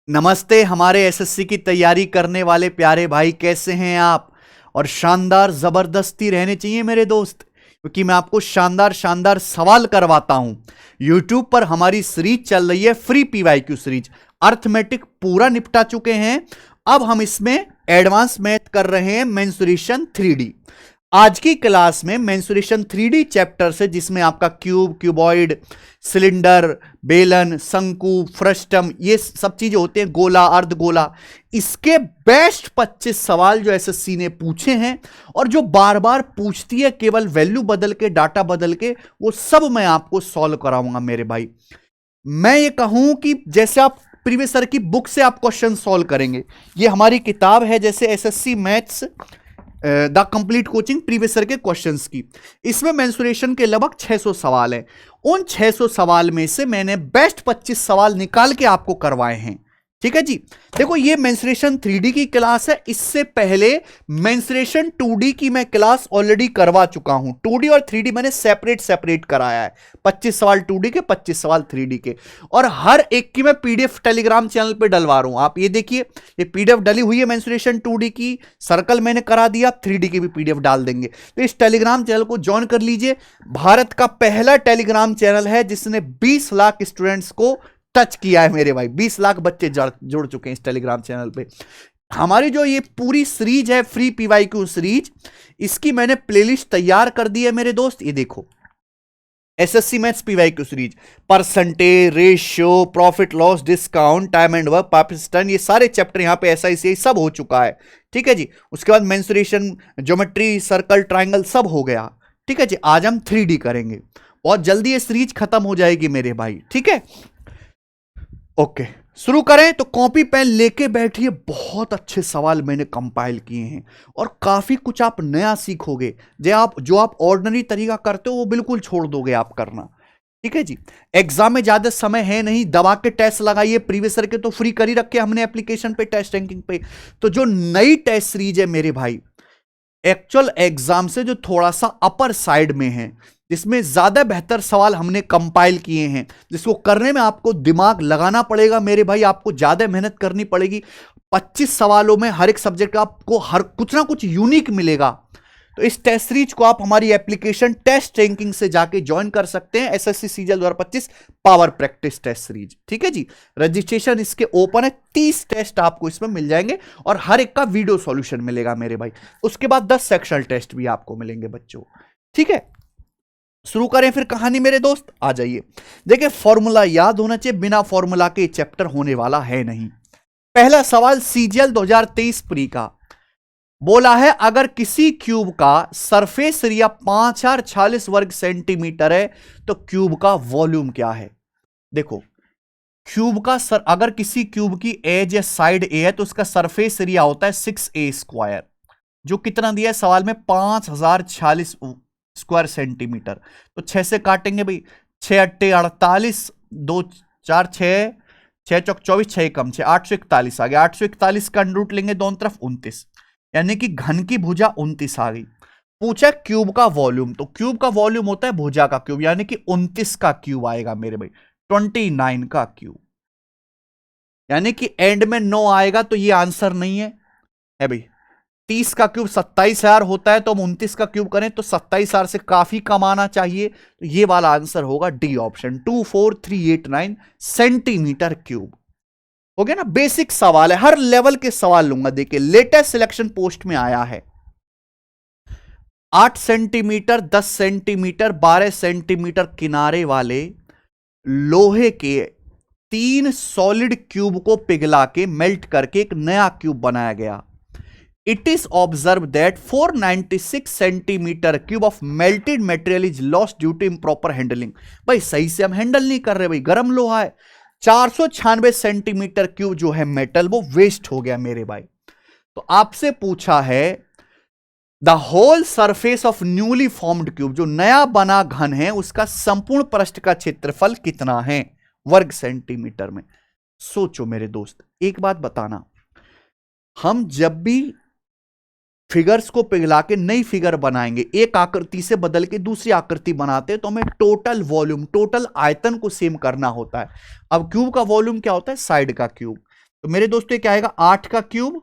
नमस्ते हमारे एसएससी की तैयारी करने वाले प्यारे भाई, कैसे हैं आप। और शानदार जबरदस्ती रहने चाहिए मेरे दोस्त, क्योंकि मैं आपको शानदार शानदार सवाल करवाता हूं। YouTube पर हमारी सीरीज चल रही है, फ्री पीवाईक्यू सीरीज। अर्थमेटिक पूरा निपटा चुके हैं, अब हम इसमें एडवांस मैथ कर रहे हैं, मेंसुरेशन 3D। आज की क्लास में मेंसुरेशन 3D चैप्टर से, जिसमें आपका क्यूब, क्यूबॉइड, सिलेंडर, बेलन, शंकु, फ्रस्टम, ये सब चीजें होते हैं, गोला, अर्धगोला, इसके बेस्ट 25 सवाल जो एसएससी ने पूछे हैं और जो बार बार पूछती है, केवल वैल्यू बदल के, डाटा बदल के, वो सब मैं आपको सॉल्व कराऊंगा मेरे भाई। मैं ये कहूं कि जैसे आप प्रीवियस ईयर की बुक से आप क्वेश्चन सॉल्व करेंगे, ये हमारी किताब है जैसे SSC maths the complete coaching previous year के क्वेश्चंस की। इसमें मेंसुरेशन के लगभग 600 सवाल हैं। उन 600 सवाल में से मैंने बेस्ट 25 सवाल निकाल के आपको करवाए हैं। ठीक है जी। देखो, ये मेंसुरेशन 3D की क्लास है। इससे पहले मेंसुरेशन 2D की मैं क्लास ऑलरेडी करवा चुका हूं। 2D और 3D मैंने सेपरेट सेपरेट कराया है। 25 सवाल 2D के, 25 सवाल 3D के, और हर एक की मैं पीडीएफ टेलीग्राम चैनल पे डलवा रहा हूं। आप ये देखिए, ये पीडीएफ डली हुई है मेंसुरेशन 2D की, सर्कल मैंने करा दिया, 3D की भी पीडीएफ डाल देंगे। तो इस टेलीग्राम चैनल को ज्वाइन कर लीजिए। भारत का पहला टेलीग्राम चैनल है जिसने 20 लाख स्टूडेंट्स को टच किया है मेरे भाई। 20 लाख बच्चे जुड़ चुके हैं इस टेलीग्राम चैनल पे। हमारी जो ये पूरी सीरीज है, फ्री पीवाईक्यू सीरीज, इसकी मैंने प्लेलिस्ट तैयार कर दी है मेरे दोस्त। ये देखो, SSC maths PYQ series, percentage, ratio, profit loss, discount, time and work, Pakistan, ये सारे चैप्टर यहां पे SICI सब हो चुका है। ठीक है जी। उसके बाद मेंसुरेशन, ज्योमेट्री, सर्कल, ट्राइंगल सब हो गया। ठीक है जी। आज हम 3D करेंगे, बहुत जल्दी ये सीरीज खत्म हो जाएगी मेरे भाई। ठीक है, ओके, शुरू करें। तो कॉपी पेन लेके बैठिए, बहुत अच्छे सवाल मैंने कंपाइल किए हैं और काफी कुछ आप नया सीखोगे। जो आप ऑर्डिनरी तरीका करते हो वो बिल्कुल छोड़ दोगे आप करना। ठीक है जी। एग्जाम में ज्यादा समय है नहीं, दबा के टेस्ट लगाइए। प्रीवियस ईयर के तो फ्री कर ही रखे हमने एप्लीकेशन पे, टेस्ट रैंकिंग पे। तो जो नई टेस्ट सीरीज है मेरे भाई, एक्चुअल एग्जाम से जो थोड़ा सा अपर साइड में है, जिसमें ज्यादा बेहतर सवाल हमने कंपाइल किए हैं, जिसको करने में आपको दिमाग लगाना पड़ेगा मेरे भाई, आपको ज्यादा मेहनत करनी पड़ेगी। 25 सवालों में हर एक सब्जेक्ट का आपको हर कुछ ना कुछ यूनिक मिलेगा। तो इस टेस्ट सीरीज को आप हमारी एप्लीकेशन टेस्ट रैंकिंग से जाके ज्वाइन कर सकते हैं। SSC CGL 2025 power practice test series. ठीक है जी। रजिस्ट्रेशन इसके ओपन है, 30 टेस्ट आपको इसमें मिल जाएंगे और हर एक का वीडियो सॉल्यूशन मिलेगा मेरे भाई। उसके बाद 10 सेक्शनल टेस्ट भी आपको मिलेंगे बच्चों। ठीक है, शुरू करें फिर कहानी मेरे दोस्त। आ जाइए। देखिए, फॉर्मूला याद होना चाहिए, बिना फॉर्मूला के चैप्टर होने वाला है नहीं। पहला सवाल सीजीएल 2023 प्री का बोला है, अगर किसी क्यूब का सरफेस एरिया 5046 वर्ग सेंटीमीटर है तो क्यूब का वॉल्यूम क्या है। देखो, क्यूब का अगर किसी क्यूब की एज या साइड ए है तो उसका सरफेस एरिया होता है 6a², जो कितना दिया है सवाल में, 5046 स्क्वायर सेंटीमीटर। तो 6 से काटेंगे भाई, 6 अट्टे 48, 2 4 6, 6 चौक 24, 6 कम 6, 841 आ गया। 841 का अंडर रूट लेंगे दोनों तरफ, 29, यानी कि घन की भुजा 29 आ गई। पूछा क्यूब का वॉल्यूम, तो क्यूब का वॉल्यूम होता है भुजा का क्यूब, यानी कि 29 का क्यूब आएगा मेरे भाई, 29 का क्यूब, यानी कि एंड में 9 आएगा तो ये आंसर नहीं है भाई। 30 का क्यूब 27,000 होता है, तो हम 29 का क्यूब करें तो 27,000 से काफी कम आना चाहिए। तो ये वाला आंसर होगा डी ऑप्शन, 24389 सेंटीमीटर क्यूब। हो गया ना। बेसिक सवाल है, हर लेवल के सवाल लूंगा। देखिए, लेटेस्ट सिलेक्शन पोस्ट में आया है 8 सेंटीमीटर, 10 सेंटीमीटर, 12 सेंटीमीटर किनारे वाले लोहे के 3 सॉलिड क्यूब को पिघला के मेल्ट करके एक नया क्यूब बनाया गया। It is observed that 496 centimetre cube of melted material is lost due to improper handling. भाई सही से हम हैंडल नहीं कर रहे भाई, गर्म लोहा है। 496 सेंटीमीटर क्यूब जो है मेटल, वो वेस्ट हो गया मेरे भाई। तो आपसे पूछा है, the whole surface of newly formed cube, जो नया बना घन है, उसका संपूर्ण पृष्ठ का क्षेत्रफल कितना है वर्ग सेंटीमीटर में। सोचो मेरे दोस्त, एक बात बताना, हम जब भी फिगर्स को पिघला के नई फिगर बनाएंगे, एक आकृति से बदल के दूसरी आकृति बनाते हैं, तो हमें टोटल वॉल्यूम, टोटल आयतन को सेम करना होता है। अब क्यूब का वॉल्यूम क्या होता है, साइड का क्यूब। तो मेरे दोस्तों क्या आएगा, 8 का क्यूब,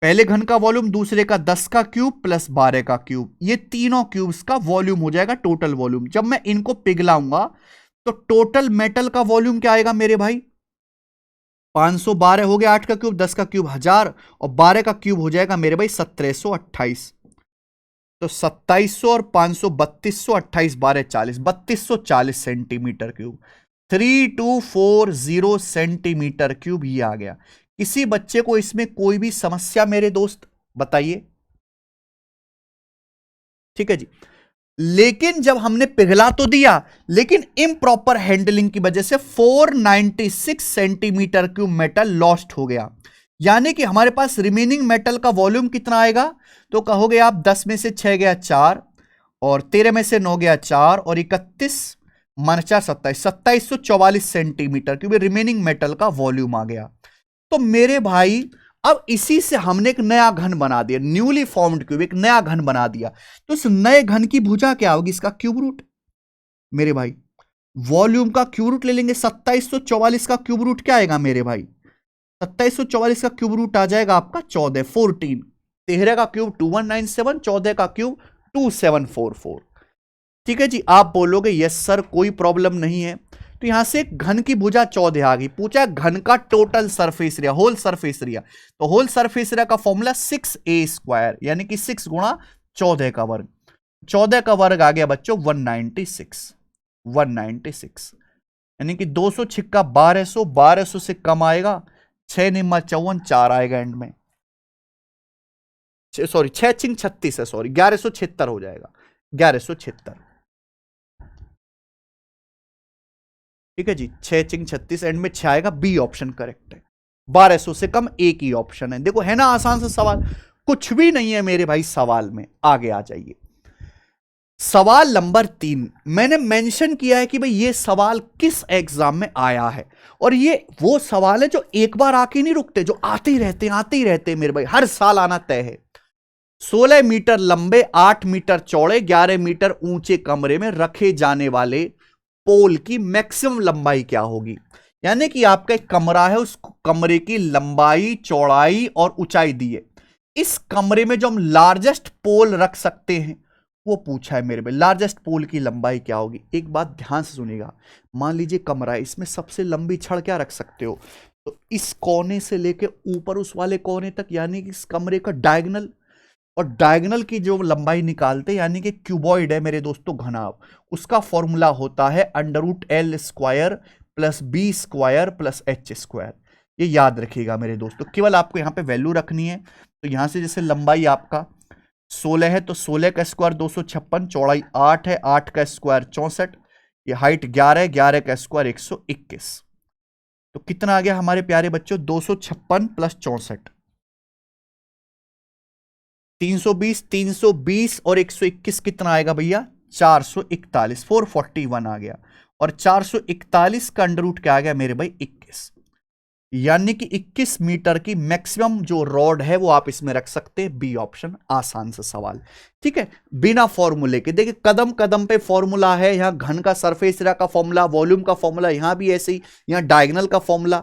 पहले घन का वॉल्यूम, दूसरे का 10 का क्यूब प्लस 12 का क्यूब, ये तीनों क्यूब्स का वॉल्यूम हो जाएगा टोटल वॉल्यूम। जब मैं इनको पिघलाऊंगा तो टोटल मेटल का वॉल्यूम क्या आएगा मेरे भाई, 512 हो गया, 8 का क्यूब, 10 का क्यूब 1000 और 12 का क्यूब हो जाएगा मेरे भाई 1728। तो 2700 और 500, 3228, 12 40, 3240 सेंटीमीटर क्यूब, 3240 सेंटीमीटर क्यूब ये आ गया। किसी बच्चे को इसमें कोई भी समस्या मेरे दोस्त बताइए? ठीक है जी। लेकिन जब हमने पिघला तो दिया, लेकिन इम्प्रॉपर हैंडलिंग की वजह से 496 सेंटीमीटर क्यूब मेटल लॉस्ट हो गया। यानी कि हमारे पास रिमेनिंग मेटल का वॉल्यूम कितना आएगा, तो कहोगे आप 10 में से 6 गया 4 और 13 में से 9 गया 4 और 31 -4 27, 2744 सेंटीमीटर क्यूब रिमेनिंग मेटल का वॉल्यूम आ गया। तो मेरे भाई अब इसी से हमने एक नया घन बना दिया, न्यूली फॉर्म्ड क्यूब, एक नया घन बना दिया। तो इस नए घन की भुजा क्या होगी, इसका क्यूब रूट मेरे भाई। वॉल्यूम का क्यूब रूट ले लेंगे, 2744 का क्यूब रूट क्या आएगा मेरे भाई, 2744 का क्यूब रूट आ जाएगा आपका 14, 14। 13 का क्यूब 2197, 14 का क्यूब 2744। ठीक है जी। आप बोलोगे यस सर कोई प्रॉब्लम नहीं है। तो यहां से घन की भुजा 14 आ गई। पूछा घन का total surface area, whole surface area, तो होल सरफेस एरिया का फॉर्मूला 6a² यानी कि 6 गुणा 14 का वर्ग। 14 का वर्ग आ गया बच्चों 196, 196 यानी कि 200 छिक्का 1200, 1200 से कम आएगा, 6 निम्मा 54, 4 आएगा एंड में, सॉरी 6 छिंग 36 है, सॉरी 1176 हो जाएगा, 1176। ठीक है जी, 6 चिंग 36 एंड में 6 आएगा, बी ऑप्शन करेक्ट है। 1200 से कम एक ही ऑप्शन है। देखो है ना आसान सा सवाल, कुछ भी नहीं है मेरे भाई सवाल में। आगे आ जाइए, सवाल नंबर 3। मैंने मेंशन किया है कि भाई ये सवाल किस एग्जाम में आया है, और ये वो सवाल है जो एक बार आके नहीं रुकते, जो आते ही रहते हैं, आते ही रहते हैं मेरे भाई, हर साल आना तय है। 16 मीटर लंबे, 8 मीटर चौड़े, 11 मीटर ऊंचे कमरे में रखे जाने वाले पोल की मैक्सिमम लंबाई क्या होगी। यानी कि आपका एक कमरा है, उस कमरे की लंबाई, चौड़ाई और ऊंचाई दी है। इस कमरे में जो हम लार्जेस्ट पोल रख सकते हैं वो पूछा है मेरे भाई, लार्जेस्ट पोल की लंबाई क्या होगी। एक बात ध्यान से सुनिएगा, मान लीजिए कमरा है, इसमें सबसे लंबी छड़ क्या रख सकते हो, तो इस कोने से लेके ऊपर उस वाले कोने तक, यानी कि इस कमरे का डायगोनल, और डायगोनल की जो लंबाई निकालते यानी कि क्यूबॉइड है मेरे दोस्तों घनाभ, उसका फॉर्मूला होता है √L² plus B² plus H²। ये याद रखिएगा मेरे दोस्तों, केवल आपको यहां पे वैल्यू रखनी है। तो यहां से जैसे लंबाई आपका 16 है तो 16 का स्क्वायर 256, चौड़ाई 8 है, 8 का स्क्वायर 64, ये हाइट 11 है, 11 का स्क्वायर 121। तो कितना आ गया हमारे प्यारे बच्चों, 256 प्लस 64, 320, 320 और 121 कितना आएगा भैया, 441, 441 आ गया। और 441 का अंडर रूट क्या आ गया मेरे भाई, 21। यानी कि 21 मीटर की मैक्सिमम जो रॉड है वो आप इसमें रख सकते हैं, बी ऑप्शन। आसान सा सवाल, ठीक है, बिना फॉर्मूले के। देखिए कदम कदम पे फॉर्मूला है, यहां घन का सरफेस एरिया का फॉर्मूला, वॉल्यूम का फॉर्मूला, यहां भी ऐसे ही, यहां डायगोनल का फॉर्मूला।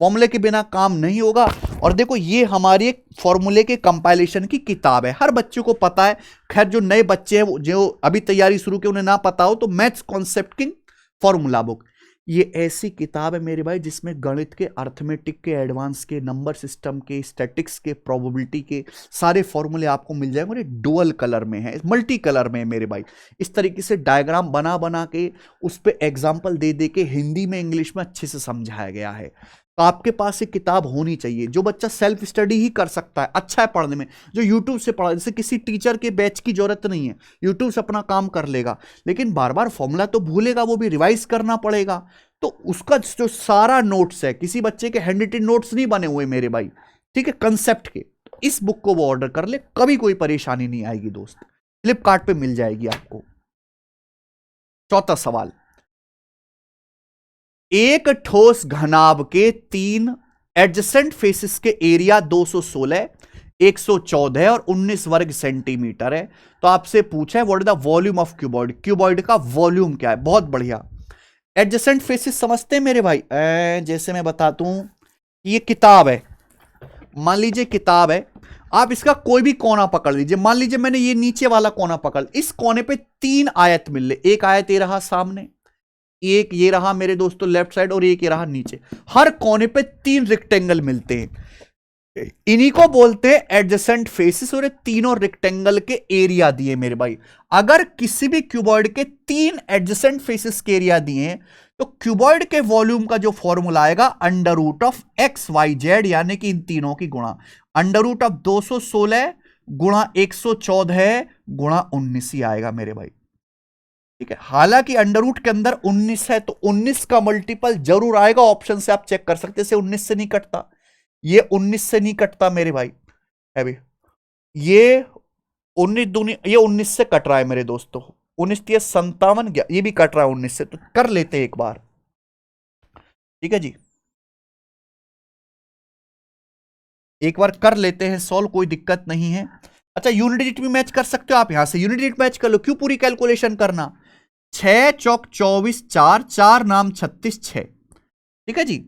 फॉर्मूले के बिना काम नहीं होगा। और देखो ये हमारी एक फॉर्मूले के कंपाइलेशन की किताब है, हर बच्चे को पता है। खैर जो नए बच्चे हैं जो अभी तैयारी शुरू की उन्हें ना पता हो तो मैथ्स कॉन्सेप्ट की फॉर्मूला बुक, ये ऐसी किताब है मेरे भाई जिसमें गणित के, अर्थमेटिक के, एडवांस के, नंबर सिस्टम के, स्टैटिक्स के, प्रोबेबिलिटी के सारे फॉर्मूले आपको मिल जाएंगे। और ये डुअल कलर में है, मल्टी कलर में है मेरे भाई। इस तरीके से डायग्राम बना बना के उस पर एग्जाम्पल दे दे के हिंदी में, इंग्लिश में अच्छे से समझाया गया है। तो आपके पास एक किताब होनी चाहिए। जो बच्चा सेल्फ स्टडी ही कर सकता है, अच्छा है पढ़ने में, जो यूट्यूब से पढ़ा, जैसे किसी टीचर के बैच की जरूरत नहीं है, यूट्यूब से अपना काम कर लेगा, लेकिन बार बार फॉर्मूला तो भूलेगा, वो भी रिवाइज करना पड़ेगा। तो उसका जो सारा नोट्स है, किसी बच्चे के हैंड रिटन नोट्स नहीं बने हुए मेरे भाई, ठीक है, कंसेप्ट के, तो इस बुक को वो ऑर्डर कर ले, कभी कोई परेशानी नहीं आएगी दोस्त, फ्लिपकार्ट पे मिल जाएगी आपको। चौथा सवाल, एक ठोस घनाभ के 3 एडजेसेंट फेसेस के एरिया 216, 114 और 19 वर्ग सेंटीमीटर है। तो आपसे पूछा है what is the volume of cuboid, cuboid का वॉल्यूम क्या है। बहुत बढ़िया, एडजेसेंट फेसेस समझते हैं मेरे भाई, जैसे मैं बताता हूं, ये किताब है, मान लीजिए किताब है, आप इसका कोई भी कोना पकड़ लीजिए, मान लीजिए मैंने ये नीचे वाला कोना पकड़, इस कोने पे 3 आयत मिल रहे, एक आयत ये रहा सामने, एक ये रहा मेरे दोस्तों लेफ्ट साइड, और एक ये रहा नीचे, हर कोने पे 3 रेक्टेंगल मिलते हैं, इन्हीं को बोलते हैं एडजेसेंट फेसेस, और ये तीनों रेक्टेंगल के एरिया दिए मेरे भाई। अगर किसी भी क्यूबॉइड के 3 एडजेसेंट फेसेस के एरिया दिए हैं तो क्यूबॉइड के वॉल्यूम का जो फॉर्मूला आएगा under root of X Y Z, यानी कि इन तीनों की गुणा, अंडर रूट ऑफ 216 गुणा 114 गुणा 19 ही आएगा मेरे भाई। ठीक है, हालांकि अंडर रूट के अंदर 19 है तो 19 का मल्टीपल जरूर आएगा, ऑप्शन से आप चेक कर सकते हैं, 19 से नहीं कटता, ये 19 से नहीं कटता मेरे भाई, अभी ये 19 दूनी, ये 19 से कट रहा है मेरे दोस्तों, 19 तीस 57, ये भी कट रहा है 19 से, तो कर लेते हैं एक बार। ठीक है जी, एक बार कर लेते हैं सॉल्व, कोई दिक्कत नहीं है। अच्छा, यूनिट डिजिट भी मैच कर सकते हो आप, यहां से यूनिट डिजिट मैच कर लो, क्यों पूरी कैलकुलेशन करना, 6 चौक 24, 4 4 नाम 36 6। ठीक है जी,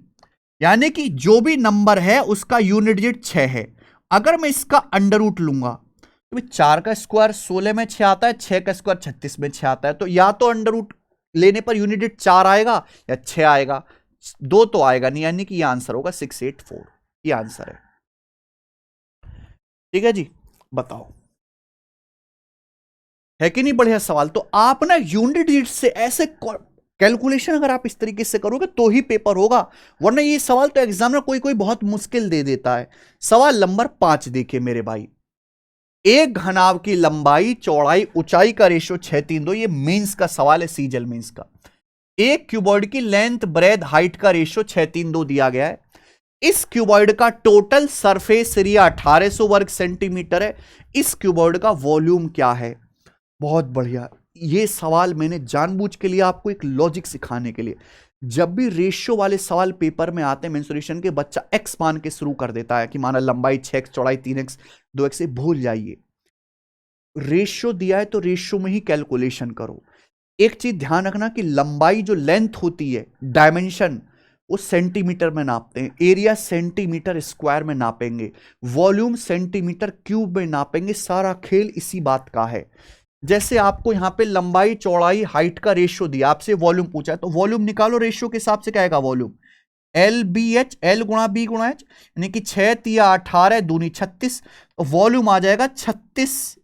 यानी कि जो भी नंबर है उसका यूनिट डिजिट 6 है। अगर मैं इसका अंडर रूट लूंगा तो 4 का स्क्वायर 16 में 6 आता है, 6 का स्क्वायर 36 में 6 आता है, तो या तो अंडर रूट लेने पर यूनिट डिजिट 4 आएगा या 6 आएगा, 2 तो आएगा नहीं, यानी कि यह आंसर होगा 684, ये आंसर है। ठीक है जी, बताओ, है कि नहीं बढ़िया सवाल। तो आप ना यूनिट डिजिट से ऐसे कैलकुलेशन अगर आप इस तरीके से करोगे तो ही पेपर होगा, वरना ये सवाल तो एग्जामिनर कोई कोई बहुत मुश्किल दे देता है। सवाल नंबर 5 देखिए मेरे भाई, एक घनाभ की लंबाई चौड़ाई ऊंचाई का रेशियो 6:3:2, ये मेंस का सवाल है, सीजल मेंस का। एक क्यूबॉइड की लेंथ ब्रेथ हाइट का रेशियो 6:3:2 दिया गया है। इस क्यूबॉइड का टोटल सरफेस एरिया 1800 वर्ग सेंटीमीटर है। इस क्यूबॉइड का वॉल्यूम क्या है? बहुत बढ़िया, ये सवाल मैंने जानबूझ के लिए आपको एक लॉजिक सिखाने के लिए, जब भी रेशियो वाले सवाल पेपर में आते हैं मेंसुरेशन के, बच्चा एक्स मान के शुरू कर देता है कि माना लंबाई 6x चौड़ाई 3x 2x, से भूल जाइए, रेशियो दिया है तो रेशियो में ही कैलकुलेशन करो। एक चीज ध्यान रखना कि लंबाई जो लेंथ होती है, डायमेंशन, वो सेंटीमीटर में नापते हैं, एरिया सेंटीमीटर स्क्वायर में नापेंगे, वॉल्यूम सेंटीमीटर क्यूब में नापेंगे, सारा खेल इसी बात का है। जैसे आपको यहां पे लंबाई चौड़ाई हाइट का रेशियो दिया, आपसे वॉल्यूम पूछा है तो वॉल्यूम निकालो, रेशियो के हिसाब से क्या आएगा volume, L B H, L गुणा बी गुणा एच, यानी कि 6 तिया 18 दूनी 36, तो वॉल्यूम आ जाएगा 36।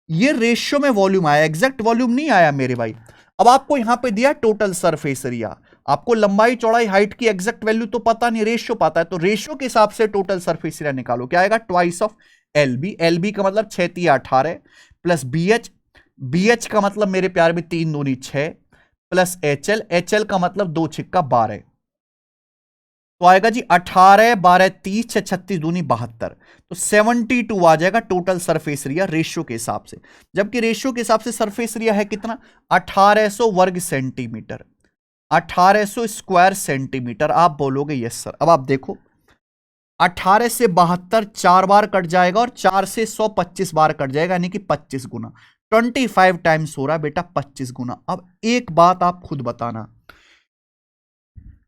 ये रेशियो में वॉल्यूम आया, एग्जैक्ट वॉल्यूम नहीं आया मेरे भाई। अब आपको यहां पे दिया टोटल सरफेस एरिया, आपको लंबाई चौड़ाई हाइट की एग्जैक्ट वैल्यू तो पता नहीं, रेशियो पता है, तो रेशियो के हिसाब से टोटल सरफेस एरिया निकालो, क्या आएगा, twice of L B, L B का मतलब 6 तिया 18 plus B H, B H का मतलब मेरे प्यार में 3 दूनी 6 plus H L, H L का मतलब 2 छिक्का 12, तो आएगा जी 18 12 30 6 36 दूनी 72, तो 72 आ जाएगा टोटल सरफेस एरिया रेशियो के हिसाब से। जबकि रेशियो के हिसाब से सरफेस एरिया है कितना, 1800 वर्ग सेंटीमीटर, 1800 स्क्वायर सेंटीमीटर। आप बोलोगे यस सर, अब आप देखो 18 से 72 4 बार कट जाएगा और 4 से 100 25 बार कट जाएगा, यानी कि 25 गुना, 25 टाइम्स हो रहा है बेटा 25 गुना। अब एक बात आप खुद बताना,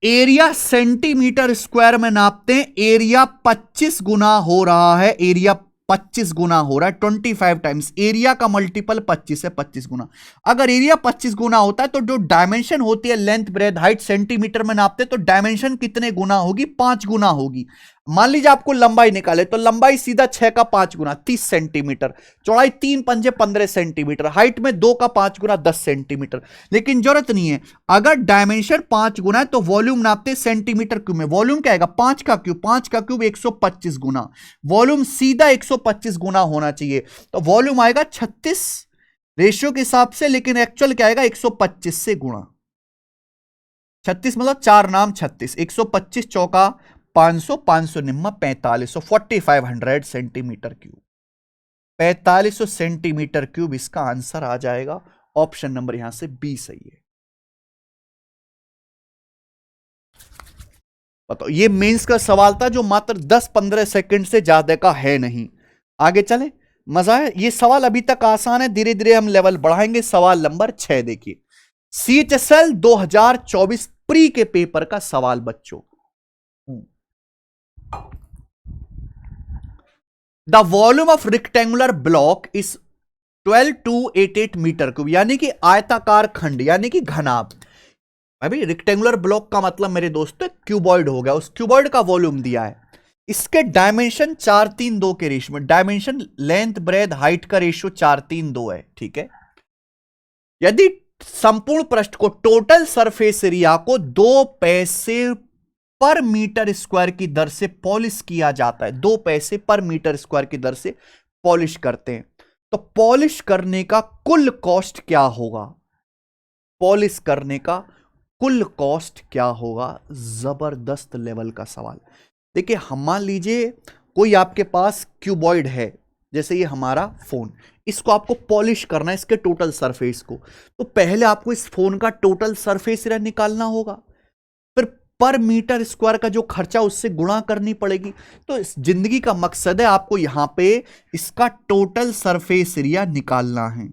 एरिया सेंटीमीटर स्क्वायर में नापते हैं, एरिया 25 गुना हो रहा है, एरिया 25 गुना हो रहा है, 25 टाइम्स, एरिया का मल्टीपल 25 है, 25 गुना। अगर एरिया 25 गुना होता है तो जो डायमेंशन होती है लेंथ ब्रेथ हाइट सेंटीमीटर में नापते हैं, तो डायमेंशन कितने गुना होगी, 5 गुना होगी। मान लीजिए आपको लंबाई निकाले तो लंबाई सीधा 6 का 5 गुना 30 सेंटीमीटर, चौड़ाई 3 पंजे 15 सेंटीमीटर, हाइट में 2 का 5 गुना 10 सेंटीमीटर। लेकिन जरूरत नहीं है, अगर डायमेंशन 5 गुना है तो वॉल्यूम नापते सेंटीमीटर क्यूब में, वॉल्यूम क्या आएगा 5 का क्यूब, 5 का क्यूब 125 गुना, वॉल्यूम सीधा 125 गुना होना चाहिए, तो वॉल्यूम आएगा 36 रेशियो के हिसाब से, लेकिन एक्चुअल क्या आएगा 125 से गुणा, 36 मतलब 4 नाम 36, 125 चौका 500, 500 निम्मा 4500, 4500 सेंटीमीटर क्यूब, 4500 सेंटीमीटर क्यूब इसका आंसर आ जाएगा। ऑप्शन नंबर यहां से बी सही है। बताओ, ये मेंस का सवाल था जो मात्र 10-15 सेकंड से ज्यादा का है नहीं। आगे चले, मजा है, ये सवाल अभी तक आसान है, धीरे धीरे हम लेवल बढ़ाएंगे। सवाल नंबर 6 देखिए, CHSL 2024 प्री के पेपर का सवाल बच्चों, the volume of rectangular block is 12,288 metre cube, यानी कि आयताकार खंड यानी कि घनाभ। अभी रेक्टेंगुलर ब्लॉक का मतलब मेरे दोस्तों क्यूबॉइड हो गया, उस क्यूबॉइड का वॉल्यूम दिया है। इसके डायमेंशन 4-3-2 के रेशियो में, डायमेंशन लेंथ ब्रेथ हाइट का रेशियो 4-3-2 है, ठीक है। यदि संपूर्ण पृष्ठ को टोटल सरफेस एरिया को 2 पैसे पर मीटर स्क्वायर की दर से पॉलिश किया जाता है, 2 पैसे पर मीटर स्क्वायर की दर से पॉलिश करते हैं, तो पॉलिश करने का कुल कॉस्ट क्या होगा? पॉलिश करने का कुल कॉस्ट क्या होगा? जबरदस्त लेवल का सवाल। देखिए, हम मान लीजिए कोई आपके पास क्यूबॉइड है, जैसे ये हमारा फोन, इसको आपको पॉलिश करना है, इसके टोटल सरफेस को, तो पहले आपको इस फोन का टोटल सरफेस एरिया निकालना होगा, फिर पर मीटर स्क्वायर का जो खर्चा उससे गुणा करनी पड़ेगी। तो इस जिंदगी का मकसद है आपको यहां पे इसका टोटल सरफेस एरिया निकालना है,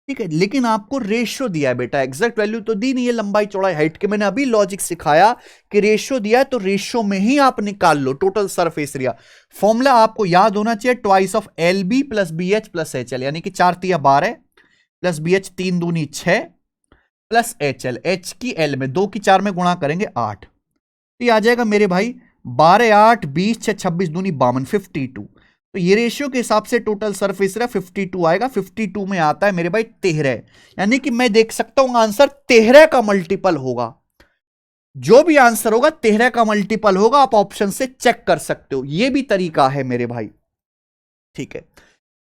ठीक है। लेकिन आपको रेशियो दिया है बेटा, एग्जैक्ट वैल्यू तो दी नहीं है लंबाई चौड़ाई हाइट के। मैंने अभी लॉजिक सिखाया कि रेशियो दिया है तो रेशियो में ही आप निकाल लो टोटल सरफेस एरिया। फॉर्मूला आपको याद होना चाहिए, twice of L B plus B H plus H L, यानी कि 4×3=12 plus B H 3×2=6 plus H L, H की एल में 2 की 4 में गुणा करेंगे 8, तो ये आ जाएगा मेरे भाई 12 8 20 6 26 दूनी 52 52। तो ये रेशियो के हिसाब से टोटल सरफेस एरिया 52 आएगा। 52 में आता है मेरे भाई 13, यानी कि मैं देख सकता हूं आंसर 13 का मल्टीपल होगा। जो भी आंसर होगा 13 का मल्टीपल होगा, आप ऑप्शन से चेक कर सकते हो, ये भी तरीका है मेरे भाई, ठीक है।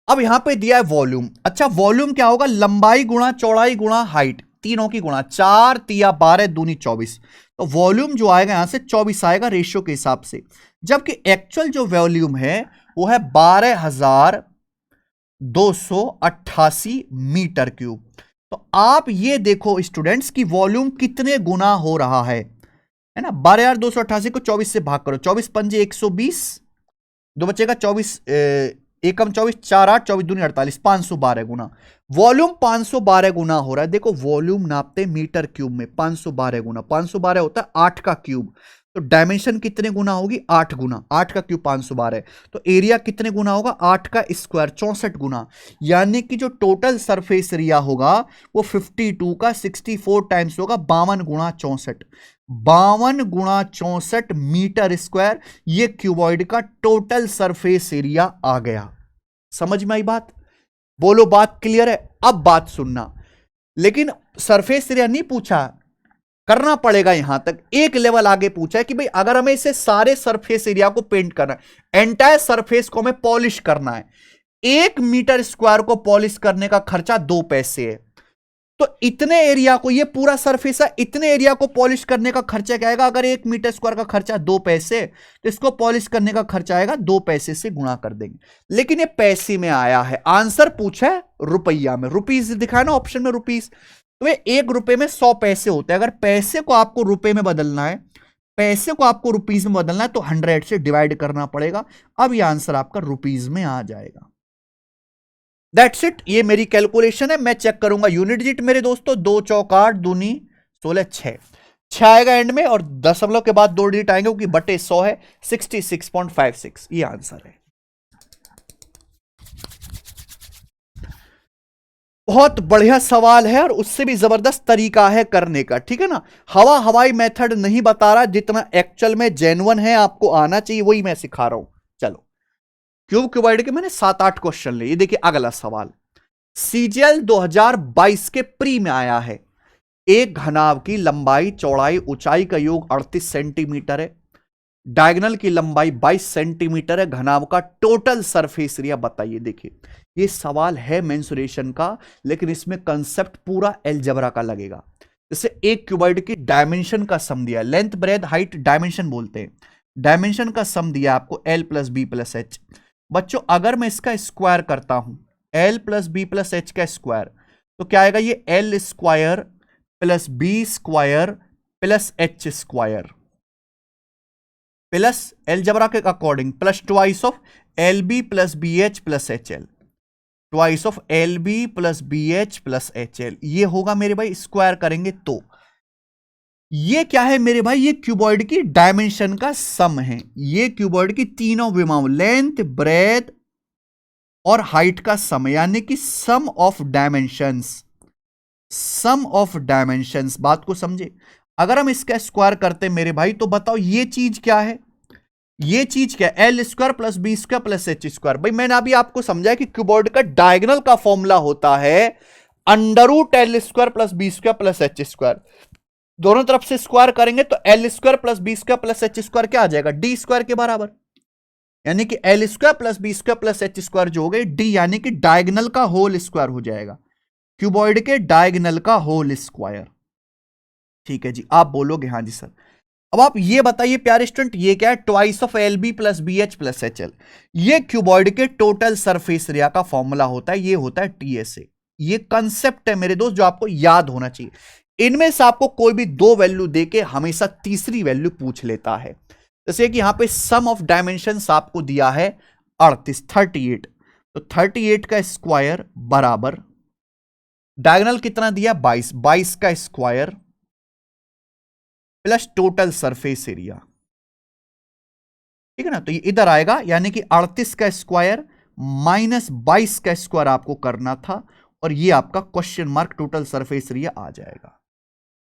अब यहां पे दिया है वॉल्यूम। अच्छा, वॉल्यूम क्या होगा? लंबाई गुणा चौड़ाई गुणा हाइट, तीनों की गुणा, 4×3=12 दूनी 24। तो वॉल्यूम जो आएगा यहां से 24 आएगा रेशियो के हिसाब से, जबकि एक्चुअल जो वॉल्यूम है वो है 12,288 मीटर क्यूब। तो आप ये देखो स्टूडेंट्स की वॉल्यूम कितने गुना हो रहा है ना। 12,288 को 24 से भाग करो, 24 पंजे 120, दो बचेगा 24 एकम 24, 4 8 24 दूनी 48, 512 गुना। वॉल्यूम 512 गुना हो रहा है। देखो वॉल्यूम नापते मीटर क्यूब में, 512 गुना, 512 होता है 8 का क्यूब, तो डायमेंशन कितने गुना होगी? 8 गुना, 8 का क्यूब 512, तो एरिया कितने गुना होगा? 8 का स्क्वायर 64 गुना, यानी कि जो टोटल सरफेस एरिया होगा वो 52 का 64 टाइम्स होगा, 52 गुणा 64, 52 गुणा 64 मीटर स्क्वायर, ये क्यूबॉइड का टोटल सरफेस एरिया आ गया। समझ में आई बात? बोलो बात क्लियर है? अब बात सुनना, लेकिन सरफेस एरिया नहीं पूछा, करना पड़ेगा यहां तक, एक लेवल आगे पूछा है कि भाई अगर हमें इसे सारे सरफेस एरिया को पेंट करना है, एंटायर सरफेस को हमें पॉलिश करना है, 1 मीटर स्क्वायर को पॉलिश करने का खर्चा 2 पैसे है, तो इतने एरिया को, ये पूरा सरफेस है, इतने एरिया को पॉलिश करने का खर्चा क्या आएगा? अगर 1 मीटर स्क्वायर का खर्चा 2 पैसे, तो इसको पॉलिश करने का खर्चा आएगा 2 पैसे से गुणा कर देंगे। लेकिन ये पैसे में आया है, आंसर पूछा है रुपया में, रुपीज दिखाया ना ऑप्शन में, रुपीज, तो ये 1 रुपए में 100 पैसे होते हैं। अगर पैसे को आपको रुपए में बदलना है, पैसे को आपको रुपीज में बदलना है, तो 100 से डिवाइड करना पड़ेगा। अब यह आंसर आपका रुपीज में आ जाएगा। दैट्स इट, ये मेरी कैलकुलेशन है, मैं चेक करूंगा यूनिट डिजिट मेरे दोस्तों, 2 चौक 8 दूनी 16 6 आएगा एंड में, और दशमलव के बाद 2 डिजिट आएंगे क्योंकि बटे 100 है, 66.56 ये आंसर है। बहुत बढ़िया सवाल है और उससे भी जबरदस्त तरीका है करने का, ठीक है ना। हवाई मेथड नहीं बता रहा, जितना एक्चुअल में जेन्युइन है आपको आना चाहिए वही मैं सिखा रहा हूं। चलो, क्यूबॉइड के मैंने 7-8 क्वेश्चन लिए। देखिए अगला सवाल, सीजीएल 2022 के प्री में आया है। एक घनाभ की लंबाई चौड़ाई ऊंचाई का योग 38 सेंटीमीटर है, डायगोनल की लंबाई 22 सेंटीमीटर है, घनाभ का टोटल सरफेस एरिया बताइए। देखिए ये सवाल है मेंसुरेशन का, लेकिन इसमें कंसेप्ट पूरा अलजेब्रा का लगेगा। जैसे एक क्यूबॉइड की डायमेंशन का सम दिया, लेंथ ब्रेथ हाइट डायमेंशन बोलते हैं, डायमेंशन का सम दिया आपको L plus B plus H. बच्चों अगर मैं इसका स्क्वायर करता हूं, L plus B plus H का स्क्वायर, तो क्या आएगा? ये L square plus B square plus H square plus algebra के according plus twice of L B plus B H plus H L, twice of L B plus B H plus H L, ये होगा मेरे भाई, square करेंगे तो ये क्या है मेरे भाई, ये क्यूबॉइड की डायमेंशन का सम है। ये क्यूबॉइड की तीनों विमाओं लेंथ, ब्रेथ और हाइट का सम, यानी कि sum of dimensions. Sum of dimensions, बात को समझे। अगर हम इसका स्क्वायर करते मेरे भाई तो बताओ ये चीज क्या है, ये चीज क्या है, L square plus B square plus H square. भाई मैंने अभी आपको समझाया कि क्यूबॉइड का डायगोनल का फॉर्मूला होता है under root L square plus B square plus H square. दोनों तरफ से स्क्वायर करेंगे तो L square plus B square plus H square क्या आ जाएगा, डी स्क्वायर के बराबर। यानी कि L square plus B square plus H square जो हो गए डी, यानी कि डायगोनल का होल स्क्वायर हो जाएगा, क्यूबॉइड के डायगोनल का होल स्क्वायर। ठीक है जी, आप बोलोगे हाँ जी सर। अब आप ये बताइए प्यारे स्टूडेंट, ये क्या है, twice of L B plus B H plus H L. ये क्यूबॉइड के टोटल सरफेस एरिया का फॉर्मूला होता है, ये होता है टीएसए। ये कंसेप्ट है मेरे दोस्त जो आपको याद होना चाहिए। इनमें से आपको कोई भी दो वैल्यू देके हमेशा तीसरी वैल्यू पूछ लेता है। जैसे कि यहां पे सम ऑफ डायमेंशंस आपको दिया है 38, 38, तो 38 का स्क्वायर बराबर डायगोनल कितना दिया 22, 22 का square plus total surface area. ठीक है ना, तो ये इधर आएगा, यानी कि 38 का स्क्वायर माइनस 22 का स्क्वायर आपको करना था, और ये आपका question mark total surface area आ जाएगा।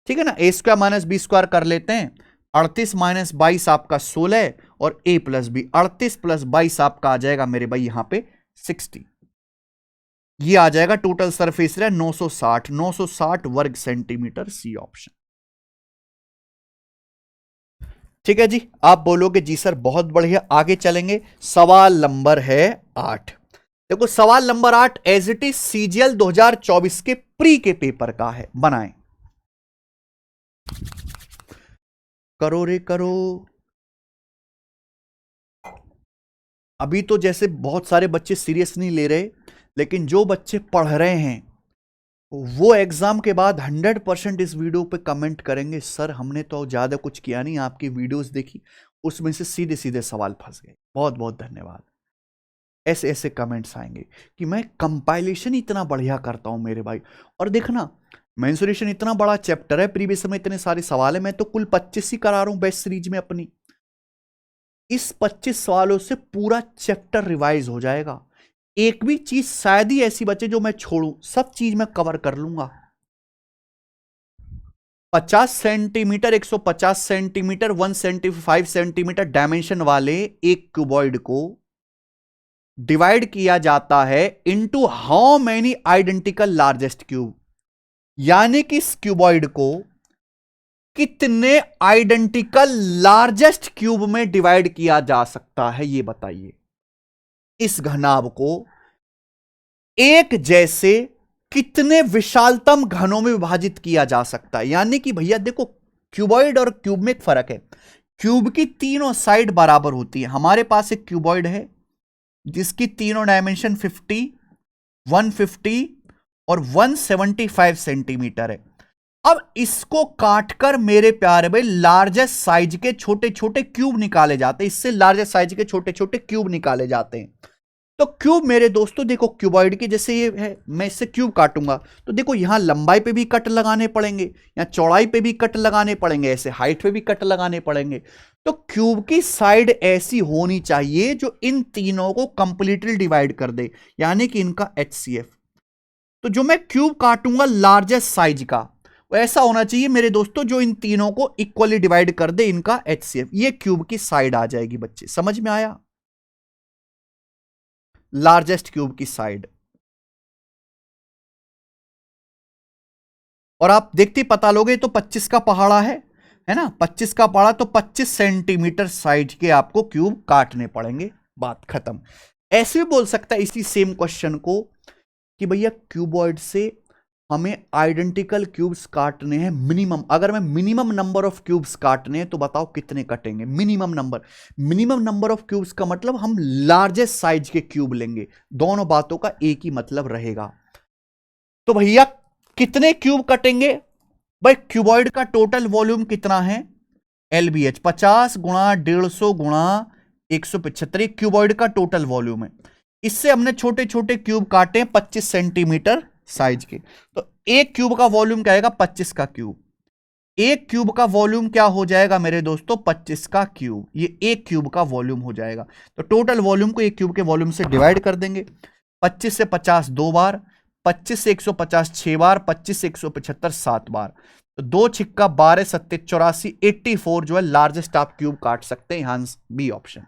ठीक है ना, a square minus B square कर लेते हैं। 38 माइनस 22 आपका 16 और ए प्लस बी, 38 प्लस 22 आपका आ जाएगा मेरे भाई यहां पे 60। ये आ जाएगा टोटल सरफेस एरिया 960, 960 वर्ग सेंटीमीटर, सी ऑप्शन। ठीक है जी, आप बोलोगे जी सर बहुत बढ़िया, आगे चलेंगे। सवाल नंबर है 8। देखो सवाल number 8 as it is CGL 2024 के प्री के पेपर का है, बनाएं। करो रे करो। अभी तो जैसे बहुत सारे बच्चे सीरियस नहीं ले रहे, लेकिन जो बच्चे पढ़ रहे हैं वो एग्जाम के बाद 100% इस वीडियो पे कमेंट करेंगे, सर हमने तो ज्यादा कुछ किया नहीं, आपकी वीडियोस देखी उसमें से सीधे सीधे सवाल फंस गए। बहुत बहुत धन्यवाद। ऐसे ऐसे कमेंट्स आएंगे कि मैं कंपाइलेशन इतना बढ़िया करता हूं मेरे भाई, और देखना मेंसुरेशन इतना बड़ा चैप्टर है, प्रीवियस में इतने सारे सवाल है, मैं तो कुल 25 ही करा रहा हूं बेस्ट सीरीज में अपनी। इस 25 सवालों से पूरा चैप्टर रिवाइज हो जाएगा। एक भी चीज शायद ही ऐसी बचे जो मैं छोड़ूं, सब चीज मैं कवर कर लूंगा। 50 सेंटीमीटर, 150 सेंटीमीटर, 175 सेंटीमीटर डायमेंशन वाले एक क्यूबॉइड को डिवाइड किया जाता है into how many identical largest cube, यानी कि इस क्यूबॉइड को कितने आइडेंटिकल लार्जेस्ट क्यूब में डिवाइड किया जा सकता है, ये बताइए। इस घनाभ को एक जैसे कितने विशालतम घनों में विभाजित किया जा सकता है। यानी कि भैया देखो क्यूबॉइड और क्यूब में एक फर्क है, क्यूब की तीनों साइड बराबर होती है। हमारे पास एक क्यूबॉइड है जिसकी तीनों डायमेंशन 50, 150 और 175 सेंटीमीटर है। अब इसको काटकर मेरे प्यारे भाई लार्जेस्ट साइज के छोटे छोटे क्यूब निकाले जाते हैं, इससे लार्जेस्ट साइज के छोटे छोटे क्यूब निकाले जाते हैं। तो क्यूब मेरे दोस्तों देखो क्यूबॉइड की जैसे ये है, मैं इससे क्यूब काटूंगा तो देखो यहां लंबाई पे भी कट लगाने पड़ेंगे, यहां चौड़ाई पे भी कट लगाने पड़ेंगे, ऐसे हाइट पे भी कट लगाने पड़ेंगे। तो क्यूब की साइड ऐसी होनी चाहिए जो इन तीनों को कंप्लीटली डिवाइड कर दे, यानी कि इनका HCF। तो जो मैं क्यूब काटूंगा लार्जेस्ट साइज का वो ऐसा होना चाहिए मेरे दोस्तों जो इन तीनों को इक्वली डिवाइड कर दे, इनका HCF। ये क्यूब की साइड आ जाएगी बच्चे, समझ में आया? लार्जेस्ट क्यूब की साइड। और आप देखते पता लोगे तो 25 का पहाड़ा है ना, 25 का पहाड़ा तो 25 सेंटीमीटर साइज के आपको क्यूब काटने पड़ेंगे, बात खत्म। ऐसे भी बोल सकता है इसी सेम क्वेश्चन को कि भैया क्यूबॉइड से हमें आइडेंटिकल क्यूब्स काटने हैं मिनिमम। अगर मैं मिनिमम नंबर ऑफ क्यूब्स काटने हैं तो बताओ कितने कटेंगे minimum number. Minimum number of cubes का मतलब हम लार्जेस्ट साइज के क्यूब लेंगे, दोनों बातों का एक ही मतलब रहेगा। तो भैया कितने क्यूब कटेंगे भाई? क्यूबॉइड का टोटल वॉल्यूम कितना है LBH, 50 गुणा 150 गुणा 175 क्यूबॉइड का टोटल वॉल्यूम है। इससे हमने छोटे छोटे क्यूब काटे 25 सेंटीमीटर साइज के, तो एक क्यूब का वॉल्यूम क्या आएगा 25 का क्यूब। एक क्यूब का वॉल्यूम क्या हो जाएगा मेरे दोस्तों? 25 का क्यूब। ये एक क्यूब का वॉल्यूम हो जाएगा। तो टोटल वॉल्यूम को एक क्यूब के वॉल्यूम से डिवाइड कर देंगे। 25 से 50 दो बार, 25 से 150 6 बार, 25 से 175 7 बार। तो 2 छिक्का 12 सत्ते 84, 84 जो है लार्जेस्ट आप क्यूब काट सकते हैं। यहां बी ऑप्शन।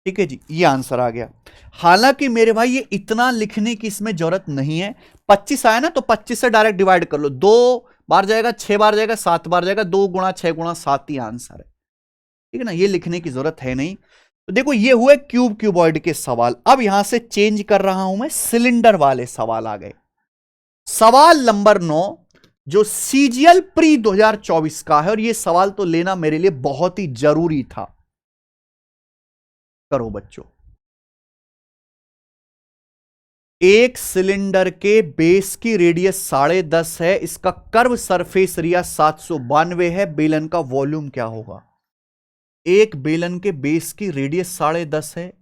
ठीक है जी, ये आंसर आ गया। हालांकि मेरे भाई ये इतना लिखने की इसमें जरूरत नहीं है। 25 आया ना, तो 25 से डायरेक्ट डिवाइड कर लो। 2 बार जाएगा, 6 बार जाएगा, 7 बार जाएगा, 2 गुणा 6 गुणा 7 ही आंसर है। ठीक है ना, ये लिखने की जरूरत है नहीं। तो देखो ये हुए क्यूब क्यूबॉइड के सवाल। अब यहां से चेंज कर रहा हूं मैं, सिलेंडर वाले सवाल आ गए। सवाल नंबर 9 जो सीजीएल प्री 2024 का है, और ये सवाल तो लेना मेरे लिए बहुत ही जरूरी था। करो बच्चों। एक सिलेंडर के बेस की रेडियस 10.5 है, इसका कर्व सरफेस एरिया 792 है। बेलन का वॉल्यूम क्या होगा? एक बेलन के बेस की रेडियस 10.5 है,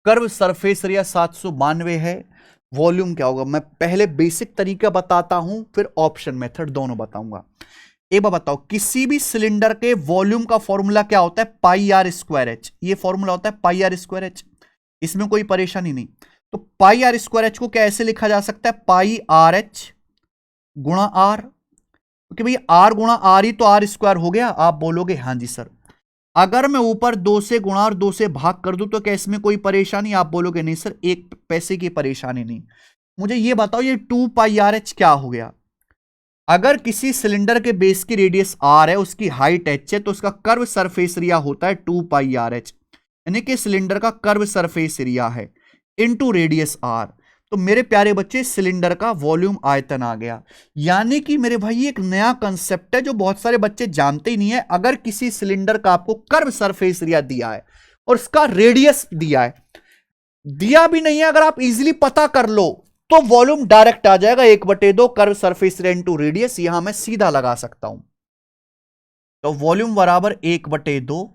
कर्व सरफेस एरिया 792 है, वॉल्यूम क्या होगा? मैं पहले बेसिक तरीका बताता हूं, फिर ऑप्शन मेथड दोनों बताऊंगा। एक बार बताओ, किसी भी सिलेंडर के वॉल्यूम का फॉर्मूला क्या होता है? Pi are square H. ये फॉर्मूला होता है पाई आर स्क्वायर एच, इसमें कोई परेशानी नहीं। तो पाई आर स्क्वायर एच को कैसे लिखा जा सकता है? पाई आर एच गुणा आर, क्योंकि भाई आर गुणा आर ही तो आर स्क्वायर हो गया। आप बोलोगे हाँ जी सर। अगर मैं ऊपर 2 से गुणा और 2 से भाग कर दूं तो क्या इसमें कोई परेशानी? आप बोलोगे नहीं सर, एक पैसे की परेशानी नहीं। मुझे ये बताओ, ये 2 पाई आर एच क्या हो गया? अगर किसी सिलेंडर के बेस की रेडियस आर है, उसकी हाइट एच है, तो उसका कर्व सरफेस एरिया होता है 2 पाई आर एच, यानी कि सिलेंडर का कर्व सरफेस एरिया है इनटू रेडियस आर। तो मेरे प्यारे बच्चे, सिलेंडर का वॉल्यूम आयतन आ गया। यानी कि मेरे भाई एक नया कंसेप्ट है जो बहुत सारे बच्चे जानते ही नहीं है। अगर किसी सिलेंडर का आपको कर्व सरफेस एरिया दिया है और उसका रेडियस दिया है, दिया भी नहीं है, अगर आप इजीली पता कर लो तो वॉल्यूम डायरेक्ट आ जाएगा 1/2 curve surface area into radius. यहां मैं सीधा लगा सकता हूं। तो वॉल्यूम बराबर 1/2,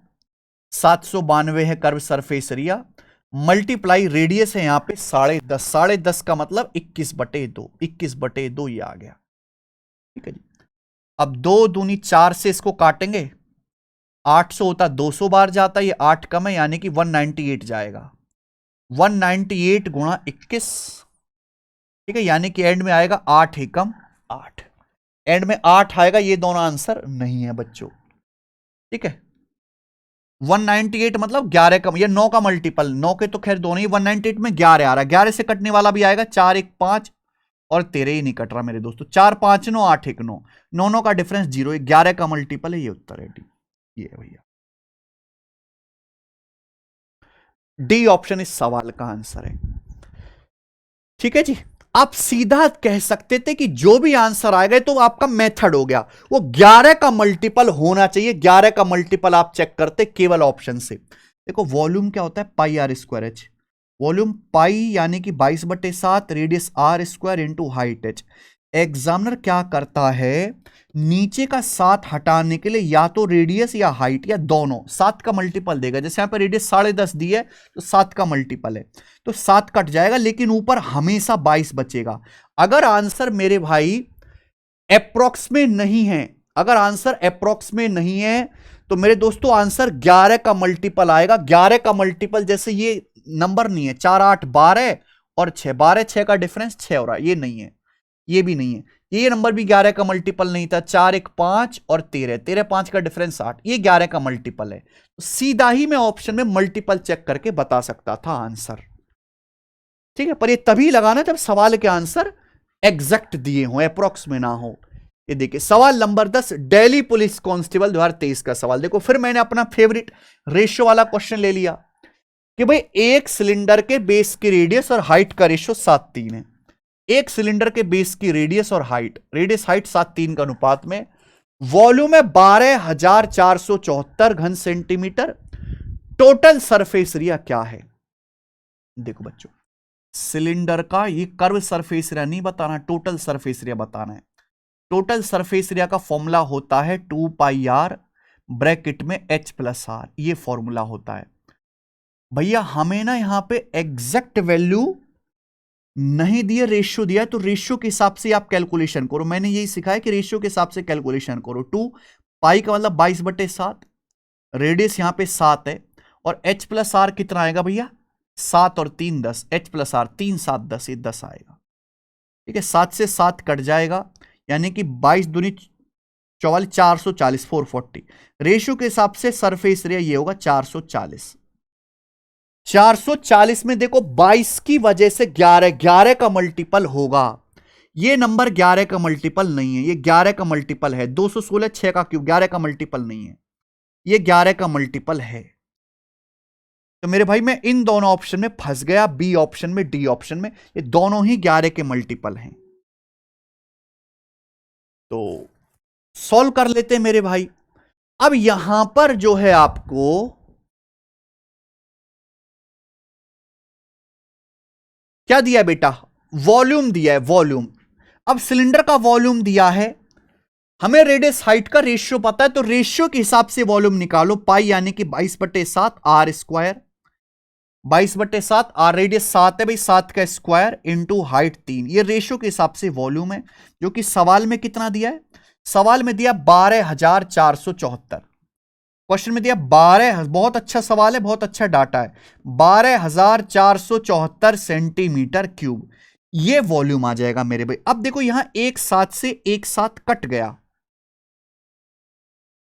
792 है curve surface area, multiply radius है यहां पे 10.5, 10.5 का मतलब 21/2, 21/2 ये आ गया। ठीक है जी। अब 2 दूनी 4 से इसको काटेंगे, 800 होता 200 बार जाता, ये 8 कम है, यानी कि 198 जाएगा। 198 गुणा 21, ठीक है, यानी कि एंड में आएगा 8 एकम 8, एंड में 8 आएगा। ये दोनों आंसर नहीं है बच्चों। ठीक है, 198 मतलब 11 का, ये 9 का मल्टीपल, 9 के तो खैर दोनों ही, 198 में 11 आ रहा है, 11 से कटने वाला भी आएगा, 4 1 5 और 13 ही नहीं कट रहा मेरे दोस्तों। 4 5 9 8 1 9, 9 का डिफरेंस 0, 11 का मल्टीपल है, ये उत्तर है डी। ये है भैया, डी ऑप्शन इस सवाल का आंसर है। ठीक है जी। आप सीधा कह सकते थे कि जो भी आंसर आएगा तो आपका मेथड हो गया, वो 11 का मल्टीपल होना चाहिए। 11 का मल्टीपल आप चेक करते केवल ऑप्शन से। देखो वॉल्यूम क्या होता है? Pi are square H. Volume pi यानी कि 22/7, radius R square into height H. Examiner क्या करता है, नीचे का 7 हटाने के लिए या तो रेडियस या हाइट या दोनों 7 का मल्टीपल देगा। जैसे यहां पर रेडियस 10.5 दी है तो 7 का मल्टीपल है, तो 7 कट जाएगा, लेकिन ऊपर हमेशा 22 बचेगा। अगर आंसर मेरे भाई अप्रोक्स में नहीं है, अगर आंसर अप्रोक्स में नहीं है तो मेरे दोस्तों आंसर 11 का मल्टीपल आएगा। 11 का मल्टीपल जैसे ये नंबर नहीं है, 4 8 12 और 6, 12 6 का डिफरेंस 6 हो रहा है, ये नहीं है, ये भी नहीं है। ये नंबर भी 11 का मल्टीपल नहीं था, 4 1 5 और 13, 13 5 का डिफरेंस 8, ये 11 का मल्टीपल है। तो सीधा ही मैं ऑप्शन में मल्टीपल चेक करके बता सकता था आंसर। ठीक है, पर ये तभी लगाना जब सवाल के आंसर एग्जैक्ट दिए हो, अप्रोक्स में ना हो। ये देखिए सवाल नंबर 10, दिल्ली पुलिस कांस्टेबल 2023 का सवाल। देखो फिर मैंने अपना फेवरेट रेशियो वाला क्वेश्चन ले लिया कि भाई एक सिलेंडर के बेस की रेडियस और हाइट का रेशियो 7:3 है। एक सिलेंडर के बेस की रेडियस और हाइट, रेडियस हाइट 7:3 का अनुपात में, वॉल्यूम है 12,474 घन सेंटीमीटर, टोटल सरफेस एरिया क्या है? देखो बच्चों, सिलेंडर का ये कर्व सरफेस एरिया नहीं बताना, टोटल सरफेस एरिया बताना है। टोटल सरफेस एरिया का फॉर्मूला होता है 2 पाई आर ब्रैकेट में h प्लस आर, ये फॉर्मूला होता है। भैया हमें ना यहां पे एग्जैक्ट वैल्यू नहीं दिया, रेशियो दिया, तो रेशियो के हिसाब से आप कैलकुलेशन करो। मैंने यही सिखाया कि रेशियो के हिसाब से कैलकुलेशन करो। 2 पाई का मतलब 22/7, रेडियस यहां पे 7 है, और h प्लस आर कितना आएगा भैया, 7 और 3 10, h प्लस आर 3 7 10, ये 10 आएगा। ठीक है, 7 से 7 कट जाएगा, यानी कि 22 दूनी 44, 440, 440। रेशियो के हिसाब से सरफेस एरिया ये होगा 440। 440 में देखो 22 की वजह से 11, 11 का मल्टीपल होगा। ये नंबर 11 का मल्टीपल नहीं है, ये 11 का मल्टीपल है। 216 6 का क्यूब 11 का मल्टीपल नहीं है, ये 11 का मल्टीपल है। तो मेरे भाई मैं इन दोनों ऑप्शन में फंस गया, बी ऑप्शन में, डी ऑप्शन में, ये दोनों ही 11 के मल्टीपल हैं। तो सॉल्व कर लेते हैं मेरे भाई। अब यहां पर जो है आपको क्या दिया है बेटा, वॉल्यूम दिया है, वॉल्यूम। अब सिलेंडर का वॉल्यूम दिया है, हमें रेडियस हाइट का रेशियो पता है, तो रेशियो के हिसाब से वॉल्यूम निकालो। पाई यानी कि 22/7 आर स्क्वायर, 22/7 आर रेडियस 7 है भाई, 7 का स्क्वायर इंटू हाइट 3, ये रेशियो के हिसाब से वॉल्यूम है। जो कि सवाल में कितना दिया है, सवाल में दिया 12,474। क्वेश्चन में दिया 12, बहुत अच्छा सवाल है, बहुत अच्छा डाटा है, 12,474 सेंटीमीटर क्यूब, ये वॉल्यूम आ जाएगा मेरे भाई। अब देखो यहां एक साथ से एक साथ कट गया,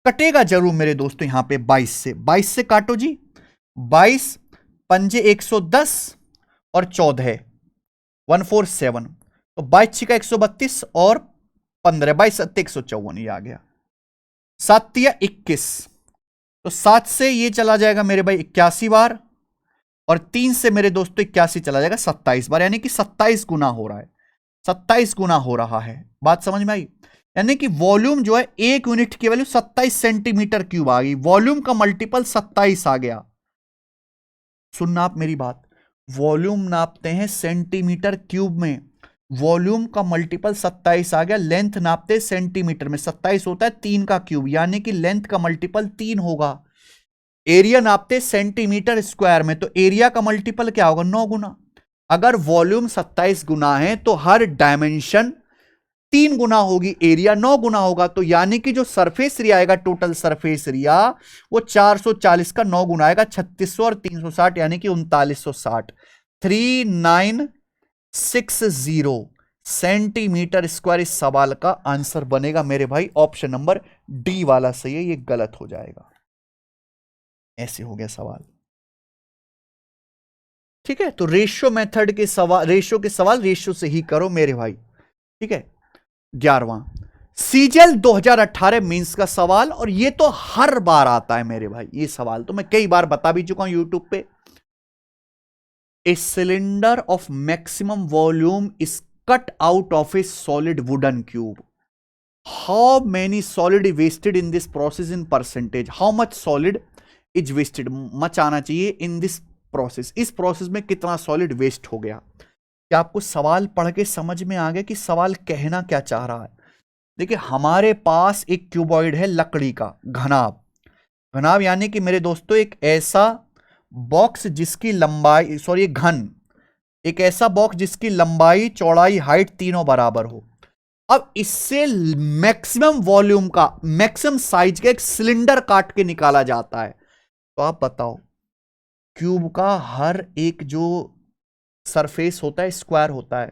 कटेगा जरूर मेरे दोस्तों। यहां पे 22 से काटो जी, 22 पंजे 110 और 14 147, तो 22 का 132 और 15, 22 154, ये आ गया। 7 या 21, तो 7 से ये चला जाएगा मेरे भाई 81 बार, और 3 से मेरे दोस्तों 81 चला जाएगा 27 बार, यानी कि 27 गुना हो रहा है, 27 गुना हो रहा है। बात समझ में आई? यानी कि वॉल्यूम जो है, एक यूनिट की वैल्यू 27 सेंटीमीटर क्यूब आ गई, वॉल्यूम का मल्टीपल 27 आ गया। सुनना आप मेरी बात, वॉल्यूम नापते हैं सेंटीमीटर क्यूब में, वॉल्यूम का मल्टीपल 27 आ गया। लेंथ नापते सेंटीमीटर में, 27 होता है 3 का क्यूब, यानी कि लेंथ का मल्टीपल 3 होगा। एरिया नापते सेंटीमीटर स्क्वायर में, तो एरिया का मल्टीपल क्या होगा, 9 गुना। अगर वॉल्यूम 27 गुना है तो हर डायमेंशन 3 गुना होगी, एरिया 9 गुना होगा। तो यानी कि जो सरफेस एरिया आएगा, टोटल सरफेस एरिया, वो 440 का 9 गुना आएगा, 3600 और 360, यानी कि 3960, 3960 सेंटीमीटर स्क्वायर इस सवाल का आंसर बनेगा मेरे भाई। ऑप्शन नंबर डी वाला सही है, ये गलत हो जाएगा। ऐसे हो गया सवाल। ठीक है, तो रेशियो मेथड के सवाल, रेशियो के सवाल रेशियो से ही करो मेरे भाई। ठीक है, 11वां सीजीएल 2018 मींस का सवाल, और ये तो हर बार आता है मेरे भाई, ये सवाल तो मैं कई बार बता भी चुका हूं यूट्यूब पे। A cylinder of maximum volume is cut out of a solid wooden cube, how many solid wasted in this process in percentage, how much solid is wasted, much आना चाहिए इन दिस प्रोसेस, इस process में कितना solid waste हो गया। क्या आपको सवाल पढ़ के समझ में आ गया कि सवाल कहना क्या चाह रहा है? देखिए, हमारे पास एक क्यूबॉइड है लकड़ी का, घनाभ, घनाभ यानी कि मेरे दोस्तों एक ऐसा बॉक्स जिसकी लंबाई, सॉरी घन, एक ऐसा बॉक्स जिसकी लंबाई चौड़ाई हाइट तीनों बराबर हो। अब इससे मैक्सिमम वॉल्यूम का, मैक्सिमम साइज का एक सिलेंडर काट के निकाला जाता है। तो आप बताओ, क्यूब का हर एक जो सरफेस होता है स्क्वायर होता है,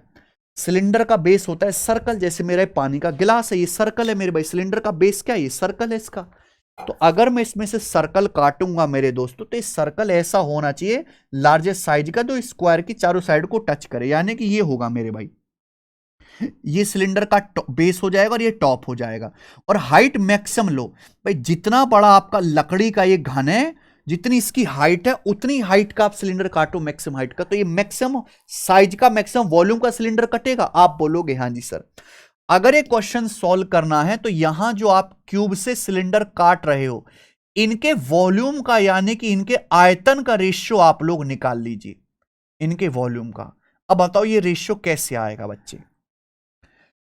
सिलेंडर का बेस होता है सर्कल, जैसे मेरा पानी का गिलास है, ये सर्कल है मेरे भाई, सिलेंडर का बेस क्या है, ये सर्कल है इसका। तो अगर मैं इसमें से सर्कल काटूंगा मेरे दोस्तों, तो इस सर्कल ऐसा होना चाहिए लार्जेस्ट साइज का, जो स्क्वायर की चारों साइड को टच करे, यानी कि ये होगा मेरे भाई, ये सिलेंडर का बेस हो जाएगा और ये टॉप हो जाएगा। और हाइट मैक्सिमम लो भाई, जितना बड़ा आपका लकड़ी का ये घन है, जितनी इसकी हाइट है, उतनी हाइट का आप सिलेंडर काटो मैक्सिमम हाइट का, तो ये मैक्सिमम साइज का, मैक्सिमम वॉल्यूम का सिलेंडर कटेगा। आप बोलोगे हाँ जी सर। अगर ये क्वेश्चन सॉल्व करना है तो यहां जो आप क्यूब से सिलेंडर काट रहे हो, इनके वॉल्यूम का, यानी कि इनके आयतन का रेशियो आप लोग निकाल लीजिए, इनके वॉल्यूम का। अब बताओ ये रेशियो कैसे आएगा बच्चे?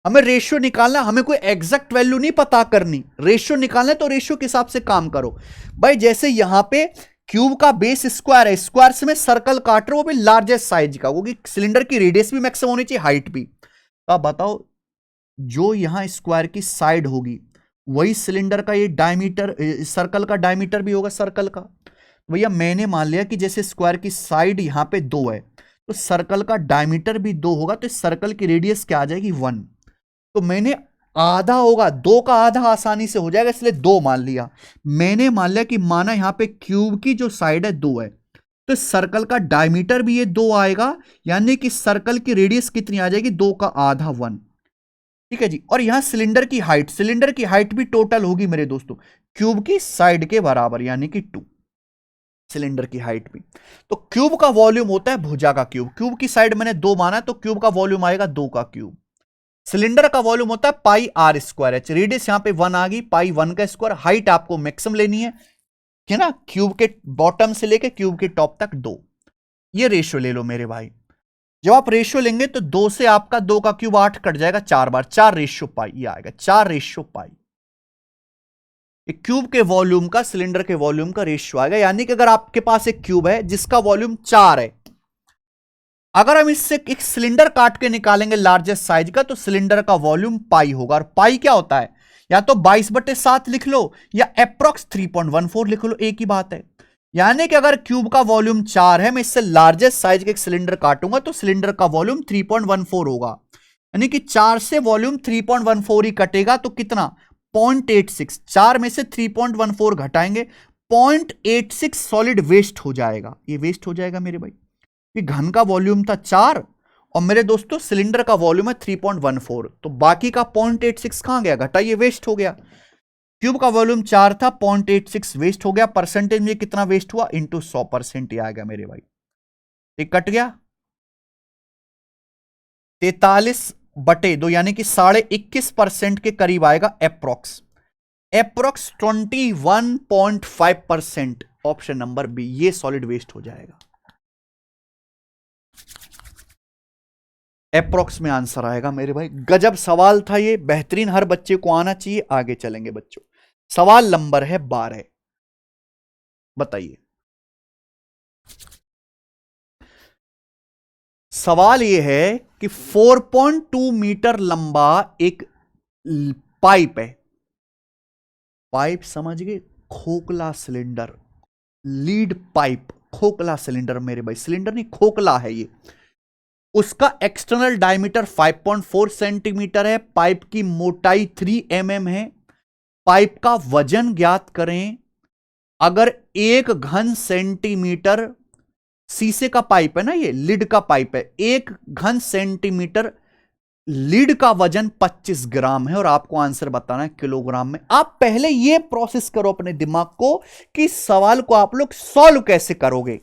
हमें रेशियो निकालना, हमें कोई एग्जैक्ट वैल्यू नहीं पता करनी, रेशियो निकालना है तो रेशियो के हिसाब से काम करो भाई। जैसे यहां पे क्यूब का बेस स्क्वायर है, स्क्वायर से मैं सर्कल काट रहा हूं, वो भी लार्जेस्ट साइज का, क्योंकि सिलेंडर की रेडियस भी मैक्सिमम होनी चाहिए, हाइट भी। तो आप बताओ, जो यहां स्क्वायर की साइड होगी वही सिलेंडर का ये डायमीटर, सर्कल का डायमीटर भी होगा सर्कल का। तो भैया मैंने मान लिया कि जैसे स्क्वायर की साइड यहां पे 2 है, तो सर्कल का डायमीटर भी 2 होगा, तो इस सर्कल की रेडियस क्या आ जाएगी 1। तो मैंने आधा होगा, 2 का आधा आसानी से हो जाएगा, इसलिए 2 मान लिया। मैंने मान लिया कि माना यहां पे क्यूब की जो साइड है 2 है, तो सर्कल का डायमीटर भी ये 2 आएगा, यानी कि सर्कल की रेडियस कितनी आ जाएगी, 2 का आधा 1। ठीक है जी। और यहां सिलेंडर की हाइट, सिलेंडर की हाइट भी टोटल होगी मेरे दोस्तों क्यूब की साइड के बराबर, यानी कि 2, सिलेंडर की हाइट भी। तो क्यूब का वॉल्यूम होता है भुजा का क्यूब, क्यूब की साइड मैंने 2 माना, तो क्यूब का वॉल्यूम आएगा 2 का क्यूब। सिलेंडर का वॉल्यूम होता है pi are square H, radius यहां पे 1 आ गई, पाई 1 का स्क्वायर, हाइट आपको मैक्सिमम लेनी है ना, क्यूब के बॉटम से लेके क्यूब के टॉप तक 2। ये रेशियो ले लो मेरे भाई। जब आप रेशियो लेंगे तो 2 से आपका 2 का क्यूब 8 कट जाएगा 4 बार, 4 रेशियो पाई, ये आएगा 4 रेशियो पाई। क्यूब के वॉल्यूम का सिलेंडर के वॉल्यूम का रेशियो आएगा, यानी कि अगर आपके पास एक क्यूब है जिसका वॉल्यूम 4 है, अगर हम इससे एक सिलेंडर काट के निकालेंगे लार्जेस्ट साइज का, तो सिलेंडर का वॉल्यूम पाई होगा। और पाई क्या होता है, या तो 22/7 लिख लो या अप्रोक्स 3.14 लिख लो, एक ही बात है। यानी कि अगर क्यूब का वॉल्यूम 4 है, मैं इससे लार्जेस्ट साइज का एक सिलेंडर काटूंगा, तो सिलेंडर का वॉल्यूम 3.14 होगा। यानी कि 4 से वॉल्यूम 3.14 ही कटेगा, तो कितना 0.86, 4 में से 3.14 घटाएंगे, 0.86 सॉलिड वेस्ट हो जाएगा। ये वेस्ट हो जाएगा मेरे भाई, कि घन का वॉल्यूम था 4 और मेरे दोस्तों सिलेंडर का वॉल्यूम है 3.14, तो बाकी का 0.86 कहां गया, घटा, ये वेस्ट हो गया। क्यूब का वॉल्यूम 4 था, 0.86 वेस्ट हो गया, परसेंटेज में कितना वेस्ट हुआ, इंटू 100% ही आ गया मेरे भाई। एक कट गया, 43/2 यानी कि 21.5% के करीब आएगा approx, approx 21.5%, option number B, ये सॉलिड वेस्ट हो जाएगा। अप्रोक्स में आंसर आएगा मेरे भाई। गजब सवाल था ये, बेहतरीन, हर बच्चे को आना चाहिए। आगे चलेंगे बच्चों, सवाल नंबर है 12, बताइए। सवाल यह है कि 4.2 मीटर लंबा एक पाइप है, पाइप समझ गए, खोखला सिलेंडर, लीड पाइप, खोखला सिलेंडर मेरे भाई, सिलेंडर नहीं खोखला है ये। उसका एक्सटर्नल डायमीटर 5.4 सेंटीमीटर है, पाइप की मोटाई 3 mm है। पाइप का वजन ज्ञात करें। अगर 1 घन सेंटीमीटर, शीशे का पाइप है ना, ये लिड का पाइप है, 1 घन सेंटीमीटर लीड का वजन 25 ग्राम है, और आपको आंसर बताना है किलोग्राम में। आप पहले ये प्रोसेस करो अपने दिमाग को कि सवाल को आप लोग सॉल्व कैसे करोगे।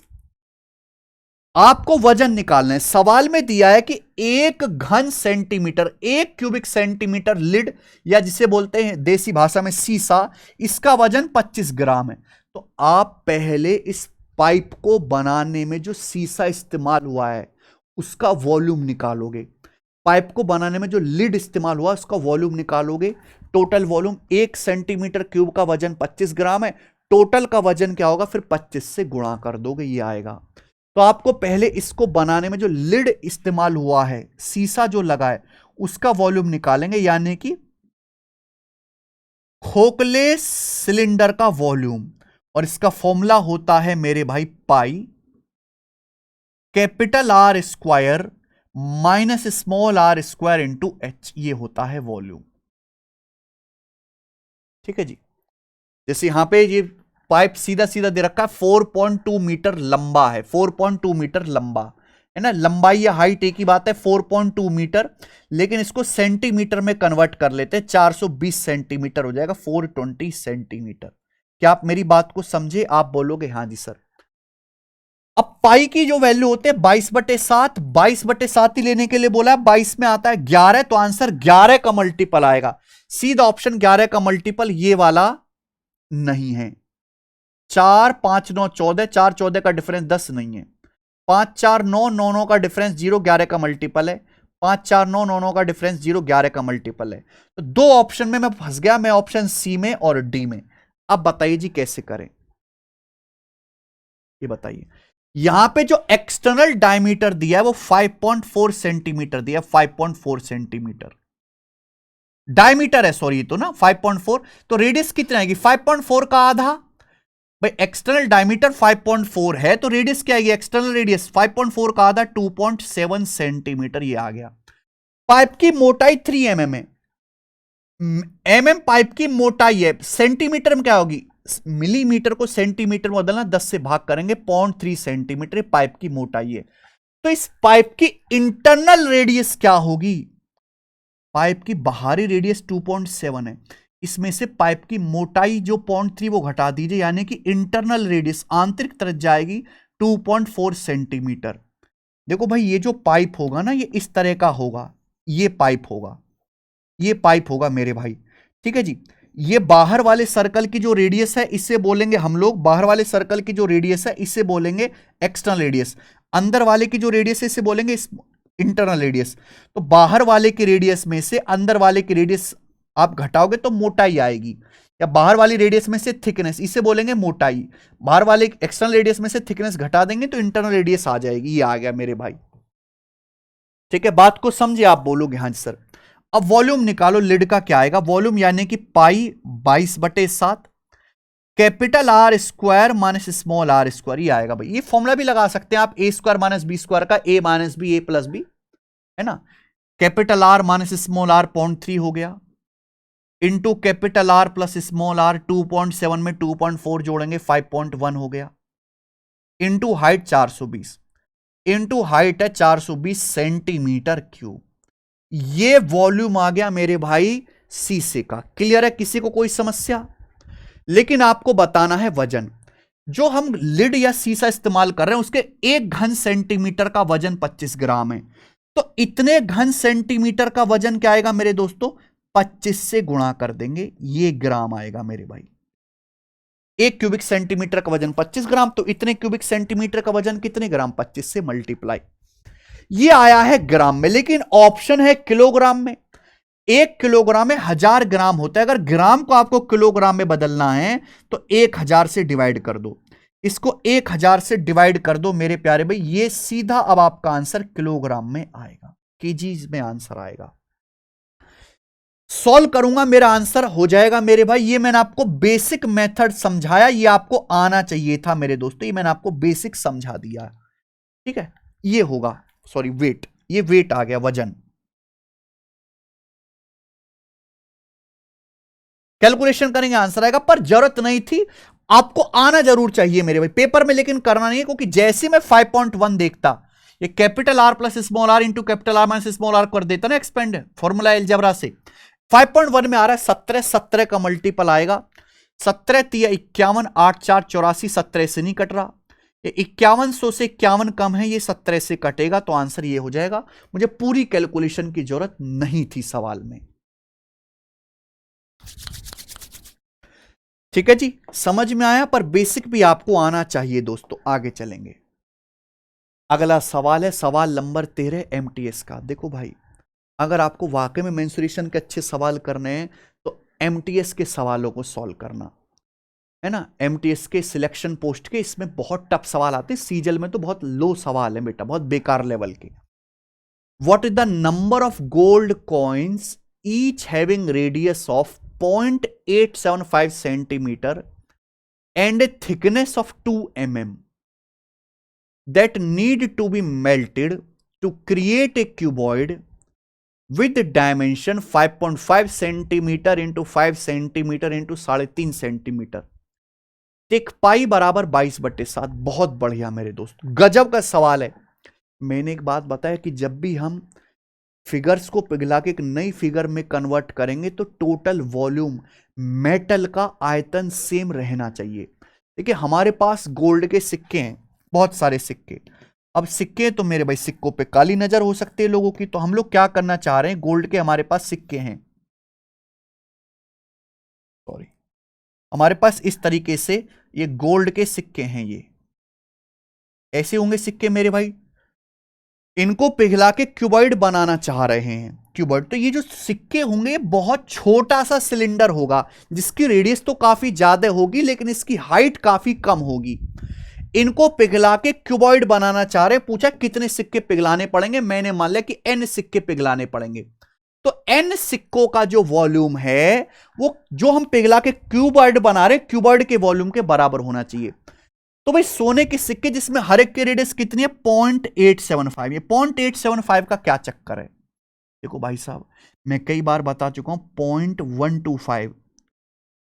आपको वजन निकालना है, सवाल में दिया है कि 1 घन सेंटीमीटर, 1 क्यूबिक सेंटीमीटर लीड, या जिसे बोलते हैं देसी भाषा में शीशा, इसका वजन 25 ग्राम है। तो आप पहले इस पाइप को बनाने में जो शीशा इस्तेमाल हुआ है उसका वॉल्यूम निकालोगे, पाइप को बनाने में जो लीड इस्तेमाल हुआ उसका वॉल्यूम निकालोगे। टोटल वॉल्यूम 1 सेंटीमीटर क्यूब का वजन 25 ग्राम है, टोटल का वजन क्या होगा, फिर 25 से गुणा कर दोगे, ये आएगा। तो आपको पहले इसको बनाने में जो लीड इस्तेमाल हुआ है, शीशा जो लगा है, उसका वॉल्यूम निकालेंगे, यानी कि खोखले सिलेंडर का वॉल्यूम, और इसका फॉर्मूला होता है मेरे भाई pi capital R square minus small R square into H, ये होता है वॉल्यूम। ठीक है जी। जैसे यहां पे ये पाइप सीधा सीधा दे रखा है, 4.2 मीटर लंबा है, 4.2 मीटर लंबा है ना, लंबाई या हाइट एक ही बात है, 4.2 मीटर, लेकिन इसको सेंटीमीटर में कन्वर्ट कर लेते हैं, 420 सेंटीमीटर हो जाएगा, 420 सेंटीमीटर। क्या आप मेरी बात को समझे, आप बोलोगे हाँ जी सर। अब पाई की जो वैल्यू होते हैं 22/7, 22/7 ही लेने के लिए बोला है, 22 में आता है 11, तो आंसर 11 का मल्टीपल आएगा, सीधा ऑप्शन 11 का मल्टीपल ये वाला नहीं है। 4 5 9 14, 4 14 का डिफरेंस 10 नहीं है, 5 4 9 9 9 का डिफरेंस 0, 11 का मल्टीपल है, 5 4 9 9 9 का डिफरेंस 0, 11 का मल्टीपल है। तो 2 ऑप्शन में मैं फंस गया, मैं ऑप्शन सी में और डी में। अब बताइए जी कैसे करें। ये बताइए, यहां पे जो एक्सटर्नल डायमीटर दिया है वो 5.4 सेंटीमीटर दिया है, 5.4 सेंटीमीटर डायमीटर है, सॉरी तो ना 5.4, तो रेडियस कितना आएगी 5.4 का आधा। भाई एक्सटर्नल डायमीटर 5.4 है तो रेडियस क्या आएगी, एक्सटर्नल रेडियस 5.4 का आधा 2.7 सेंटीमीटर, ये आ गया। पाइप की मोटाई 3 mm है, mm पाइप की मोटाई है, सेंटीमीटर में क्या होगी, मिलीमीटर को सेंटीमीटर में बदलना, 10 से भाग करेंगे, 0.3 सेंटीमीटर पाइप की मोटाई है। तो इस पाइप की इंटरनल रेडियस क्या होगी, पाइप की बाहरी रेडियस 2.7 है, इसमें से पाइप की मोटाई जो 0.3 वो घटा दीजिए, यानी कि इंटरनल रेडियस आंतरिक तरफ जाएगी 2.4 सेंटीमीटर। देखो भाई ये जो पाइप होगा ना ये इस तरह का होगा, ये पाइप होगा, ये पाइप होगा मेरे भाई, ठीक है जी। ये बाहर वाले सर्कल की जो रेडियस है इससे बोलेंगे हम लोग, बाहर वाले सर्कल की जो रेडियस है इससे बोलेंगे एक्सटर्नल रेडियस, अंदर वाले की जो रेडियस है इससे बोलेंगे इंटरनल रेडियस। तो बाहर वाले की रेडियस में से अंदर वाले की रेडियस आप घटाओगे तो मोटाई आएगी, या बाहर वाली रेडियस में से थिकनेस, इसे बोलेंगे मोटाई, बाहर वाले एक्सटर्नल रेडियस में से थिकनेस घटा देंगे तो इंटरनल रेडियस आ जाएगी, ये आ गया मेरे भाई, ठीक है। बात को समझे आप, बोलोगे हाँ सर। अब वॉल्यूम निकालो, लिड का क्या आएगा, वॉल्यूम यानी कि pi 22/7 capital R square minus small R square, ये आएगा भाई। ये फॉर्मूला भी लगा सकते हैं आप, A square minus B square का, A minus B A plus B, है ना। Capital R minus small R 0.3 हो गया, into capital R plus small R 2.7 में 2.4 जोड़ेंगे 5.1 हो गया, इंटू हाइट 420, इंटू हाइट है 420 सेंटीमीटर क्यूब, ये वॉल्यूम आ गया मेरे भाई शीशे का। क्लियर है, किसी को कोई समस्या। लेकिन आपको बताना है वजन, जो हम लिड या शीशा इस्तेमाल कर रहे हैं उसके 1 घन सेंटीमीटर का वजन 25 ग्राम है, तो इतने घन सेंटीमीटर का वजन क्या आएगा मेरे दोस्तों, 25 से गुणा कर देंगे, ये ग्राम आएगा मेरे भाई। 1 क्यूबिक सेंटीमीटर का वजन 25 ग्राम, तो इतने क्यूबिक सेंटीमीटर का वजन कितने ग्राम, 25 से मल्टीप्लाई, ये आया है ग्राम में। लेकिन ऑप्शन है किलोग्राम में, 1 किलोग्राम में 1000 ग्राम होता है, अगर ग्राम को आपको किलोग्राम में बदलना है तो 1000 से डिवाइड कर दो, इसको 1000 से डिवाइड कर दो मेरे प्यारे भाई, ये सीधा अब आपका आंसर किलोग्राम में आएगा, केजीज में आंसर आएगा। सॉल्व करूंगा मेरा आंसर हो जाएगा मेरे भाई। ये मैंने आपको बेसिक मेथड समझाया, ये आपको आना चाहिए था मेरे दोस्तों, ये मैंने आपको बेसिक समझा दिया, ठीक है। ये होगा, सॉरी वेट, ये वेट आ गया, वजन। कैलकुलेशन करेंगे आंसर आएगा, पर जरूरत नहीं थी, आपको आना जरूर चाहिए मेरे भाई पेपर में, लेकिन करना नहीं है, क्योंकि जैसे मैं 5.1 देखता, ये capital R plus small R into capital R minus small R कर देता ना एक्सपेंड फॉर्मूला अलजेब्रा से, 5.1 में आ रहा है 17, 17 का मल्टीपल आएगा, 17 तिया 51, 8 4 84, 17 से नहीं कट रहा, ये 5100 से 51 कम है, ये 17 से कटेगा, तो आंसर ये हो जाएगा। मुझे पूरी कैलकुलेशन की जरूरत नहीं थी सवाल में, ठीक है जी, समझ में आया, पर बेसिक भी आपको आना चाहिए दोस्तों। आगे चलेंगे, अगला सवाल है सवाल नंबर 13 एमटीएस का। देखो भाई, अगर आपको वाकई में मेंसुरेशन के अच्छे सवाल करने हैं तो एमटीएस के सवालों को सॉल्व करना है ना। एमटीएस के सिलेक्शन पोस्ट के इसमें बहुत टफ सवाल आते हैं, सीजल में तो बहुत लो सवाल है बेटा, बहुत बेकार लेवल के। What is the number of gold coins each having radius of 0.875 centimetre and A thickness of 2 mm that need to be melted to create a cuboid with dimension 5.5 centimetre into 5 centimetre into 3.5 centimetre, take pi बराबर 22/7। बहुत बढ़िया मेरे दोस्त, गजब का सवाल है। मैंने एक बात बताया कि जब भी हम फिगर्स को पिघला के एक नई फिगर में कन्वर्ट करेंगे तो टोटल वॉल्यूम मेटल का आयतन सेम रहना चाहिए। देखिए हमारे पास गोल्ड के सिक्के हैं, बहुत सारे सिक्के। अब सिक्के तो मेरे भाई सिक्कों पे काली नजर हो सकती है लोगों की, तो हम लोग क्या करना चाह रहे हैं, गोल्ड के हमारे पास सिक्के हैं, सॉरी हमारे पास इस तरीके से ये गोल्ड के सिक्के हैं, ये ऐसे होंगे सिक्के मेरे भाई, इनको पिघला के क्यूबॉइड बनाना चाह रहे हैं। क्यूबॉइड, तो ये जो सिक्के होंगे बहुत छोटा सा सिलेंडर होगा जिसकी रेडियस तो काफी ज्यादा होगी लेकिन इसकी हाइट काफी कम होगी। इनको पिघला के क्यूबॉइड बनाना चाह रहे, पूछा कितने सिक्के पिघलाने पड़ेंगे, मैंने मान लिया कि n सिक्के पिघलाने पड़ेंगे। तो n सिक्कों का जो वॉल्यूम है वो जो हम पिघला के क्यूबॉइड बना रहे, क्यूबॉइड के वॉल्यूम के बराबर होना चाहिए। तो भाई सोने के सिक्के जिसमें हर एक की रेडियस कितनी है 0.875, ये 0.875 का क्या चक्कर है? देखो भाई साहब, मैं कई बार बता चुका हूं 0.125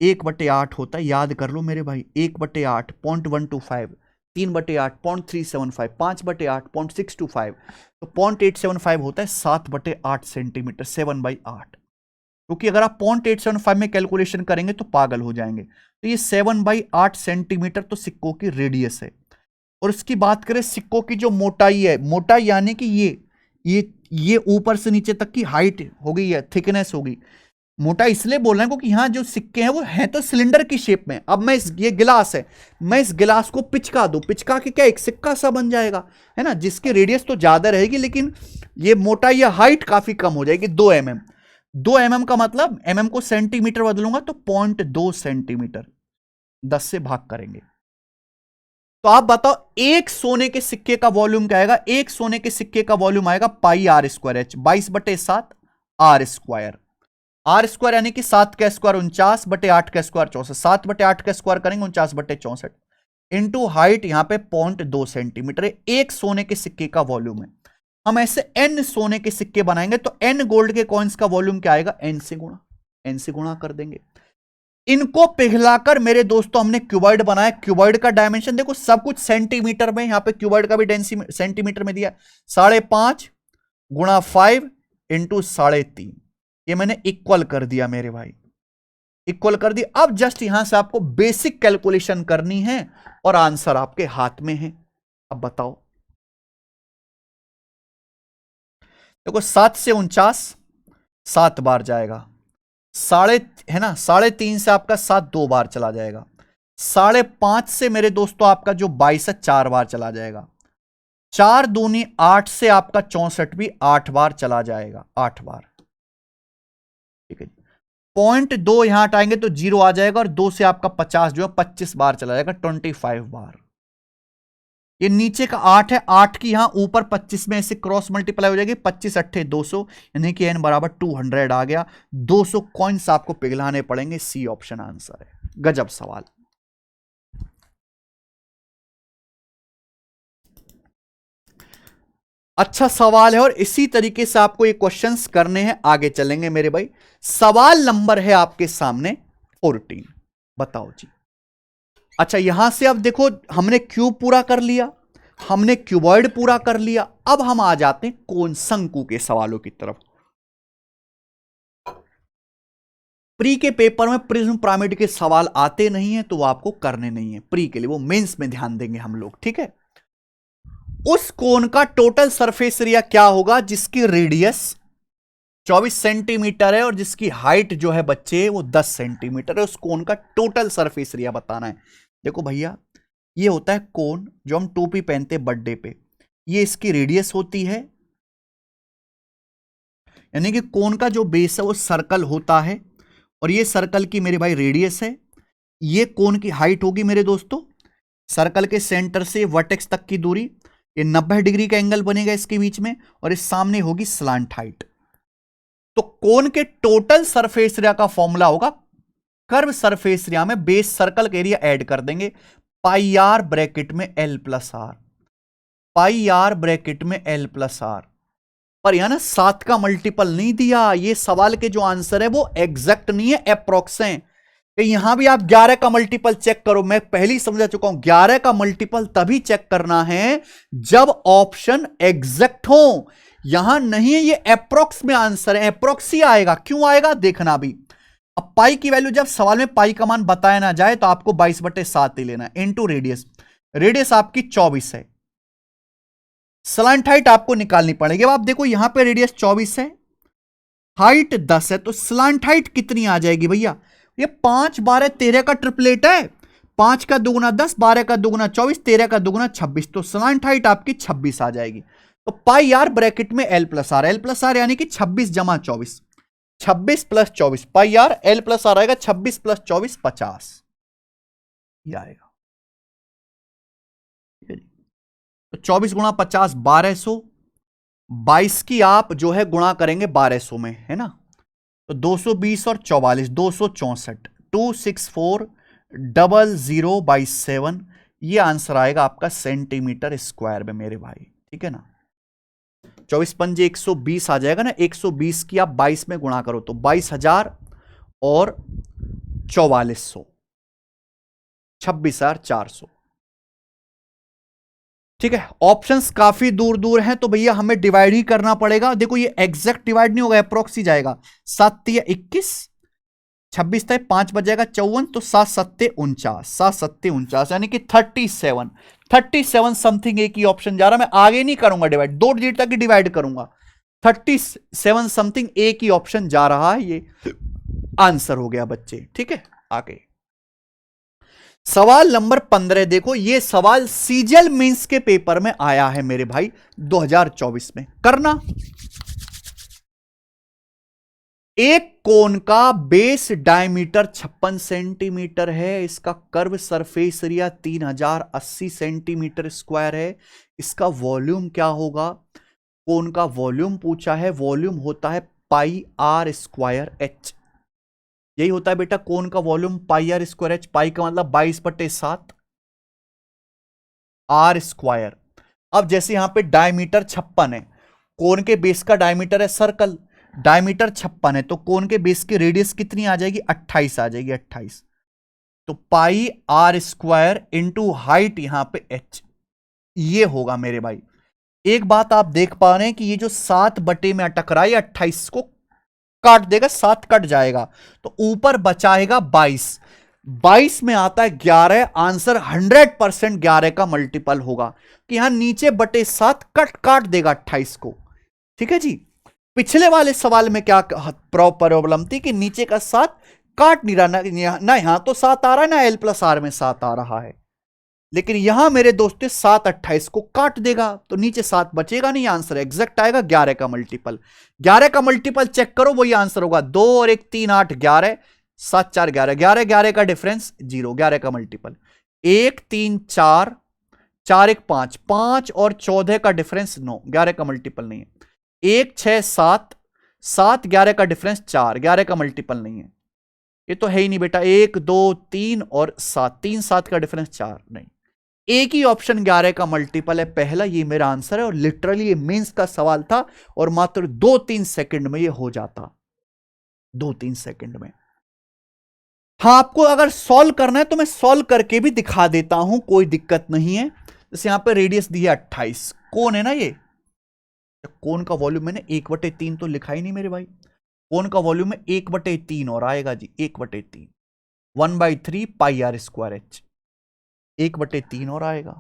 1/8 होता है, याद कर लो मेरे भाई, 1/8 0.125, 3/8 0.375, 5/8 0.625, तो 0.875 होता है 7/8 सेंटीमीटर, 7/8। क्योंकि अगर आप 0.875 में कैलकुलेशन करेंगे तो पागल हो जाएंगे। तो ये 7/8 सेंटीमीटर तो सिक्कों की रेडियस है। और इसकी बात करें सिक्कों की जो मोटाई है, मोटाई यानी कि ये ऊपर से नीचे तक की हाइट हो गई है, थिकनेस होगी। मोटाई इसलिए बोल रहे हैं क्योंकि यहां जो सिक्के हैं वो हैं तो सिलेंडर की शेप में। अब मैं ये गिलास है, मैं इस गिलास को पिचका दूं, पिचका के क्या एक सिक्का सा बन जाएगा, है ना, जिसकी रेडियस तो ज्यादा रहेगी लेकिन ये मोटाई या हाइट काफी कम हो जाएगी, 2 mm। 2 mm का मतलब mm को सेंटीमीटर बदलूंगा तो 0.2 सेंटीमीटर, 10 से भाग करेंगे। तो आप बताओ एक सोने के सिक्के का वॉल्यूम क्या आएगा? एक सोने के सिक्के का वॉल्यूम आएगा pi are square h, 22/7 r square. R square यानी कि 7 का स्क्वायर 49/8 का स्क्वायर 64, 7/8 का स्क्वायर करेंगे 49/64 इंटू हाइट यहां पे 0.2 सेंटीमीटर है, एक सोने के सिक्के का वॉल्यूम है। हम ऐसे n सोने के सिक्के बनाएंगे तो n गोल्ड के कॉइन्स का वॉल्यूम क्या आएगा? n से गुणा कर देंगे। इनको पिघलाकर मेरे दोस्तों हमने क्यूबॉइड बनाया। क्यूबॉइड का डायमेंशन देखो, सब कुछ सेंटीमीटर में, यहां पे क्यूबॉइड का भी डेंसिटी सेंटीमीटर में दिया, 5.5 गुणा 5 इंटू 3.5, ये मैंने इक्वल कर दिया मेरे भाई, इक्वल कर दिया। अब जस्ट यहां से आपको बेसिक कैलकुलेशन करनी है और आंसर आपके हाथ में है। अब बताओ, देखो 7 से 49 7 बार जाएगा, है ना, 3.5 से आपका 7 2 बार चला जाएगा, 5.5 से मेरे दोस्तों आपका जो 22 है 4 बार चला जाएगा, 4 दूनी 8 से आपका 64 भी 8 बार चला जाएगा, 8 बार। ठीक है, 0.2 यहां हटाएंगे तो 0 आ जाएगा और 2 से आपका 50 जो है 25 बार चला जाएगा, 25 बार। ये नीचे का 8 है, 8 की यहां ऊपर 25 में ऐसे क्रॉस मल्टीप्लाई हो जाएगी, 25 8 200 यानी कि n बराबर 200 आ गया। 200 कॉइन्स आपको पिघलाने पड़ेंगे, सी ऑप्शन आंसर है। गजब सवाल। अच्छा सवाल है और इसी तरीके से आपको ये क्वेश्चंस करने हैं। आगे चलेंगे मेरे भाई, सवाल नंबर है आपके सामने 14, बताओ जी। अच्छा यहां से अब देखो हमने क्यूब पूरा कर लिया, हमने क्यूबॉइड पूरा कर लिया, अब हम आ जाते हैं कोन शंकु के सवालों की तरफ। प्री के पेपर में प्रिज्म पिरामिड के सवाल आते नहीं है तो वो आपको करने नहीं है, प्री के लिए, वो मेंस में ध्यान देंगे हम लोग, ठीक है। उस कोन का टोटल सरफेस एरिया क्या होगा जिसकी रेडियस 24 सेंटीमीटर है और जिसकी हाइट जो है बच्चे वो 10 सेंटीमीटर है, उस कोन का टोटल सरफेस एरिया बताना है। देखो भैया, ये होता है कोन जो हम टोपी पहनते हैं बर्थडे पे, ये इसकी रेडियस होती है, यानी कि कोन का जो बेस है वो सर्कल होता है और ये सर्कल की मेरे भाई रेडियस है। ये कोन की हाइट होगी मेरे दोस्तों, सर्कल के सेंटर से वर्टेक्स तक की दूरी, ये 90 डिग्री का एंगल बनेगा इसके बीच में और इस सामने होगी स्लांट हाइट। तो कोन के टोटल सरफेस एरिया का फॉर्मूला होगा, कर्व सरफेस एरिया में बेस सर्कल का एरिया ऐड कर देंगे, पाई आर ब्रैकेट में L plus R, pi R bracket में एल प्लस आर। पर यहां ना 7 का मल्टीपल नहीं दिया, ये सवाल के जो आंसर है वो एग्जैक्ट नहीं है, अप्रोक्स है। यहां भी आप 11 का मल्टीपल चेक करो, मैं पहले ही समझा चुका हूं 11 का मल्टीपल तभी चेक करना है जब ऑप्शन एग्जैक्ट हो। यहां नहीं है, ये अप्रोक्स में आंसर है, अप्रोक्स ही आएगा, क्यों आएगा देखना भी। अब पाई की वैल्यू जब सवाल में पाई का मान बताया ना जाए तो आपको 22/7 ही लेना है, इनटू रेडियस, रेडियस आपकी 24 है, स्लांट हाइट आपको निकालनी पड़ेगी। अब आप देखो यहां पे रेडियस 24 है, हाइट 10 है, तो स्लांट हाइट कितनी आ जाएगी भैया? ये 5 12 13 का ट्रिपलेट है, 5 का दुगुना 10, 12 का दुगुना 24, 13 का दुगुना 26, तो स्लांट हाइट आपकी 26 आ जाएगी। तो पाई आर ब्रैकेट में L plus R, L plus R यानी कि 26 जमा 24, 26 plus 24, pi are L plus R आएगा 26 प्लस 24 50, ये आएगा। तो 24 गुणा 50 1200, 22 की आप जो है गुणा करेंगे 1200 में, है ना, तो 220 और 44 264, 264,000/7, ये आंसर आएगा आपका सेंटीमीटर स्क्वायर में मेरे भाई, ठीक है ना। 24 पंजे 120 आ जाएगा ना, 120 की आप 22 में गुणा करो तो 22,000 और 4400, 26,400, ठीक है। ऑप्शंस काफी दूर दूर हैं तो भैया हमें डिवाइड ही करना पड़ेगा। देखो ये एग्जैक्ट डिवाइड नहीं होगा, अप्रोक्स ही जाएगा। 7 या 21, 26 था 5 बचेगा 54, तो 7 सत्ते 49, 7 सत्ते 49 यानी कि 37 समथिंग एक ही ऑप्शन जा रहा है। मैं आगे नहीं करूंगा डिवाइड, 2 डिजिट तक ही डिवाइड करूंगा। 37 समथिंग एक ही ऑप्शन जा रहा है, ये आंसर हो गया बच्चे, ठीक है। आगे सवाल नंबर 15 देखो, ये सवाल सीजीएल मेंस के पेपर में आया है मेरे भाई 2024 में। करना, एक कोन का बेस डायमीटर 56 सेंटीमीटर है, इसका curve surface area 3080 centimetre square है। इसका वॉल्यूम क्या होगा? कोन का वॉल्यूम पूछा है, वॉल्यूम होता है पाई आर स्क्वायर एच। यही होता है बेटा कोन का volume, pi are square h. Pi का मतलब 22/7 आर स्क्वायर। अब जैसे यहां पे डायमीटर 56 है, कोन के बेस का डायमीटर है सर्कल, डायमीटर 56 है, तो कोन के बेस की रेडियस कितनी आ जाएगी? 28 आ जाएगी, 28। तो pi are square into height यहां पे एच, ये होगा मेरे भाई। एक बात आप देख पा रहे हैं कि ये जो 7 बटे में अटक रहा है 28 को काट देगा, 7 कट जाएगा तो ऊपर बचाएगा 22। 22 में आता है 11, आंसर 100% 11 का मल्टीपल होगा कि यहां नीचे बटे 7 काट देगा 28 को, ठीक है जी। पिछले वाले सवाल में क्या प्रॉब्लम थी कि नीचे का 7 काट नहीं रहा ना, यहां तो 7 आ रहा है ना, L + R में 7 आ रहा है, लेकिन यहां मेरे दोस्तों 7 28 को काट देगा तो नीचे 7 बचेगा नहीं, आंसर एग्जैक्ट आएगा 11 का मल्टीपल। 11 का मल्टीपल चेक करो, वही आंसर होगा। 2 और 1 3 8 11, 7 4 11, 11 11 का डिफरेंस 0, 11 का मल्टीपल 1 3 4, 4 1 5, 5 और 14 का डिफरेंस 9, 11 का मल्टीपल नहीं है। 1 6 7, 7 11 का डिफरेंस 4, 11 का मल्टीपल नहीं है। ये तो है ही नहीं बेटा। 1 2 3 और 7, 3 7 का डिफरेंस 4 नहीं। एक ही ऑप्शन 11 का मल्टीपल है पहला, ये मेरा आंसर है। और लिटरली ये मेंस का सवाल था और मात्र 2-3 सेकंड में ये हो जाता, 2-3 सेकंड में। हाँ, आपको अगर सॉल्व करना है तो मैं सॉल्व करके भी दिखा देता हूं, कोई दिक्कत नहीं है। जैसे यहां पे रेडियस दी है 28, कौन है ना ये, कोन का वॉल्यूम मैंने 1/3 तो लिखा ही नहीं मेरे भाई। कोन का वॉल्यूम में 1/3 और आएगा जी, 1/3, 1/3 पाई आर स्क्वायर एच, 1/3 और आएगा,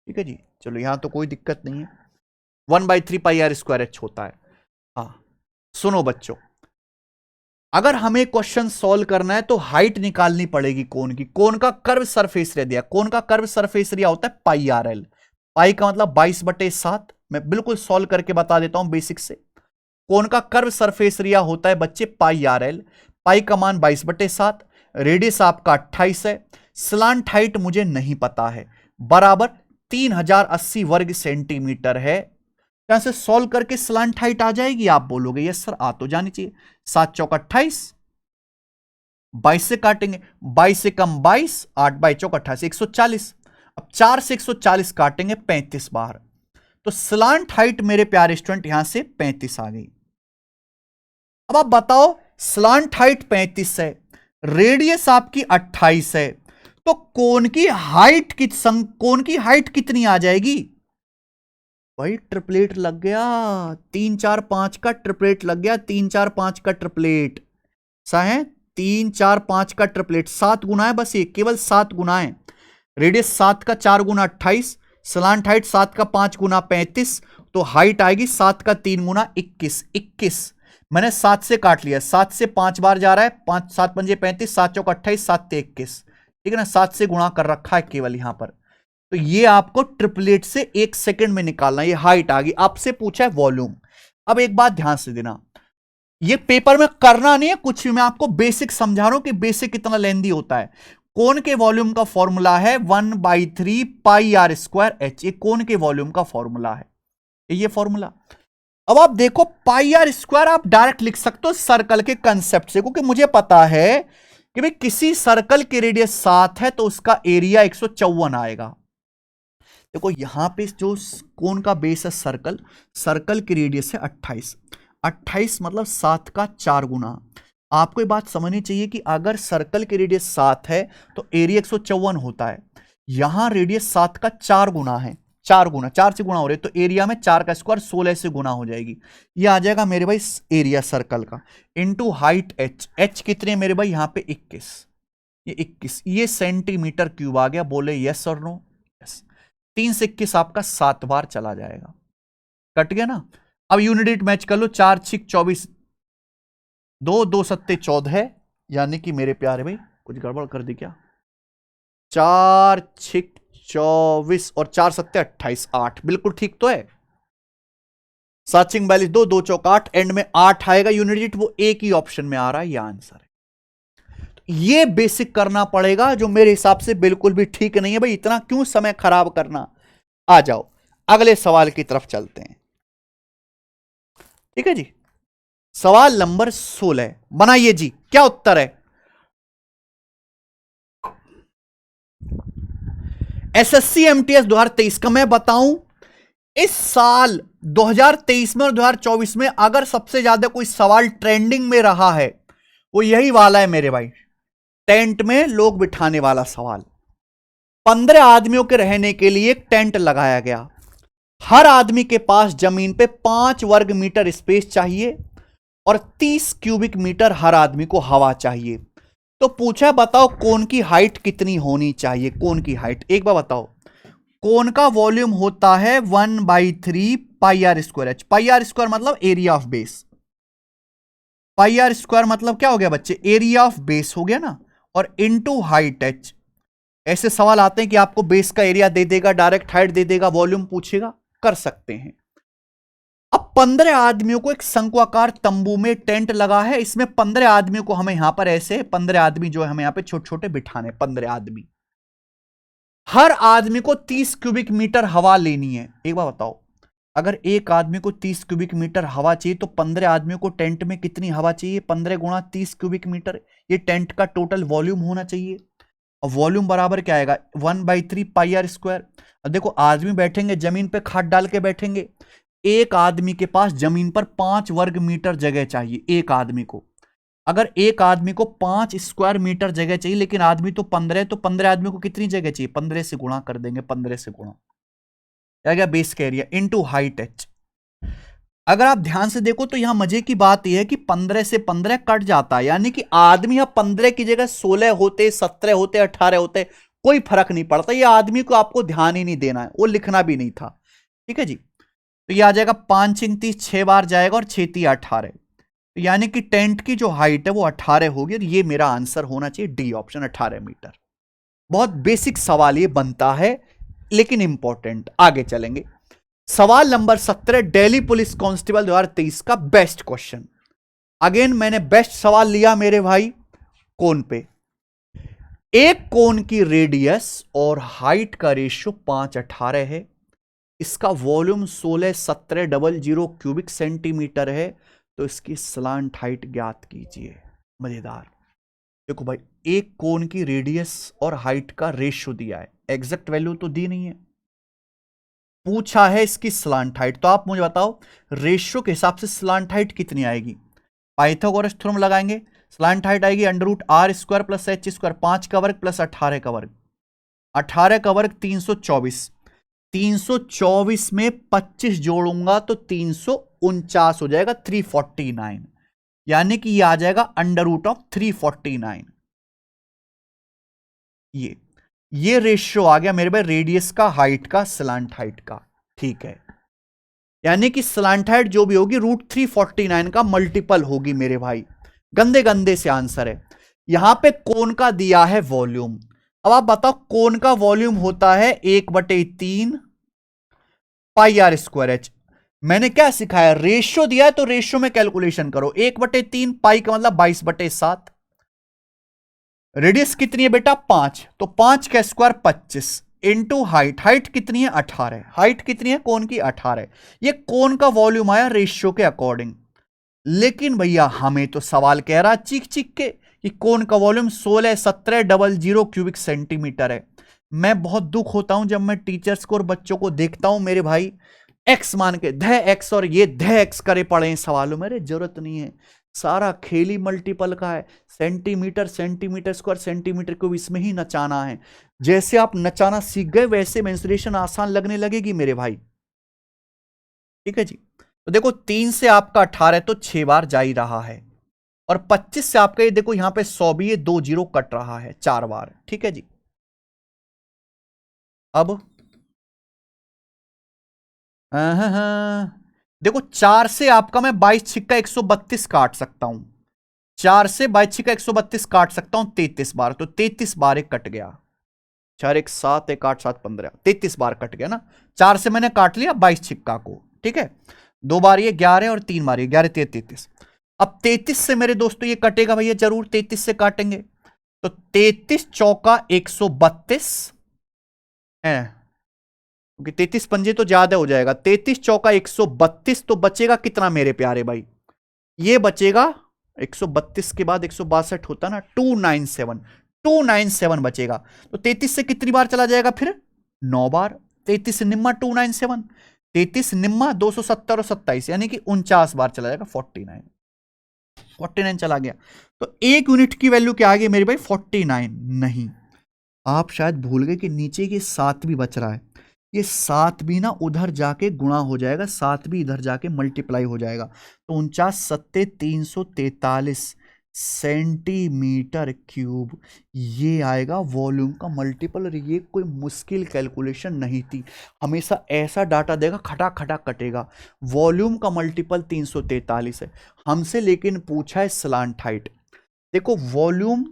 ठीक है जी। चलो यहां तो कोई दिक्कत नहीं है, 1/3 पाई आर स्क्वायर एच होता है। हाँ सुनो बच्चों, अगर हमें क्वेश्चन सॉल्व करना है तो हाइट निकालनी पड़ेगी कोन की। कोन का कर्व सरफेस एरिया दिया, कोन का कर्व सरफेस एरिया होता है पाई आर एल। पाई का मतलब 22/7, मैं बिल्कुल सॉल्व करके बता देता हूं बेसिक से। कोन का कर्व सरफेस एरिया होता है बच्चे पाई आर एल, पाई का मान 22/7, रेडियस आपका 28 है, स्लांट हाइट मुझे नहीं पता है, बराबर 3080 वर्ग सेंटीमीटर है। यहां से सॉल्व करके स्लांट हाइट आ जाएगी, आप बोलोगे यस सर आ तो जानी चाहिए। 7 चौक 28, 22 से काटेंगे, 22 से कम 22, 8 बाई चौक 28, 140। अब 4 से 140 काटेंगे, 35 बाहर, तो स्लांट हाइट मेरे प्यारे स्टूडेंट यहां से 35 आ गई। अब आप बताओ स्लांट हाइट 35 है, रेडियस आपकी 28 है, तो कोन की हाइट कितनी आ जाएगी? भाई ट्रिपलेट लग गया, 3 4 5 का ट्रिपलेट लग गया, 3 4 5 का ट्रिपलेट सा है, 3 4 5 का ट्रिपलेट, 7 गुना है बस, ये केवल 7 गुना है। रेडियस 7 का 4 गुना 28, स्लांट हाइट 7 का 5 गुना 35, तो हाइट आएगी 7 का 3 गुना 21, 21। मैंने 7 से काट लिया, 7 से 5 बार जा रहा है, 5 7 पंजे 35, 7 चौक 28, 7 ते 21, ठीक है ना, 7 से गुणा कर रखा है केवल यहां पर। तो ये आपको ट्रिपलेट से 1 सेकंड में निकालना, ये हाइट आ गई। आपसे पूछा है वॉल्यूम। अब एक बात ध्यान से देना, ये पेपर में करना नहीं है कुछ भी, मैं आपको बेसिक समझा रहा हूं कि बेसिक कितना लेंदी होता है। कोन के वॉल्यूम का फॉर्मूला है 1/3 पाई आर स्क्वायर एच। ये कोन के वॉल्यूम का फॉर्मूला है, ये फॉर्मूला। अब आप देखो पाई आर स्क्वायर आप डायरेक्ट लिख सकते हो सर्कल के कंसेप्ट से, क्योंकि मुझे पता है कि भाई किसी सर्कल की रेडियस 7 है तो उसका एरिया 154 आएगा। देखो यहां पे जो कोन का बेस है सर्कल, सर्कल की रेडियस है 28। 28 मतलब 7 का 4 गुना। आपको ये बात समझनी चाहिए कि अगर सर्कल की रेडियस 7 है तो एरिया 154 होता है। यहां रेडियस 7 का 4 गुना है, 4 गुना, 4 से गुना हो रहे तो एरिया में 4 का स्क्वायर 16 से गुना हो जाएगी। ये आ जाएगा मेरे भाई एरिया सर्कल का इनटू हाइट एच। एच कितने मेरे भाई यहां पे 21, ये 21, ये सेंटीमीटर क्यूब आ गया। बोले यस और नो? यस। 3 से 21 आपका 7 बार चला जाएगा, कट गया ना। अब यूनिट मैच कर लो, 4 6 24, 2 2 7 14 है, यानी कि मेरे प्यारे भाई कुछ गड़बड़ कर दी क्या? 4 6 24 और 4 7 28, 8 बिल्कुल ठीक तो है। 7 6 42, 2 2 चौक 8, एंड में 8 आएगा यूनिट, वो एक ही ऑप्शन में आ रहा है, यह आंसर है। तो ये बेसिक करना पड़ेगा, जो मेरे हिसाब से बिल्कुल भी ठीक नहीं है भाई, इतना क्यों समय खराब करना। आ जाओ अगले सवाल की तरफ चलते हैं, ठीक है जी। सवाल नंबर 16 बनाइए जी, क्या उत्तर है? एसएससी एमटीएस 2023 का मैं बताऊं, इस साल 2023 में और 2024 में अगर सबसे ज्यादा कोई सवाल ट्रेंडिंग में रहा है वो यही वाला है मेरे भाई, टेंट में लोग बिठाने वाला सवाल। 15 आदमियों के रहने के लिए एक टेंट लगाया गया, हर आदमी के पास जमीन पे 5 वर्ग मीटर स्पेस चाहिए और 30 क्यूबिक मीटर हर आदमी को हवा चाहिए। तो पूछा बताओ कोन की हाइट कितनी होनी चाहिए? कोन की हाइट एक बार बताओ। कोन का वॉल्यूम होता है 1/3 pi are square h. Pi are square मतलब area of base, pi are square मतलब क्या हो गया बच्चे? एरिया ऑफ बेस हो गया ना, और इनटू हाइट एच। ऐसे सवाल आते हैं कि आपको बेस का एरिया दे देगा, डायरेक्ट हाइट दे देगा, वॉल्यूम पूछेगा, कर सकते हैं। अब 15 आदमियों को एक शंकुआकार तंबू में टेंट लगा है, इसमें 15 आदमियों को हमें यहां पर ऐसे 15 आदमी जो है हमें यहां पे छोटे छोटे बिठाने, 15 आदमी। हर आदमी को 30 क्यूबिक मीटर हवा लेनी है। एक बार बताओ, अगर एक आदमी को 30 क्यूबिक मीटर हवा चाहिए तो 15 आदमियों को टेंट में कितनी हवा चाहिए? 15 गुणा 30 क्यूबिक मीटर, ये टेंट का टोटल वॉल्यूम होना चाहिए। और वॉल्यूम बराबर क्या आएगा? 1/3 पाई आर स्क्वायर। अब देखो आदमी बैठेंगे जमीन पे, खाट डाल के बैठेंगे। एक आदमी के पास जमीन पर 5 वर्ग मीटर जगह चाहिए, एक आदमी को। अगर एक आदमी को 5 स्क्वायर मीटर जगह चाहिए, लेकिन आदमी तो 15, तो 15 आदमी को कितनी जगह चाहिए? 15 से गुणा कर देंगे, 15 से गुणा, क्या गया? बेस का एरिया इनटू हाइट एच। अगर आप ध्यान से देखो तो यहां मजे की बात यह है कि 15 से 15 कट जाता है, यानी कि आदमी यहां 15 की जगह 16 होते, 17 होते, 18 होते, कोई फर्क नहीं पड़ता। ये आदमी को आपको ध्यान ही नहीं देना है, वो लिखना भी नहीं था, ठीक है जी। तो ये आ जाएगा 5 × 30, 6 बार जाएगा और 6 × 18, तो यानी कि टेंट की जो हाइट है वो 18 होगी, और ये मेरा आंसर होना चाहिए डी ऑप्शन, 18 मीटर। बहुत बेसिक सवाल ये बनता है, लेकिन इंपॉर्टेंट। आगे चलेंगे, सवाल नंबर 17 दिल्ली पुलिस कांस्टेबल 2023 का बेस्ट क्वेश्चन। अगेन मैंने बेस्ट सवाल लिया मेरे भाई कोन पे। एक कोन की रेडियस और हाइट का रेशियो 5:18 है, इसका वॉल्यूम 16,17,00 क्यूबिक सेंटीमीटर है, तो इसकी स्लांट हाइट ज्ञात कीजिए। मजेदार। देखो भाई, एक कोन की रेडियस और हाइट का रेशियो दिया है, एग्जैक्ट वैल्यू तो दी नहीं है, पूछा है इसकी स्लांट हाइट। तो आप मुझे बताओ रेशियो के हिसाब से स्लांट हाइट कितनी आएगी? पाइथागोरस थ्योरम लगाएंगे, स्लांट हाइट आएगी √r² + h², 5 का वर्ग प्लस 18 का वर्ग, 18 का वर्ग 324, 324 में 25 जोड़ूंगा तो 349 हो जाएगा, 349, यानी कि ये आ जाएगा √349। ये रेशियो आ गया मेरे भाई रेडियस का, हाइट का, स्लांट हाइट का, ठीक है। यानी कि स्लांट हाइट जो भी होगी √349 का मल्टीपल होगी मेरे भाई। गंदे गंदे से आंसर है। यहां पे कोन का दिया है वॉल्यूम। अब आप बताओ कोन का वॉल्यूम होता है 1/3 पाई आर स्क्वायर एच। मैंने क्या सिखाया? रेशियो दिया है तो रेशियो में कैलकुलेशन करो। 1/3 पाई का मतलब 22/7, रेडियस कितनी है बेटा 5, तो 5 का स्क्वायर 25 इंटू हाइट, हाइट कितनी है 18, हाइट कितनी है कोन की 18, ये कोन का वॉल्यूम आया रेशियो के अकॉर्डिंग। लेकिन भैया हमें तो सवाल कह रहा चीख चीख के कि कोन का वॉल्यूम 16,17,000 क्यूबिक सेंटीमीटर है। मैं बहुत दुख होता हूं जब मैं टीचर्स को और बच्चों को देखता हूं मेरे भाई एक्स मान के ध एक्स और ये ध एक्स करे पड़े हैं सवालों में। जरूरत नहीं है, सारा खेली मल्टीपल का है, centimetre centimetre square centimetre cube इसमें ही नचाना है। जैसे आप नचाना सीख गए वैसे मेंसुरेशन आसान लगने लगेगी मेरे भाई। ठीक है जी, तो देखो 3 से आपका 18 तो 6 बार जा ही रहा है, और 25 से आपका ये देखो यहां पे 100 भी है, 2 जीरो कट रहा है 4 बार। ठीक है जी, अब देखो 4 से आपका मैं 22 छिक्का 132 काट सकता हूं, 4 से 22 छिक्का 132 काट सकता हूं 33 बार, तो 33 बार एक कट गया, 4 1 7 1 8 7 15, 33 बार कट गया ना। 4 से मैंने काट लिया 22 छिक्का को, ठीक है, 2 बार ये 11 और 3 बार ये 11 33। अब 33 से मेरे दोस्तों ये कटेगा भैया, जरूर 33 से काटेंगे, तो 33 चौका 132 है, क्योंकि 33 पंजे तो ज्यादा हो जाएगा, 33 चौका 132, तो बचेगा कितना मेरे प्यारे भाई, ये बचेगा 132 के बाद 162 होता ना 297 बचेगा। तो 33 से कितनी बार चला जाएगा फिर 9 बार, 33 निम्मा 297, 33 निम्मा 270 और 27 यानी कि 49 बार चला जाएगा, 49 चला गया। तो एक यूनिट की वैल्यू क्या आ गई मेरे भाई 49। नहीं, आप शायद भूल गए कि नीचे के 7 भी बच रहा है, ये 7 भी ना उधर जाके गुणा हो जाएगा, 7 भी इधर जाके मल्टीप्लाई हो जाएगा, तो 49 सत्ते 343 सेंटीमीटर क्यूब ये आएगा वॉल्यूम का मल्टीपल। और ये कोई मुश्किल कैलकुलेशन नहीं थी, हमेशा ऐसा डाटा देगा खटा खटा कटेगा। वॉल्यूम का मल्टीपल 343 है हमसे, लेकिन पूछा है स्लांट हाइट। देखो वॉल्यूम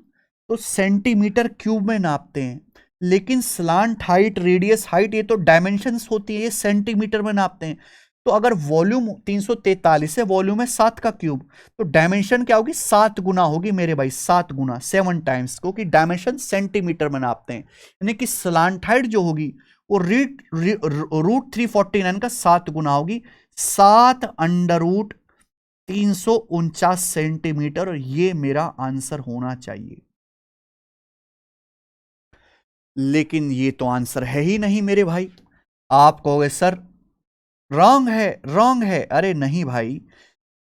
तो सेंटीमीटर क्यूब में नापते हैं, लेकिन स्लांट हाइट रेडियस हाइट ये तो डायमेंशंस होती है, ये सेंटीमीटर में नापते हैं। तो अगर वॉल्यूम 343 है, वॉल्यूम है 7 का क्यूब, तो डायमेंशन क्या होगी 7 गुना होगी मेरे भाई, 7 गुना 7 टाइम्स, क्योंकि डायमेंशन सेंटीमीटर में नापते हैं। यानी कि स्लांट हाइट जो होगी वो रूट 349 का 7 गुना होगी, 7 अंडर रूट 349 सेंटीमीटर, और ये मेरा आंसर होना चाहिए। लेकिन ये तो आंसर है ही नहीं मेरे भाई। आप कहोगे सर रॉन्ग है रॉन्ग है, अरे नहीं भाई,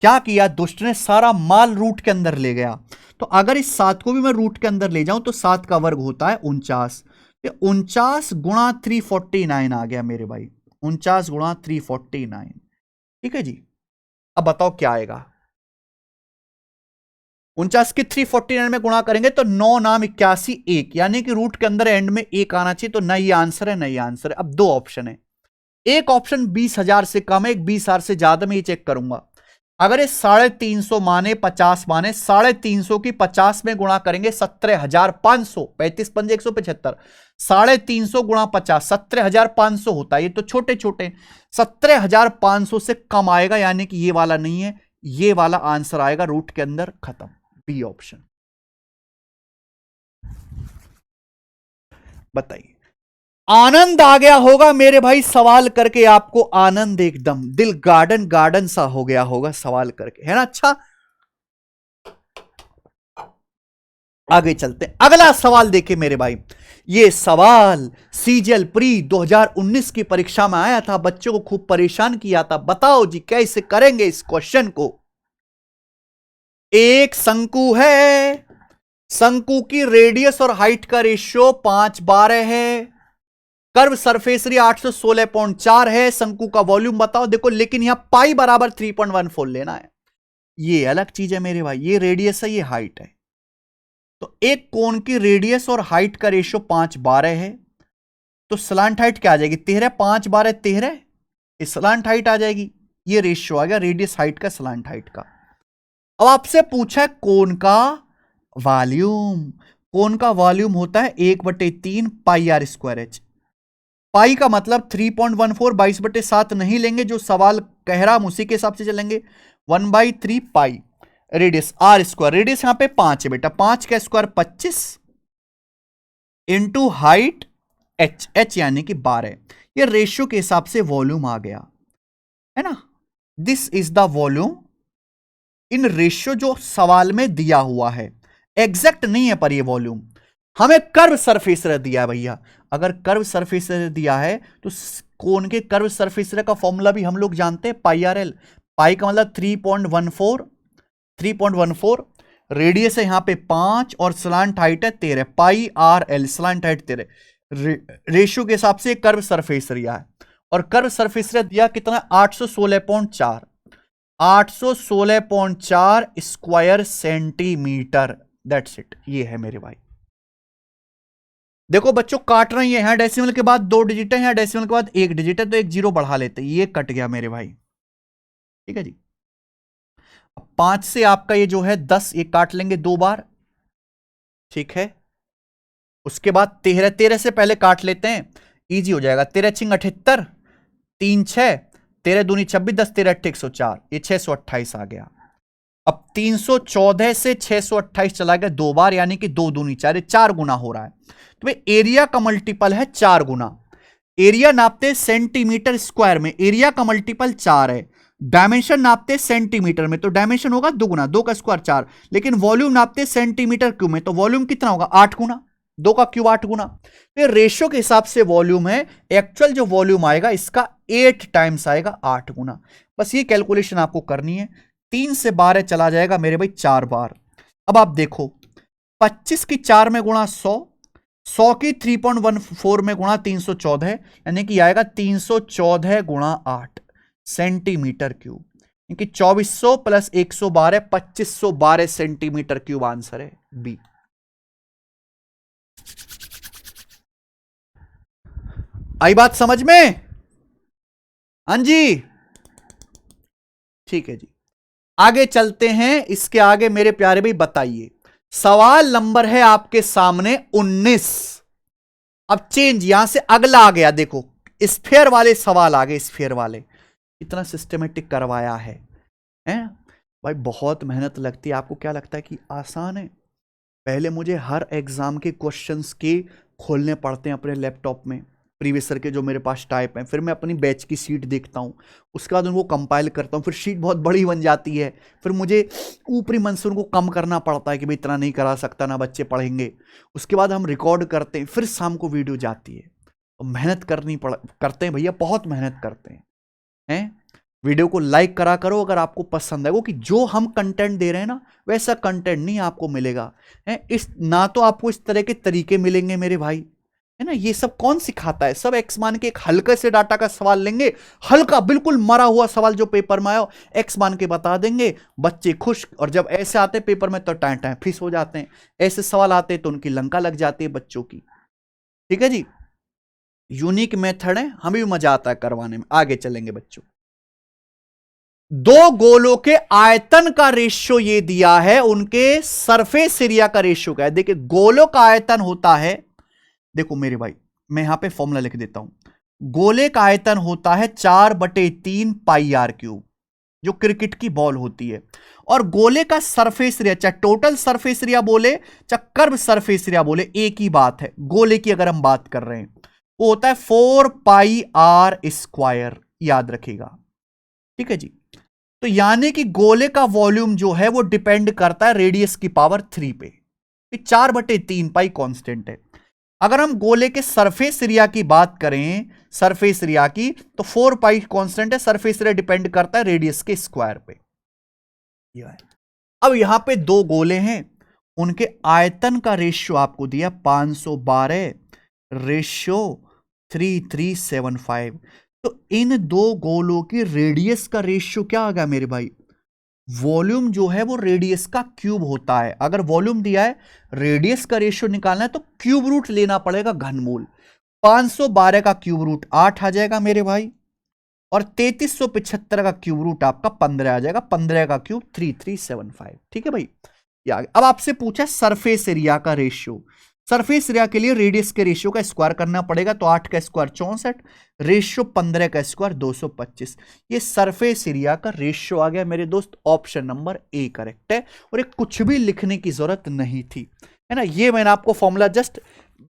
क्या किया दुष्ट ने, सारा माल रूट के अंदर ले गया। तो अगर इस 7 को भी मैं रूट के अंदर ले जाऊं तो 7 का वर्ग होता है 49, 49 गुणा 349 आ गया मेरे भाई, 49 गुणा 349। ठीक है जी, अब बताओ क्या आएगा, 49 के 349 में गुणा करेंगे तो 9 नाम 81 1, यानी कि रूट के अंदर एंड में 1 आना चाहिए, तो न ये आंसर है न ये आंसर है। अब 2 ऑप्शन है, एक ऑप्शन 20,000 से कम है, एक 20,000 से ज्यादा, में ये चेक करूंगा। अगर ये 350 माने 50 माने, 350 की 50 में गुणा करेंगे 17,500, 35 पंजे 175, 350 गुणा 50 17,500 होता है। ये तो छोटे छोटे 17,500 से कम आएगा, यानी कि ये वाला नहीं है, ये वाला आंसर आएगा रूट के अंदर, खत्म, बी ऑप्शन। बताइए, आनंद आ गया होगा मेरे भाई सवाल करके, आपको आनंद, एकदम दिल गार्डन गार्डन सा हो गया होगा सवाल करके, है ना। अच्छा आगे चलते हैं, अगला सवाल देखिए मेरे भाई। ये सवाल सीजीएल प्री 2019 की परीक्षा में आया था, बच्चों को खूब परेशान किया था। बताओ जी कैसे करेंगे इस क्वेश्चन को। एक शंकु है, शंकु की रेडियस और हाइट का रेशियो 5/12 है, कर्व सरफेस एरिया 816.4 है, शंकु का वॉल्यूम बताओ। देखो लेकिन यहां पाई बराबर 3.14 लेना है, ये अलग चीज है मेरे भाई, ये रेडियस है ये हाइट है। तो एक कोण की रेडियस और हाइट का रेशियो 5/12 है, तो स्लांट हाइट क्या आ जाएगी 13, 5/12 13, स्लांट हाइट आ जाएगी, ये रेशियो आ गया रेडियस हाइट का स्लांट हाइट का। अब आपसे पूछा है कोण का वॉल्यूम, कोण का वॉल्यूम होता है 1/3 pi are square h. Pi का मतलब 3.14, 22/7 नहीं लेंगे, जो सवाल कह रहा हम उसी के हिसाब से चलेंगे, 1/3 pi radius R square, radius यहां पे 5 है बेटा, 5 का square 25 into height H, H यानी कि 12, ये रेशियो के हिसाब से वॉल्यूम आ गया है ना। This is the volume in ratio जो सवाल में दिया हुआ है, एग्जैक्ट नहीं है पर ये वॉल्यूम हमें कर्व सरफेस एरिया दिया है भैया। अगर कर्व सरफेस एरिया दिया है तो कोन के कर्व सरफेस एरिया का फॉर्मूला भी हम लोग जानते हैं, पाई आर एल। पाई का मतलब 3.14, रेडियस है यहां पे 5 और स्लांट हाइट है 13, pi are l, slant height 13, ratio के हिसाब से कर्व सरफेस एरिया है। और कर्व सरफेस एरिया दिया कितना, 816.4, 816.4 स्क्वायर सेंटीमीटर, दैट्स इट। ये है मेरे भाई। देखो बच्चों काट रहे हैं, यहां डेसिमल के बाद 2 डिजिट है, यहां डेसिमल के बाद 1 डिजिट है, तो एक 0 बढ़ा लेते हैं, ये कट गया मेरे भाई। ठीक है जी। 5 से आपका ये जो है 10, ये काट लेंगे 2 बार, ठीक है। उसके बाद 13, 13 से पहले काट लेते हैं, इजी हो जाएगा। 13 छिंग 78, 3 6, 13 दूनी 26, 10 13 8 104, ये 628 आ गया। अब 314 से 628 चला गया 2 बार, यानी कि 2 दूनी 4, 4 गुना हो रहा है। तो एरिया का मल्टीपल है 4 गुना। एरिया नापते सेंटीमीटर स्क्वायर में, एरिया का मल्टीपल 4 है। डायमेंशन नापते सेंटीमीटर में, तो डायमेंशन होगा 2 गुना, 2 का स्क्वायर 4। लेकिन वॉल्यूम नापते सेंटीमीटर क्यूब में, तो वॉल्यूम कितना होगा 8 गुना, 2 का क्यूब 8 गुना। तो रेशियो के हिसाब से वॉल्यूम है, एक्चुअल जो वॉल्यूम आएगा इसका 8 टाइम्स आएगा, 8 गुना। बस ये कैलकुलेशन आपको करनी है। 3 से 12 चला जाएगा मेरे भाई 4 बार। अब आप देखो 25 की 4 में गुणा 100, 100 की 3.14 में गुणा 314, यानी कि आएगा 314 गुणा 8 सेंटीमीटर क्यूब, यानी 2400 प्लस 112, 2512 सेंटीमीटर क्यूब आंसर है बी। आई बात समझ में? हां जी, ठीक है जी। आगे चलते हैं, इसके आगे मेरे प्यारे भाई बताइए, सवाल नंबर है आपके सामने 19। अब चेंज यहां से अगला आ गया, देखो स्फीयर वाले सवाल आ गए, स्फीयर वाले। इतना सिस्टमेटिक करवाया है भाई, बहुत मेहनत लगती है। आपको क्या लगता है कि आसान है? पहले मुझे हर एग्जाम के क्वेश्चंस के खोलने पड़ते हैं अपने लैपटॉप में, प्रीवियस ईयर के जो मेरे पास टाइप हैं, फिर मैं अपनी बैच की शीट देखता हूँ, उसके बाद उनको कंपाइल करता हूँ, फिर शीट बहुत बड़ी बन जाती है, फिर मुझे ऊपरी मन से उनको कम करना पड़ता है कि भाई इतना नहीं करा सकता ना, बच्चे पढ़ेंगे। उसके बाद हम रिकॉर्ड करते हैं, फिर शाम को वीडियो जाती है। तो मेहनत करते हैं भैया, बहुत मेहनत करते हैं। वीडियो को लाइक करा करो अगर आपको पसंद है, वो कि जो हम कंटेंट दे रहे हैं ना वैसा कंटेंट नहीं आपको मिलेगा इस ना, तो आपको इस तरह के तरीके मिलेंगे मेरे भाई, है ना। ये सब कौन सिखाता है? सब एक्स मान के एक हल्के से डाटा का सवाल लेंगे, हल्का बिल्कुल मरा हुआ सवाल जो पेपर में आया एक्स मान के बता देंगे, बच्चे खुश। और जब ऐसे आते पेपर में तो टाइम टाइम फिस हो जाते हैं, ऐसे सवाल आते तो उनकी लंका लग जाती है बच्चों की। ठीक है जी, यूनिक मेथड है, हमें भी मजा आता है करवाने में। आगे चलेंगे बच्चों, 2 गोलों के आयतन का रेशियो ये दिया है, उनके सरफेस एरिया का रेशियो क्या है? देखिए गोलों का आयतन होता है, देखो मेरे भाई मैं यहां पे फॉर्मूला लिख देता हूं, गोले का आयतन होता है 4/3 पाई आर क्यूब, जो क्रिकेट की बॉल होती है। और गोले का सरफेस एरिया, चाहे टोटल सरफेस एरिया बोले चाहे कर्व सरफेस एरिया बोले, एक ही बात है। गोले की अगर हम बात कर रहे हैं वो होता है 4 पाई आर स्क्वायर, याद रखिएगा। ठीक है जी, तो यानी कि गोले का वॉल्यूम जो है वो डिपेंड करता है रेडियस की पावर 3 पे। 4/3 पाई कांस्टेंट है। अगर हम गोले के सरफेस एरिया की बात करें, सरफेस एरिया की, तो 4 पाई कांस्टेंट है, सरफेस एरिया डिपेंड करता है रेडियस के स्क्वायर पे। अब यहां पे 2 गोले हैं, उनके आयतन का रेशियो आपको दिया 512 रेशियो 3375। तो इन 2 गोलों की रेडियस का रेशियो क्या आ गया मेरे भाई? वॉल्यूम जो है वो रेडियस का क्यूब होता है। अगर वॉल्यूम दिया है, रेडियस का रेशियो निकालना है तो क्यूब रूट लेना पड़ेगा, घनमूल। 512 का क्यूब रूट 8 आ जाएगा मेरे भाई, और 3375 का क्यूब रूट आपका 15 आ जाएगा। 15 का क्यूब 3375। ठीक है भाई, अब आपसे पूछा सरफेस एरिया का रेशियो। सरफेस एरिया के लिए रेडियस के रेशियो का स्क्वायर करना पड़ेगा, तो 8 का स्क्वायर 64, रेशियो 15 का स्क्वायर 225। ये सरफेस एरिया का रेशियो आ गया मेरे दोस्त। ऑप्शन नंबर ए करेक्ट है, और एक कुछ भी लिखने की जरूरत नहीं थी, है ना। ये मैंने आपको फॉर्मूला जस्ट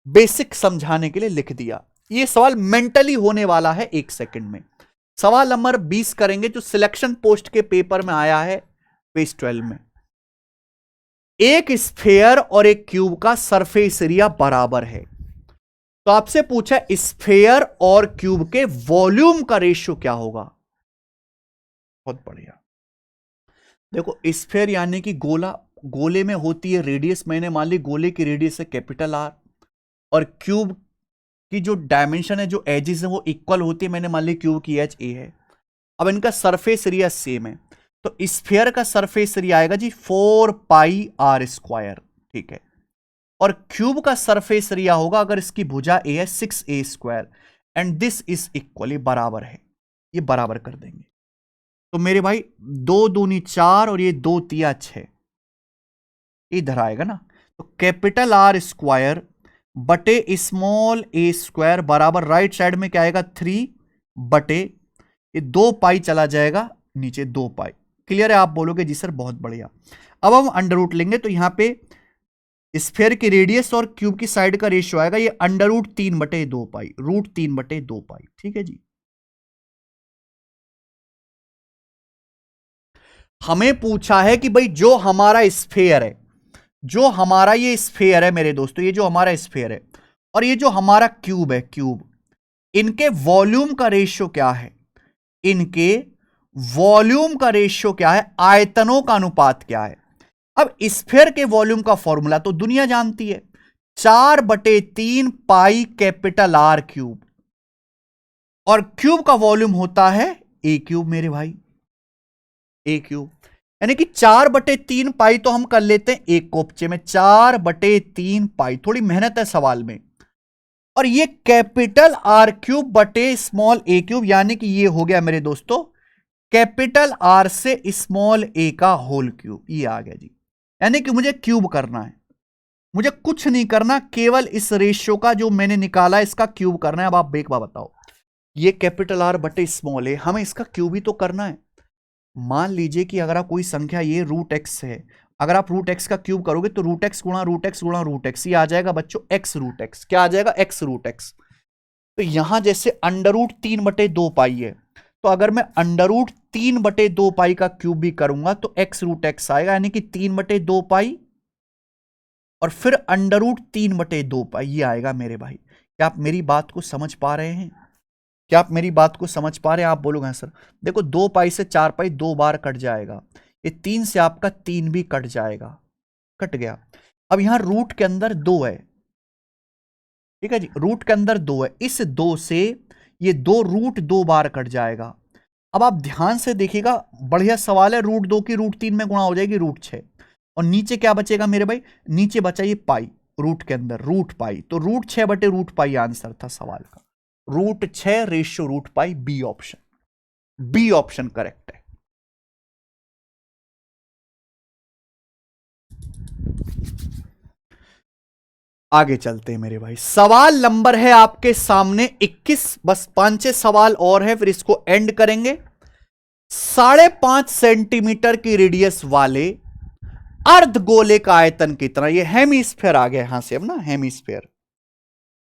बेसिक समझाने के लिए लिख दिया। ये सवाल मेंटली होने वाला है 1 सेकंड में। सवाल नंबर 20 करेंगे जो सिलेक्शन पोस्ट के पेपर में आया है पेज 12 में। एक स्फेयर और एक क्यूब का सरफेस एरिया बराबर है, तो आपसे पूछा स्फेयर और क्यूब के वॉल्यूम का रेशियो क्या होगा। बहुत बढ़िया। देखो स्फेयर यानी कि गोला, गोले में होती है रेडियस, मैंने मान ली गोले की रेडियस है कैपिटल आर, और क्यूब की जो डायमेंशन है, जो एजेस है वो इक्वल होती है, मैंने मान ली क्यूब की एज ए है। अब इनका सरफेस एरिया सेम है, तो स्फीयर का सरफेस एरिया आएगा जी 4 पाई आर स्क्वायर, ठीक है। और क्यूब का सरफेस एरिया होगा, अगर इसकी भुजा ए है 6a square, and this is equally बराबर है, ये बराबर कर देंगे। तो मेरे भाई 2 दूनी 4 और ये 2 तिया 6 इधर आएगा ना। तो कैपिटल आर स्क्वायर बटे स्मॉल ए स्क्वायर बराबर राइट साइड में क्या आएगा 3 बटे ये 2 पाई चला जाएगा नीचे 2 पाई। क्लियर है? आप बोलोगे जी सर बहुत बढ़िया। अब हम अंडर रूट लेंगे, तो यहां पे स्फीयर की रेडियस और क्यूब की साइड का रेशियो आएगा ये अंडर रूट 3 बटे 2 पाई, रूट 3 बटे 2 पाई, ठीक है जी। हमें पूछा है कि भाई जो हमारा स्फीयर है, जो हमारा ये स्फीयर है मेरे दोस्तों, ये जो हमारा स्फीयर है और ये जो हमारा क्यूब है, क्यूब, इनके वॉल्यूम का रेशियो क्या है, इनके वॉल्यूम का रेशियो क्या है, आयतनों का अनुपात क्या है। अब स्फीयर के वॉल्यूम का फॉर्मूला तो दुनिया जानती है, 4/3 पाई कैपिटल आर क्यूब, और क्यूब का वॉल्यूम होता है ए क्यूब मेरे भाई, ए क्यूब, यानी कि 4/3 पाई तो हम कर लेते हैं एक कोपचे में, 4/3 पाई, थोड़ी मेहनत है सवाल में। और ये कैपिटल आर क्यूब बटे स्मॉल ए क्यूब, यानी कि ये हो गया मेरे दोस्तों कैपिटल आर से स्मॉल ए का होल क्यूब, ये आ गया जी। यानी कि मुझे क्यूब करना है, मुझे कुछ नहीं करना, केवल इस रेशियो का जो मैंने निकाला इसका क्यूब करना है। अब आप एक बार बताओ, ये कैपिटल आर बटे स्मॉल ए, हमें इसका क्यूब ही तो करना है। मान लीजिए कि अगर आप कोई संख्या ये रूट एक्स है, अगर आप रूट एक्स का क्यूब करोगे तो रूट एक्स गुणा रूट एक्स गुणा रूट एक्स, ये आ जाएगा बच्चों एक्स रूट एक्स। क्या आ जाएगा? X root X. तो यहां जैसे अंडर रूट 3/2 पाई है, तो अगर मैं अंडर रूट 3/2 पाई का क्यूब भी करूंगा तो एक्स रूट एक्स आएगा, यानी कि 3/2 पाई और फिर अंडर रूट 3/2 पाई, ये आएगा मेरे भाई। क्या आप मेरी बात को समझ पा रहे हैं? क्या आप मेरी बात को समझ पा रहे हैं? आप बोलोगे सर। देखो 2 पाई से 4 पाई 2 बार कट जाएगा, ये 3 से आपका 3 भी कट जाएगा, कट गया। अब यहां रूट के अंदर 2 है, ठीक है जी, रूट के अंदर 2 है, इस 2 से ये 2 रूट 2 बार कट जाएगा। अब आप ध्यान से देखिएगा, बढ़िया सवाल है। रूट 2 की रूट 3 में गुणा हो जाएगी रूट 6, और नीचे क्या बचेगा मेरे भाई? नीचे बचा ये पाई, रूट के अंदर रूट पाई, तो रूट 6 बटे रूट पाई आंसर था सवाल का, root 6 ratio root pi, B option, B option correct है। आगे चलते हैं मेरे भाई, सवाल नंबर है आपके सामने 21, बस 5-6 सवाल और है फिर इसको एंड करेंगे। 5.5 सेंटीमीटर की रेडियस वाले अर्धगोले का आयतन कितना? ये हेमीस्फेयर आ गया यहां से, अब ना हेमीस्फेयर,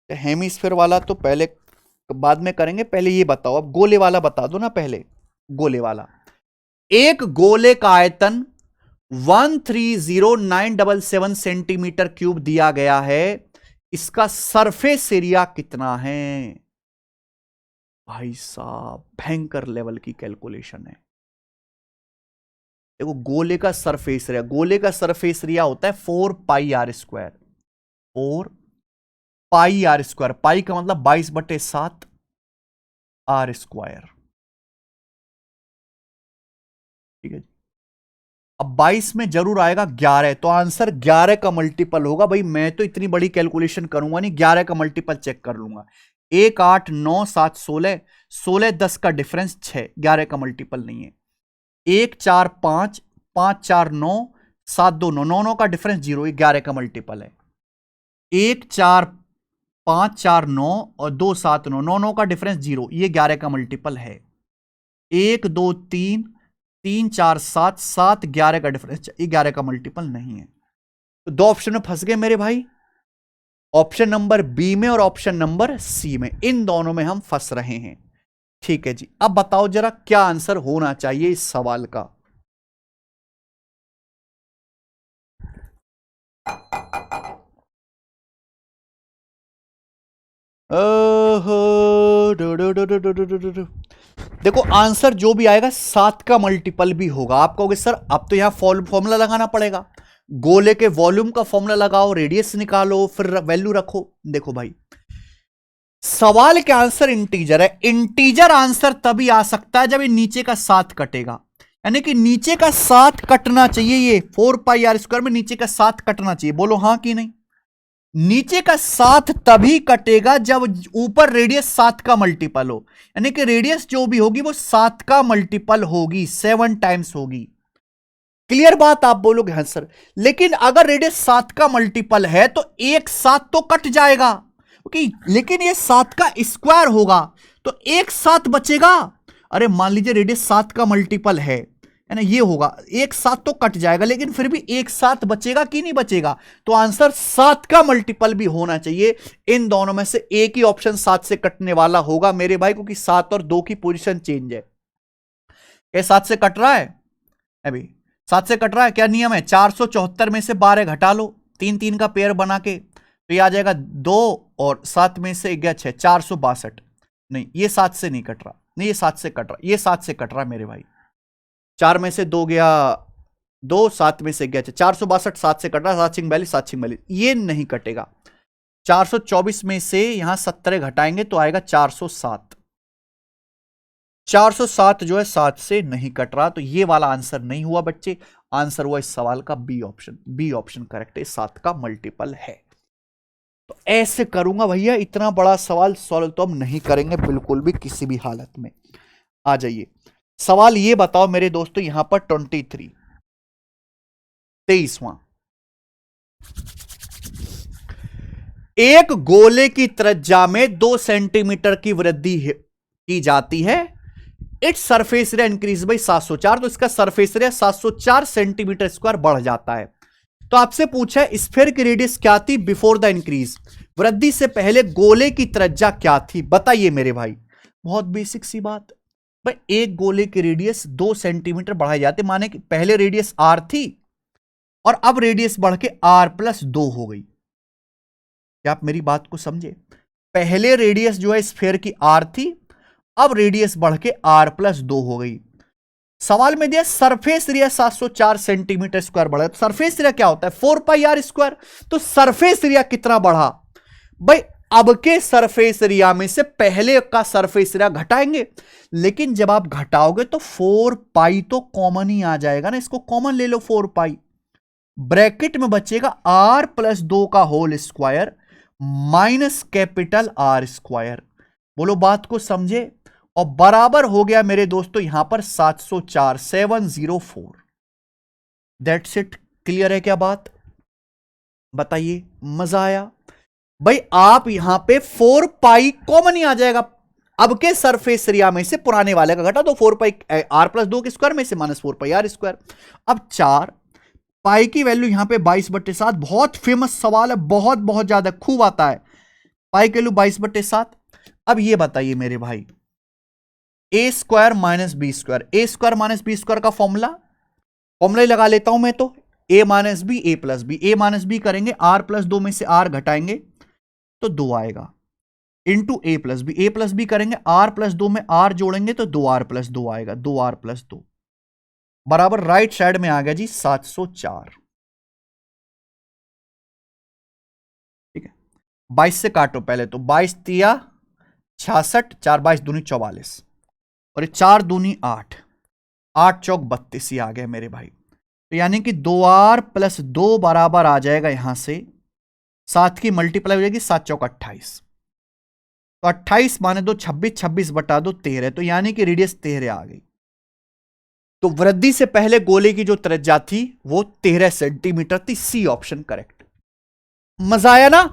हेमीस्फेयर वाला तो पहले बाद में करेंगे, पहले ये बताओ, अब गोले वाला बता दो ना पहले। गोले वाला, एक गोले का आयतन 130,977 सेंटीमीटर क्यूब दिया गया है, इसका सरफेस एरिया कितना है? भाई साहब भयंकर लेवल की कैलकुलेशन है। देखो गोले का सरफेस एरिया, गोले का सरफेस एरिया होता है 4 pi are square, 4 pi are square, pi का मतलब 22/7 आर स्क्वायर, ठीक है। अब 22 में जरूर आएगा 11, तो आंसर 11 का मल्टीपल होगा। भाई मैं तो इतनी बड़ी कैलकुलेशन करूंगा नहीं, 11 का मल्टीपल चेक कर लूंगा। 1 8 9 7 16, 16 10 का डिफरेंस 6, 11 का मल्टीपल नहीं है। 1 4 5, 5 4 9, 7 2 9, 9 9 का डिफरेंस 0, ये 11 का मल्टीपल है। 1 4 5 4 9 और 2 7 9, 9 9 का डिफरेंस 0, ये 11 का मल्टीपल है। 1 2 3 3 4 7, 7 11 का डिफरेंस, ये 11 का मल्टीपल नहीं है। तो दो ऑप्शन में फंस गए मेरे भाई, ऑप्शन नंबर बी में और ऑप्शन नंबर सी में, इन दोनों में हम फंस रहे हैं। ठीक है जी, अब बताओ जरा क्या आंसर होना चाहिए इस सवाल का। देखो आंसर जो भी आएगा 7 का मल्टीपल भी होगा। आप कहोगे सर अब तो यहां फॉर्मूला लगाना पड़ेगा, गोले के वॉल्यूम का फॉर्मूला लगाओ, रेडियस निकालो, फिर वैल्यू रखो। देखो भाई सवाल के आंसर इंटीजर है, इंटीजर आंसर तभी आ सकता है जब ये नीचे का 7 कटेगा, यानी कि नीचे का 7 कटना चाहिए। ये 4πr² में नीचे का 7 कटना चाहिए, बोलो हां कि नहीं। नीचे का 7 तभी कटेगा जब ऊपर रेडियस 7 का मल्टीपल हो, यानी कि रेडियस जो भी होगी वो 7 का मल्टीपल होगी, 7 टाइम्स होगी। क्लियर बात। आप बोलोगे हाँ सर, लेकिन अगर रेडियस 7 का मल्टीपल है तो एक 7 तो कट जाएगा, ओके, लेकिन ये 7 का स्क्वायर होगा तो एक 7 बचेगा। अरे मान लीजिए रेडियस 7 का मल्टीपल है ना, ये होगा, एक 7 तो कट जाएगा, लेकिन फिर भी एक 7 बचेगा कि नहीं बचेगा। तो आंसर 7 का मल्टीपल भी होना चाहिए। इन दोनों में से एक ही ऑप्शन 7 से कटने वाला होगा मेरे भाई, क्योंकि 7 और 2 की पोजीशन चेंज है। ये 7 से कट रहा है, अभी 7 से कट रहा है, क्या नियम है, 474 में से 12 घटा लो, 3 3 का पेयर बना के, तो ये आ जाएगा 2 और 7 में से 1 6, 462। नहीं ये 7 से नहीं कट रहा, नहीं ये 7 से कट रहा, ये 7 से कट रहा मेरे भाई। 4 में से 2 गया 2, 7 में से 1 6, 462 7 से कट रहा, 7 42, 7 42, ये नहीं कटेगा। 424 में से यहां 17 घटाएंगे तो आएगा 407। 407 जो है 7 से नहीं कट रहा, तो ये वाला आंसर नहीं हुआ बच्चे। आंसर हुआ इस सवाल का B option, B option correct है, 7 का मल्टीपल है। तो ऐसे करूंगा भैया, इतना बड़ा सवाल सॉल्व तो हम नहीं करेंगे बिल्कुल भी किसी भी हालत में। आ जाइए सवाल ये बताओ मेरे दोस्तों, यहां पर 23वां, एक गोले की त्रिज्या में 2 सेंटीमीटर की वृद्धि की जाती है, its surface area increase by 704, तो इसका सरफेस एरिया 704 सेंटीमीटर स्क्वायर बढ़ जाता है। तो आपसे पूछा है स्फीयर की रेडियस क्या थी बिफोर द इंक्रीज, वृद्धि से पहले गोले की त्रिज्या क्या थी, बताइए मेरे भाई। बहुत बेसिक सी बात भाई, एक गोले की रेडियस 2 सेंटीमीटर बढ़ाई जाती, माने कि पहले रेडियस r थी और अब रेडियस बढ़ के r+2 हो गई। क्या आप मेरी बात को समझे, पहले रेडियस जो है स्फीयर की r थी, अब रेडियस बढ़ के r+2 हो गई। सवाल में दिया सरफेस एरिया 704 सेंटीमीटर स्क्वायर बढ़ा, तो सरफेस एरिया क्या होता है 4πr², तो सरफेस एरिया कितना बढ़ा भाई, अब के सरफेस एरिया में से पहले का सरफेस एरिया घटाएंगे, लेकिन जब आप घटाओगे तो 4π तो कॉमन ही आ जाएगा ना, इसको कॉमन ले लो 4π, ब्रैकेट में बचेगा r+2 का whole square minus capital R²। बोलो बात को समझे, और बराबर हो गया मेरे दोस्तों यहां पर 704, 704। That's it. क्लियर है क्या बात, बताइए, मजा आया भाई। आप यहां पे 4π कॉमन ही आ जाएगा, अब के सरफेस एरिया में से पुराने वाले का घटा तो 4π r+2 के स्क्वायर में से -4πr²। अब 4 पाई की वैल्यू यहां पे 22/7, बहुत फेमस सवाल है, बहुत बहुत ज्यादा खूब आता है, पाई की वैल्यू 22/7। अब ये बताइए मेरे भाई, a² - b², a² - b² का फॉर्मूला ही लगा लेता हूं मैं तो, a - b a+b, a - b करेंगे r+2 में से r घटाएंगे तो 2 आएगा, इंटू a+b करेंगे r+2 में r जोड़ेंगे तो 2r+2 आएगा, 2r+2 बराबर राइट साइड में आ गया जी 704। ठीक है, 22 से काटो पहले, तो 22 तिया 66, 4 22 दूनी 44, और 4 दूनी 8, 8 चौक 32 ही आ गया मेरे भाई। तो यानी कि 2r+2 बराबर आ जाएगा यहां से 7 की मल्टीप्लाई हो जाएगी 7 चौक 28, तो 28 माने दो 26, 26 बटा दो 13, तो यानी कि रेडियस 13 आ गई। तो वृद्धि से पहले गोले की जो त्रिज्या थी वो 13 सेंटीमीटर थी, सी ऑप्शन करेक्ट। मजा आया ना,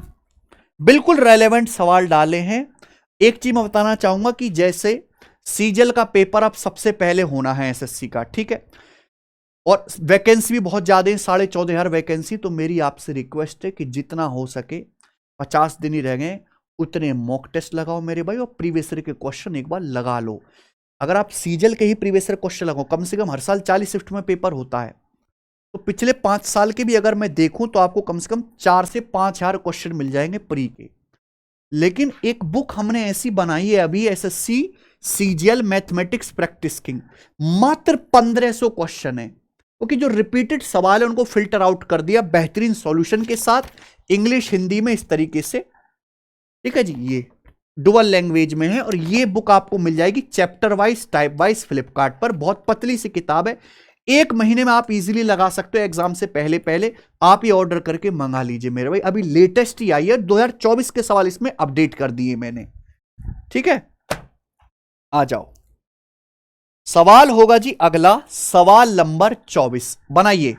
बिल्कुल रेलेवेंट सवाल डाले हैं। एक चीज मैं बताना चाहूंगा कि जैसे सीजल का पेपर अब सबसे पहले होना है एसएससी का, ठीक है, और वैकेंसी भी बहुत ज्यादा है, 14,500 वैकेंसी। तो मेरी आपसे रिक्वेस्ट है कि जितना हो सके, 50 दिन ही रह गए, उतने मॉक टेस्ट लगाओ मेरे भाई, और प्रीवियस ईयर के क्वेश्चन एक बार लगा लो। अगर आप सीजल के ही प्रीवियस ईयर क्वेश्चन लगाओ, कम से कम हर साल 40 शिफ्ट में पेपर होता है, तो पिछले 5 साल के भी अगर मैं देखूं तो आपको कम से कम 4 से 5,000 क्वेश्चन मिल जाएंगे प्री के। लेकिन एक बुक हमने ऐसी बनाई है अभी, SSC CGL mathematics practice king, मात्र 1500 क्वेश्चन है, क्योंकि जो रिपीटेड सवाल है उनको फिल्टर आउट कर दिया बेहतरीन सॉल्यूशन के साथ, इंग्लिश हिंदी में इस तरीके से। ठीक है जी, ये डुअल लैंग्वेज में है, और ये बुक आपको मिल जाएगी chapter wise type wise Flipkart पर। बहुत पतली सी किताब है, 1 महीने में आप इजीली लगा सकते हो, एग्जाम से पहले पहले आप ये ऑर्डर करके मंगा लीजिए मेरे भाई। अभी लेटेस्ट ही आई है, 2024 के सवाल इसमें अपडेट कर दिए मैंने। ठीक है, आ जाओ, सवाल होगा जी अगला, सवाल नंबर 24 बनाइए।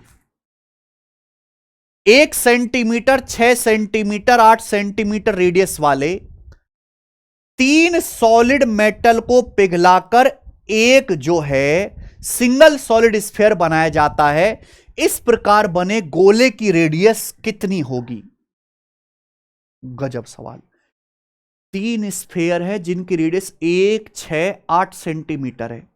1 सेंटीमीटर, 6 सेंटीमीटर, 8 सेंटीमीटर रेडियस वाले 3 सॉलिड मेटल को पिघलाकर एक जो है सिंगल सॉलिड स्फीयर बनाया जाता है। इस प्रकार बने गोले की रेडियस कितनी होगी? गजब सवाल। 3 स्फीयर है जिनकी रेडियस 1, 6, 8 सेंटीमीटर है,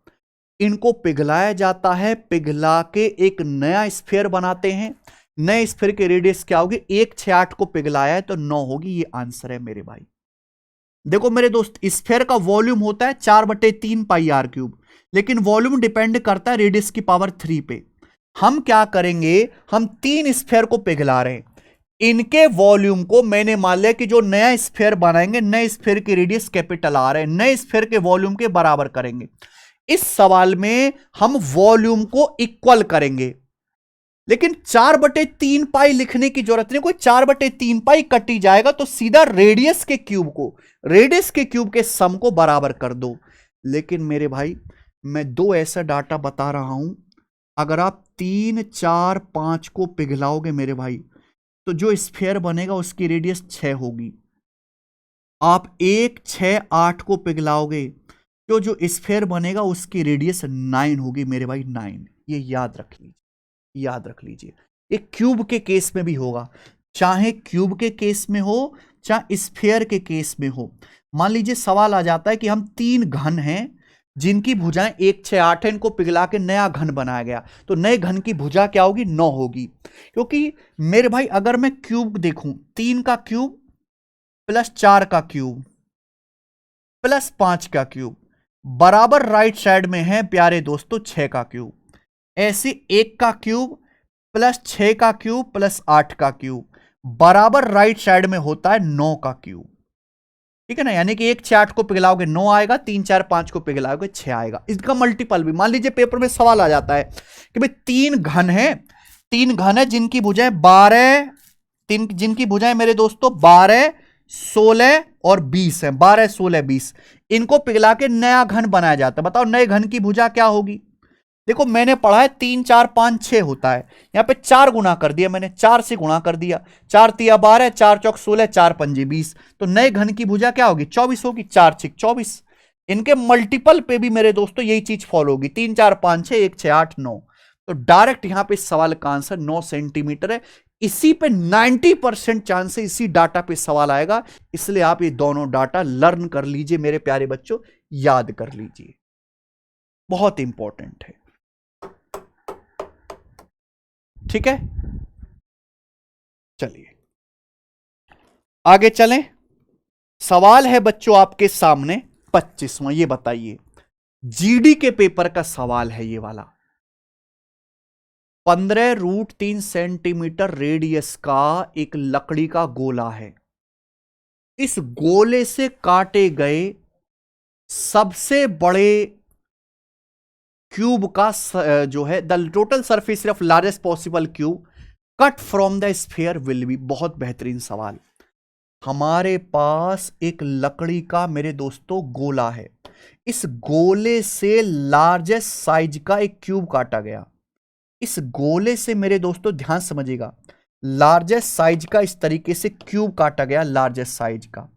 इनको पिघलाया जाता है, पिघला के एक नया स्फीयर बनाते हैं। नए स्फीयर की रेडियस क्या होगी? 1, 6, 8 को पिघलाया है तो 9 होगी। ये आंसर है मेरे भाई। देखो मेरे दोस्त, स्फीयर का वॉल्यूम होता है 4/3 पाई आर क्यूब, लेकिन वॉल्यूम डिपेंड करता है रेडियस की पावर 3 पे। हम क्या करेंगे, हम 3 स्फीयर को पिघला रहे हैं, इनके वॉल्यूम को मैंने मान लिया कि जो नया स्फीयर बनाएंगे, नए स्फीयर की रेडियस कैपिटल आर है, नए स्फीयर के वॉल्यूम के बराबर करेंगे। इस सवाल में हम वॉल्यूम को इक्वल करेंगे, लेकिन 4/3 पाई लिखने की जरूरत नहीं, कोई 4/3 पाई कटी जाएगा, तो सीधा रेडियस के क्यूब को, रेडियस के क्यूब के सम को बराबर कर दो। लेकिन मेरे भाई, मैं 2 ऐसा डाटा बता रहा हूं, अगर आप 3, 4, 5 को पिघलाओगे मेरे भाई, तो जो स्फीयर बनेगा उसकी रेडियस 6 होगी। आप 1, 6, 8 को पिघलाओगे, तो जो स्फीयर बनेगा उसकी रेडियस 9 होगी मेरे भाई, 9। ये याद रख लीजिए, याद रख लीजिए। एक क्यूब के केस में भी होगा, चाहे क्यूब के केस में हो चाहे स्फीयर के केस में हो। मान लीजिए सवाल आ जाता है कि हम 3 घन हैं जिनकी भुजाएं 1, 6, 8 है, इनको पिघला के नया घन बनाया गया, तो नए घन की भुजा क्या होगी? 9 होगी। क्योंकि मेरे भाई अगर मैं क्यूब देखूं, 3 का क्यूब प्लस 4 का क्यूब प्लस 5 का क्यूब बराबर राइट साइड में है प्यारे दोस्तों 6 का क्यूब। ऐसे 1 का क्यूब प्लस 6 का क्यूब प्लस 8 का क्यूब बराबर राइट साइड में होता है 9 का क्यूब। ठीक है ना, यानी कि 1, 6, 8 को पिघलाओगे 9 आएगा, 3, 4, 5 को पिघलाओगे 6 आएगा। इसका मल्टीपल भी, मान लीजिए पेपर में सवाल आ जाता है कि भाई 3 घन है, 3 घन है जिनकी भुजाएं 12, जिनकी भुजाएं मेरे दोस्तों 12, 16 और 20 है, 12, 16, 20, इनको पिघला के नया घन बनाया जाता है। बताओ नए घन की भुजा क्या होगी? देखो मैंने पढ़ा है 3, 4, 5, 6 होता है, यहां पे 4 गुना कर दिया मैंने, 4 से गुणा कर दिया, 4 तिया 12, 4 चौक 16, 4 पंजे 20, तो नए घन की भुजा क्या होगी? 24 होगी, 4 6 24। इनके मल्टीपल पे भी मेरे दोस्तों यही चीज फॉलो होगी, 3, 4, 5, 6, 1, 6, 8, 9। तो डायरेक्ट यहां पे इस सवाल का आंसर 9 सेंटीमीटर है। इसी पे 90% चांस है, इसी डाटा पे सवाल आएगा, इसलिए आप ये दोनों डाटा लर्न कर लीजिए मेरे प्यारे बच्चों, याद कर लीजिए, बहुत इंपॉर्टेंट है। ठीक है, चलिए आगे चलें। सवाल है बच्चों आपके सामने 25वां, ये बताइए, जीडी के पेपर का सवाल है ये वाला। 15√3 सेंटीमीटर रेडियस का एक लकड़ी का गोला है, इस गोले से काटे गए सबसे बड़े क्यूब का जो है the total surface of largest possible cube cut from the sphere will be. बहुत बेहतरीन सवाल। हमारे पास एक लकड़ी का मेरे दोस्तों गोला है, इस गोले से लार्जेस्ट साइज का एक क्यूब काटा गया। इस गोले से मेरे दोस्तों ध्यान समझिएगा, लार्जेस्ट साइज का इस तरीके से क्यूब काटा गया, लार्जेस्ट साइज का।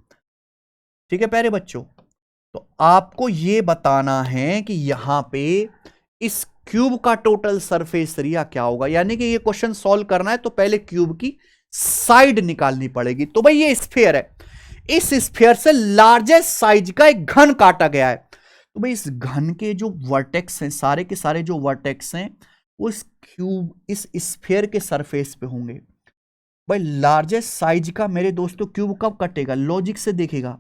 ठीक है प्यारे बच्चों, तो आपको यह बताना है कि यहां पे इस क्यूब का टोटल सरफेस एरिया क्या होगा। यानी कि ये क्वेश्चन सॉल्व करना है तो पहले क्यूब की साइड निकालनी पड़ेगी। तो भाई ये स्फीयर है, इस स्फीयर से लार्जेस्ट साइज का एक घन काटा गया है। तो भाई इस घन के जो वर्टेक्स हैं, सारे के सारे जो वर्टेक्स हैं वो इस क्यूब, इस स्फीयर के सरफेस पे होंगे। भाई लार्जेस्ट साइज का मेरे दोस्तों क्यूब कब कटेगा, लॉजिक से देखेगा,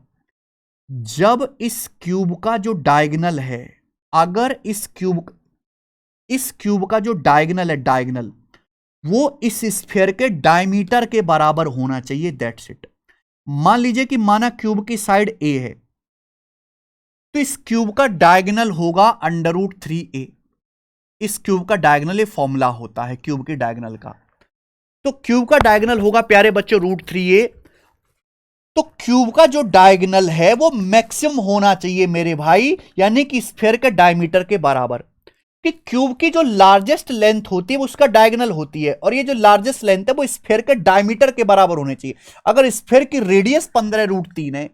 जब इस क्यूब का जो डायगोनल है, अगर इस क्यूब का जो डायगोनल है, डायगोनल वो इस स्फीयर के डायमीटर के बराबर होना चाहिए, दैट्स इट। मान लीजिए कि माना क्यूब की साइड ए है, तो इस क्यूब का डायगोनल होगा √3a। इस क्यूब का डायगोनल, ये फॉर्मूला होता है क्यूब के डायगोनल का। तो क्यूब का डायगोनल होगा प्यारे बच्चों √3a। तो क्यूब का जो डायगोनल है वो मैक्सिमम होना चाहिए मेरे भाई, यानी कि स्फीयर के डायमीटर के बराबर। कि क्यूब की जो लार्जेस्ट लेंथ होती है वो उसका डायगोनल होती है, और ये जो लार्जेस्ट लेंथ है वो स्फीयर के डायमीटर के बराबर होने चाहिए। अगर स्फीयर की रेडियस 15√3 है,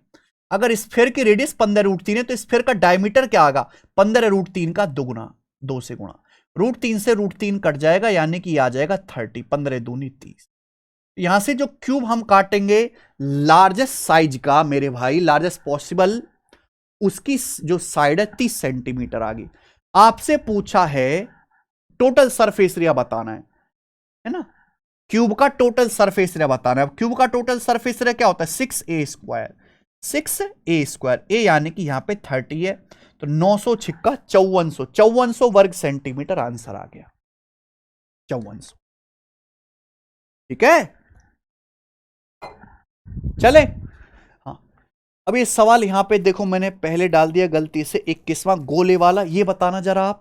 अगर स्फीयर की रेडियस 15√3 है तो स्फीयर का डायमीटर क्या आएगा, 15√3 का दुगुना, 2 से गुणा, √3 से √3 कट जाएगा, यानी कि आ जाएगा 30, 15 दूनी 30। यहां से जो क्यूब हम काटेंगे लार्जेस्ट साइज का मेरे भाई, लार्जेस्ट पॉसिबल, उसकी जो साइड है 30 सेंटीमीटर आ गई। आपसे पूछा है टोटल सरफेस एरिया बताना है ना, क्यूब का टोटल सरफेस एरिया बताना है। अब क्यूब का टोटल सरफेस एरिया क्या होता है, 6a², 6a², a यानी कि यहां पे 30 है, तो 900 छिक्का 5400 वर्ग सेंटीमीटर आंसर आ गया, 5400। ठीक है, चले। हाँ, अब ये सवाल यहां पे देखो मैंने पहले डाल दिया गलती से 21वां गोले वाला, ये बताना जरा आप,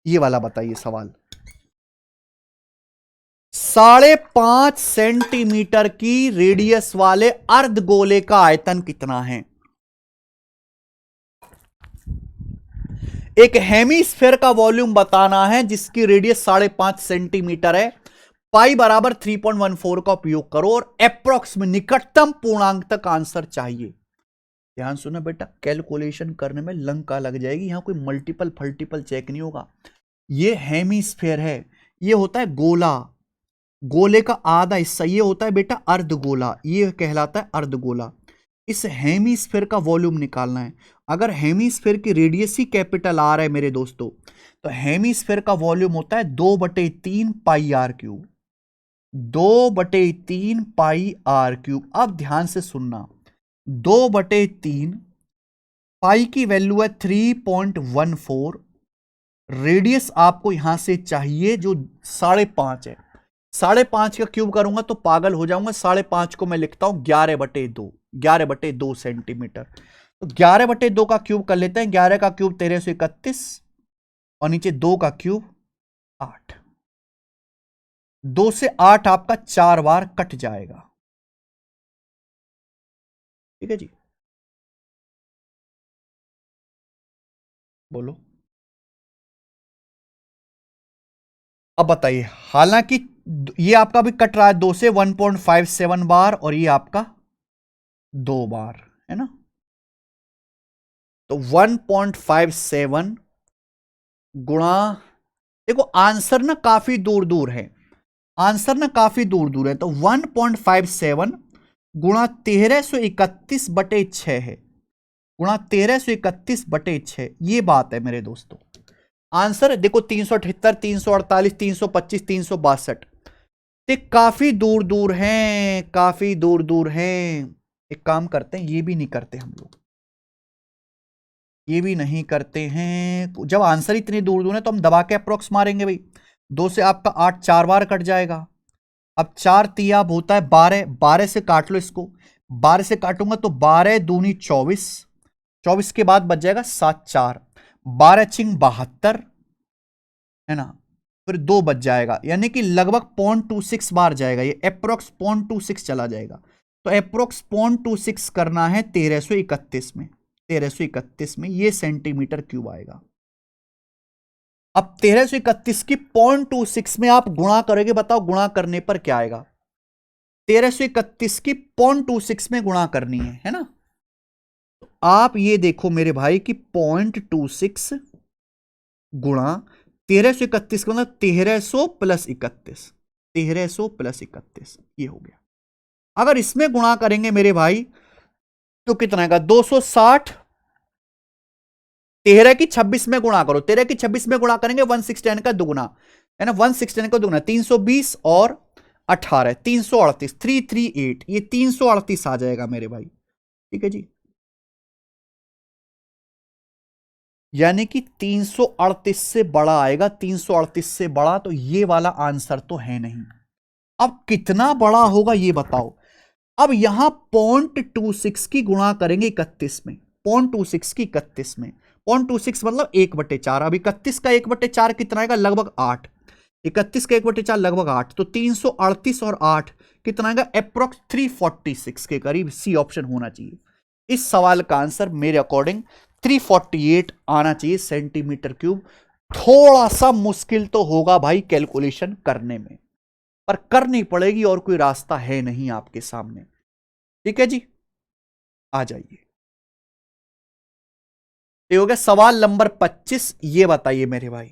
ये वाला बताइए सवाल। 5.5 सेंटीमीटर की रेडियस वाले अर्धगोले का आयतन कितना है। एक हेमीस्फेयर का वॉल्यूम बताना है जिसकी रेडियस 5.5 सेंटीमीटर है। पाई बराबर 3.14 का उपयोग करो और एप्रोक्स में निकटतम पूर्णांक तक आंसर चाहिए। ध्यान सुनो बेटा, कैलकुलेशन करने में लंका लग जाएगी, यहां कोई मल्टीपल चेक नहीं होगा। ये हेमीस्फेयर है, ये होता है गोला, गोले का आधा हिस्सा ये होता है बेटा अर्धगोला, ये कहलाता है अर्धगोला। इस हेमीस्फेयर का वॉल्यूम निकालना है। अगर हेमीस्फेयर की रेडियस ही कैपिटल आर है मेरे दोस्तों, तो हेमीस्फेयर का वॉल्यूम होता है 2/3 pi r cube, 2/3 pi r cube. अब ध्यान से सुनना, 2/3 पाई की वैल्यू है 3.14, रेडियस आपको यहां से चाहिए जो 5.5 है। 5.5 का क्यूब करूंगा तो पागल हो जाऊंगा, 5.5 को मैं लिखता हूं 11/2, 11/2 सेंटीमीटर। तो 11/2 का क्यूब कर लेते हैं, 11 का क्यूब 1331 और नीचे 2 का क्यूब 8, 2 से 8 आपका 4 बार कट जाएगा। ठीक है जी, बोलो अब बताइए। हालांकि ये आपका भी कट रहा है 2 से, 1.57 बार, और ये आपका 2 बार है ना, तो 1.57 गुणा, देखो आंसर ना काफी दूर दूर है, आंसर ना काफी दूर दूर है, तो 1.57 गुणा 1331/6 है, गुणा 1331/6, ये बात है मेरे दोस्तों। आंसर है देखो 378, 348, 325, 362, ते काफी दूर दूर हैं, काफी दूर दूर हैं। एक काम करते हैं, ये भी नहीं करते हम लोग, ये भी नहीं करते हैं। जब आंसर इतनी दूर दूर है तो हम दबा के अप्रोक्स मारेंगे भाई। 2 से आपका 8 4 बार कट जाएगा। अब 4 तिया होता है 12, 12 से काट लो इसको, 12 से काटूंगा तो 12 दूनी 24, 24 के बाद बच जाएगा 7 4, 12 चिंग 72 है ना, फिर 2 बच जाएगा, यानी कि लगभग 0.26 बार जाएगा, ये अप्रोक्स 0.26 चला जाएगा। तो अप्रोक्स 0.26 करना है 1331 में, 1331 में ये सेंटीमीटर क्यूब आएगा। अब 1331 की 0.26 में आप गुणा करोगे, बताओ गुणा करने पर क्या आएगा। 1331 की 0.26 में गुणा करनी है ना, तो आप ये देखो मेरे भाई कि 0.26 गुणा 1331 का मतलब 1300 प्लस 31, 1300 प्लस 31 ये हो गया। अगर इसमें गुणा करेंगे मेरे भाई तो कितना आएगा 260, 13 की 26 में गुणा करो, 13 की 26 में गुणा करेंगे 169 का दुगुना है ना, 169 का दुगुना 320 और 18 338, 338 ये 338 आ जाएगा मेरे भाई। ठीक है जी, यानी कि 338 से बड़ा आएगा, 338 से बड़ा, तो ये वाला आंसर तो है नहीं। अब कितना बड़ा होगा ये बताओ। अब यहां 0.26 की गुणा करेंगे 31 में, 0.26 की 31 में, 0.26 मतलब 1/4। अब 31 का 1/4 कितना आएगा, लगभग 8। 31 का 1/4 लगभग 8, तो 338 और 8 कितना आएगा, अप्रोक्स 346 के करीब। सी ऑप्शन होना चाहिए। इस सवाल का आंसर मेरे अकॉर्डिंग 348 आना चाहिए सेंटीमीटर क्यूब। थोड़ा सा मुश्किल तो होगा भाई कैलकुलेशन करने में, पर करनी पड़ेगी, और कोई रास्ता है नहीं आपके सामने। ठीक है जी, आ जाइए। ये हो गया सवाल नंबर 25। ये बताइए मेरे भाई,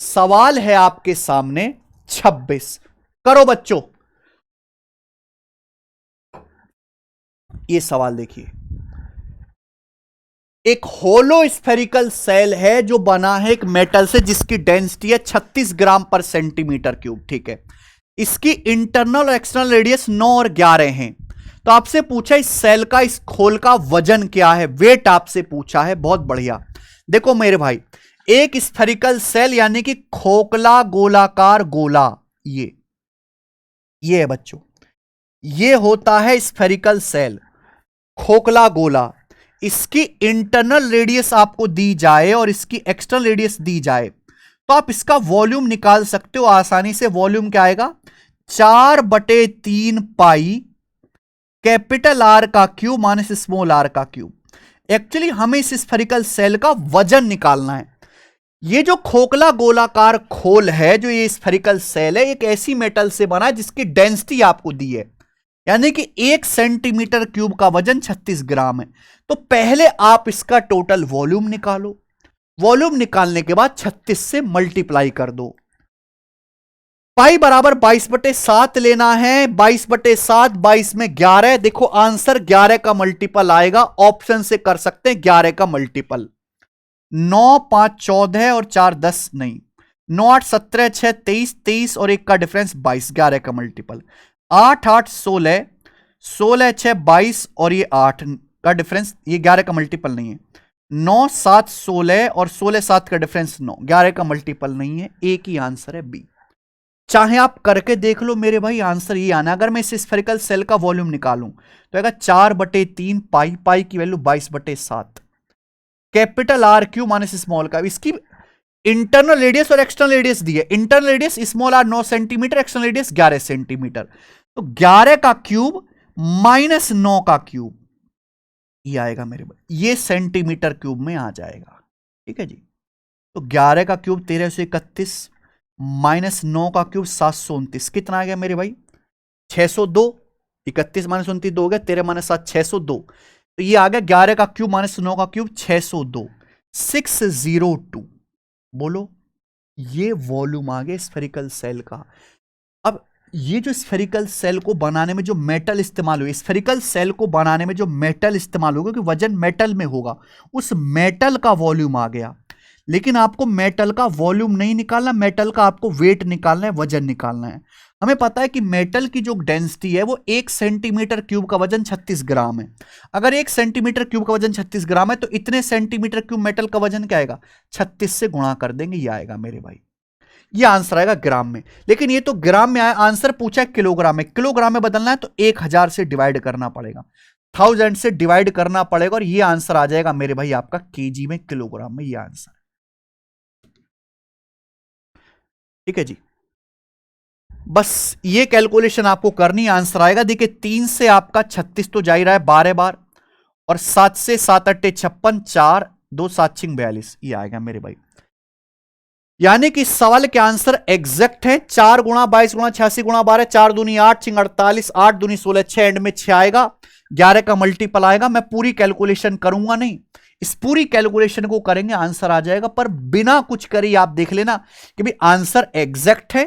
सवाल है आपके सामने 26। करो बच्चों, ये सवाल देखिए। एक होलो स्फेरिकल सेल है जो बना है एक मेटल से, जिसकी डेंसिटी है 36 ग्राम पर सेंटीमीटर क्यूब। ठीक है, इसकी इंटरनल और एक्सटर्नल रेडियस 9 और 11 हैं। तो आपसे पूछा इस सेल का, इस खोल का वजन क्या है, वेट आपसे पूछा है। बहुत बढ़िया। देखो मेरे भाई, एक स्फेरिकल सेल यानी कि खोखला गोलाकार गोला, ये है बच्चों, ये होता है स्फेरिकल सेल, खोखला गोला। इसकी इंटरनल रेडियस आपको दी जाए और इसकी एक्सटर्नल रेडियस दी जाए, तो आप इसका वॉल्यूम निकाल सकते हो आसानी से। वॉल्यूम क्या आएगा, 4/3 पाई कैपिटल आर का क्यूब माइनस स्मॉल आर का क्यूब। एक्चुअली हमें इस स्फेरिकल सेल का वजन निकालना है। ये जो खोखला गोलाकार खोल है, जो ये स्फेरिकल सेल है, एक ऐसी मेटल से बना है जिसकी डेंसिटी आपको दी है, यानी कि 1 सेंटीमीटर क्यूब का वजन 36 ग्राम है। तो पहले आप इसका टोटल वॉल्यूम निकालो। वॉल्यूम निकालने के बाद 36 से मल्टीप्लाई कर दो। पाई बराबर 22/7 लेना है। 22/7, 22 में 11। देखो आंसर 11 का मल्टीपल आएगा। ऑप्शन से कर सकते हैं 11 का मल्टीपल। 9 5 14 और 4 10 नहीं, 9 8 17 6 23, 23 और 1 का डिफरेंस 22, 11 का मल्टीपल। 8 8 16, 16 6 22 और ये 8 का डिफरेंस, ये 11 का मल्टीपल नहीं है। 9 7 16 और 16 7 का डिफरेंस 9, 11 का मल्टीपल नहीं है। एक ही आंसर है बी। चाहे आप करके देख लो मेरे भाई, आंसर ये आना। अगर मैं इस स्फेरिकल सेल का वॉल्यूम निकालूं तो आएगा 4/3 पाई, पाई की value 22/7 capital R cube minus small का। इसकी इंटरनल रेडियस और एक्सटर्नल रेडियस दी है। Internal radius small R 9 centimetre, external radius 11 centimetre. तो 11 का क्यूब माइनस 9 का क्यूब, ये आएगा मेरे भाई, ये सेंटीमीटर क्यूब में आ जाएगा। ठीक है जी, तो 11 का क्यूब 1331 माइनस 9 का क्यूब 729, कितना आ गया मेरे भाई, 602। 31 माइनस 29 2 हो गया, 13 माइनस 7 602। तो ये आ गया 11 का क्यूब माइनस 9 का क्यूब 602, 602। बोलो, ये वॉल्यूम आ गया स्फेरिकल सेल का। अब ये जो स्फेरिकल सेल को बनाने में जो मेटल इस्तेमाल हुई, स्फेरिकल सेल को बनाने में जो मेटल इस्तेमाल होगा, क्योंकि वजन मेटल में होगा, उस मेटल का वॉल्यूम आ गया। लेकिन आपको मेटल का वॉल्यूम नहीं निकालना, मेटल का आपको वेट निकालना है, वजन निकालना है। हमें पता है कि मेटल की जो डेंसिटी है वो 1 सेंटीमीटर क्यूब का वजन 36 ग्राम है। अगर 1 सेंटीमीटर क्यूब का वजन 36 ग्राम है, तो इतने सेंटीमीटर क्यूब मेटल का वजन क्या आएगा, 36 से गुणा कर देंगे, ये आएगा मेरे भाई। ये आंसर आएगा ग्राम में। लेकिन ये तो ग्राम में आया, आंसर पूछा किलोग्राम में। किलोग्राम में बदलना है तो 1000 से डिवाइड करना पड़ेगा, 1000 से डिवाइड करना पड़ेगा, और ये आंसर आ जाएगा मेरे भाई आपका केजी में, किलोग्राम में ये आंसर। ठीक है जी, बस ये कैलकुलेशन आपको करनी, आंसर आएगा। देखिए 3 से आपका 36 तो जा ही रहा है 12 बार, और 7 से 7 8 56, 4 2 7 6 42, ये आएगा मेरे भाई। यानी कि इस सवाल के आंसर एग्जैक्ट है। 4 गुणा 22 गुणा 86 गुणा 12, 4 दूनी 8 6 48, 8 दूनी 16, 6 एंड में 6 आएगा, 11 का मल्टीपल आएगा। मैं पूरी कैलकुलेशन करूंगा नहीं, इस पूरी कैलकुलेशन को करेंगे आंसर आ जाएगा, पर बिना कुछ करे आप देख लेना कि भाई आंसर एग्जैक्ट है,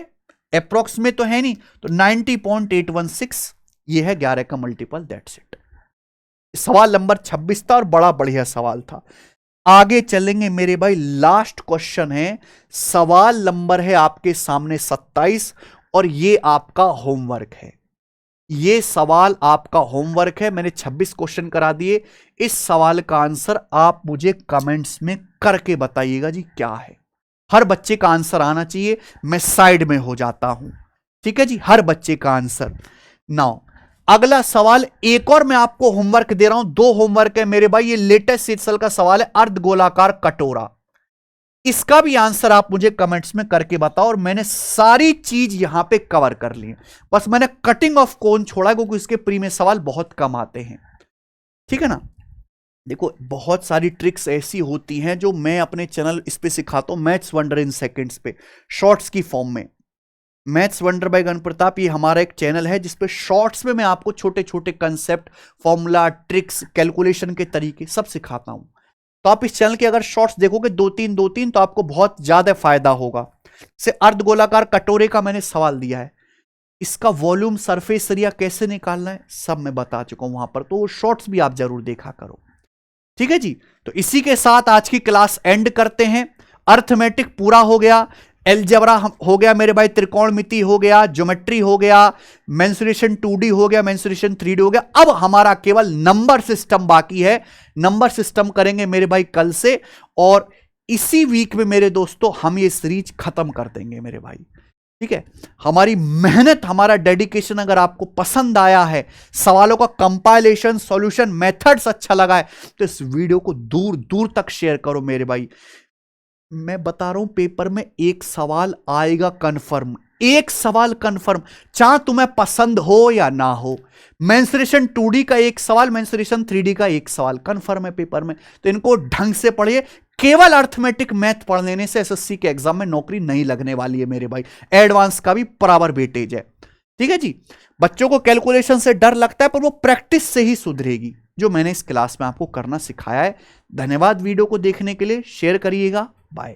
अप्रोक्स में तो है नहीं, तो 90.816 ये है 11 का मल्टीपल, दैट्स इट। सवाल नंबर 26 था और बड़ा बढ़िया सवाल था। आगे चलेंगे मेरे भाई, लास्ट क्वेश्चन है, सवाल नंबर है आपके सामने 27 और ये आपका होमवर्क है। ये सवाल आपका होमवर्क है, मैंने 26 क्वेश्चन करा दिए। इस सवाल का आंसर आप मुझे कमेंट्स में करके बताइएगा जी क्या है। हर बच्चे का आंसर आना चाहिए, मैं साइड में हो जाता हूं, ठीक है जी, हर बच्चे का आंसर। नाउ अगला सवाल एक और मैं आपको होमवर्क दे रहा हूं, 2 होमवर्क है मेरे भाई। ये लेटेस्ट सीरीज का सवाल है, अर्धगोलाकार कटोरा। इसका भी आंसर आप मुझे कमेंट्स में करके बताओ, और मैंने सारी चीज यहां पे कवर कर ली है, बस मैंने कटिंग ऑफ कोन छोड़ा है क्योंकि इसके प्री में सवाल बहुत कम आते हैं, ठीक है ना। देखो बहुत सारी ट्रिक्स ऐसी होती हैं जो मैं अपने चैनल इस पे सिखाता हूं, मैथ्स वंडर इन सेकंड्स पे, शॉर्ट्स की फॉर्म में। मैथ्स वंडर बाय गण प्रताप, ये हमारा एक चैनल है जिसपे शॉर्ट्स में मैं आपको छोटे छोटे कंसेप्ट, फॉर्मूला, ट्रिक्स, कैलकुलेशन के तरीके सब सिखाता हूं। तो आप इस चैनल के अगर शॉर्ट्स देखोगे 2-3 तो आपको बहुत ज्यादा फायदा होगा। से अर्धगोलाकार कटोरे का मैंने सवाल दिया है, इसका वॉल्यूम, सरफेस एरिया कैसे निकालना है सब मैं बता चुका हूं वहां पर, तो शॉर्ट्स भी आप जरूर देखा करो, ठीक है जी। तो इसी के साथ आज की क्लास एंड करते हैं। अर्थमेटिक पूरा हो गया, एलजेब्रा हो गया मेरे भाई, त्रिकोणमिति हो गया, ज्योमेट्री हो गया, मेंसुरेशन 2D हो गया, मेंसुरेशन 3D हो गया। अब हमारा केवल नंबर सिस्टम बाकी है, नंबर सिस्टम करेंगे मेरे भाई कल से, और इसी वीक में मेरे दोस्तों हम ये सीरीज खत्म कर देंगे मेरे भाई, ठीक है। हमारी मेहनत, हमारा डेडिकेशन अगर आपको पसंद आया है, सवालों का कंपाइलेशन, सॉल्यूशन, मेथड्स अच्छा लगा है, तो इस वीडियो को दूर दूर तक शेयर करो मेरे भाई। मैं बता रहा हूं पेपर में एक सवाल आएगा कंफर्म, एक सवाल कंफर्म, चाहे तुम्हें पसंद हो या ना हो। मेंसुरेशन 2D का एक सवाल, मेंसुरेशन 3D का एक सवाल कंफर्म है पेपर में, तो इनको ढंग से पढ़िए। केवल अर्थमेटिक मैथ पढ़ लेने से एसएससी के एग्जाम में नौकरी नहीं लगने वाली है मेरे भाई, एडवांस का भी बराबर वेटेज है, ठीक है जी। बच्चों को कैलकुलेशन से डर लगता है, पर वो प्रैक्टिस से ही सुधरेगी, जो मैंने इस क्लास में आपको करना सिखाया है। धन्यवाद वीडियो को देखने के लिए, शेयर करिएगा, बाय।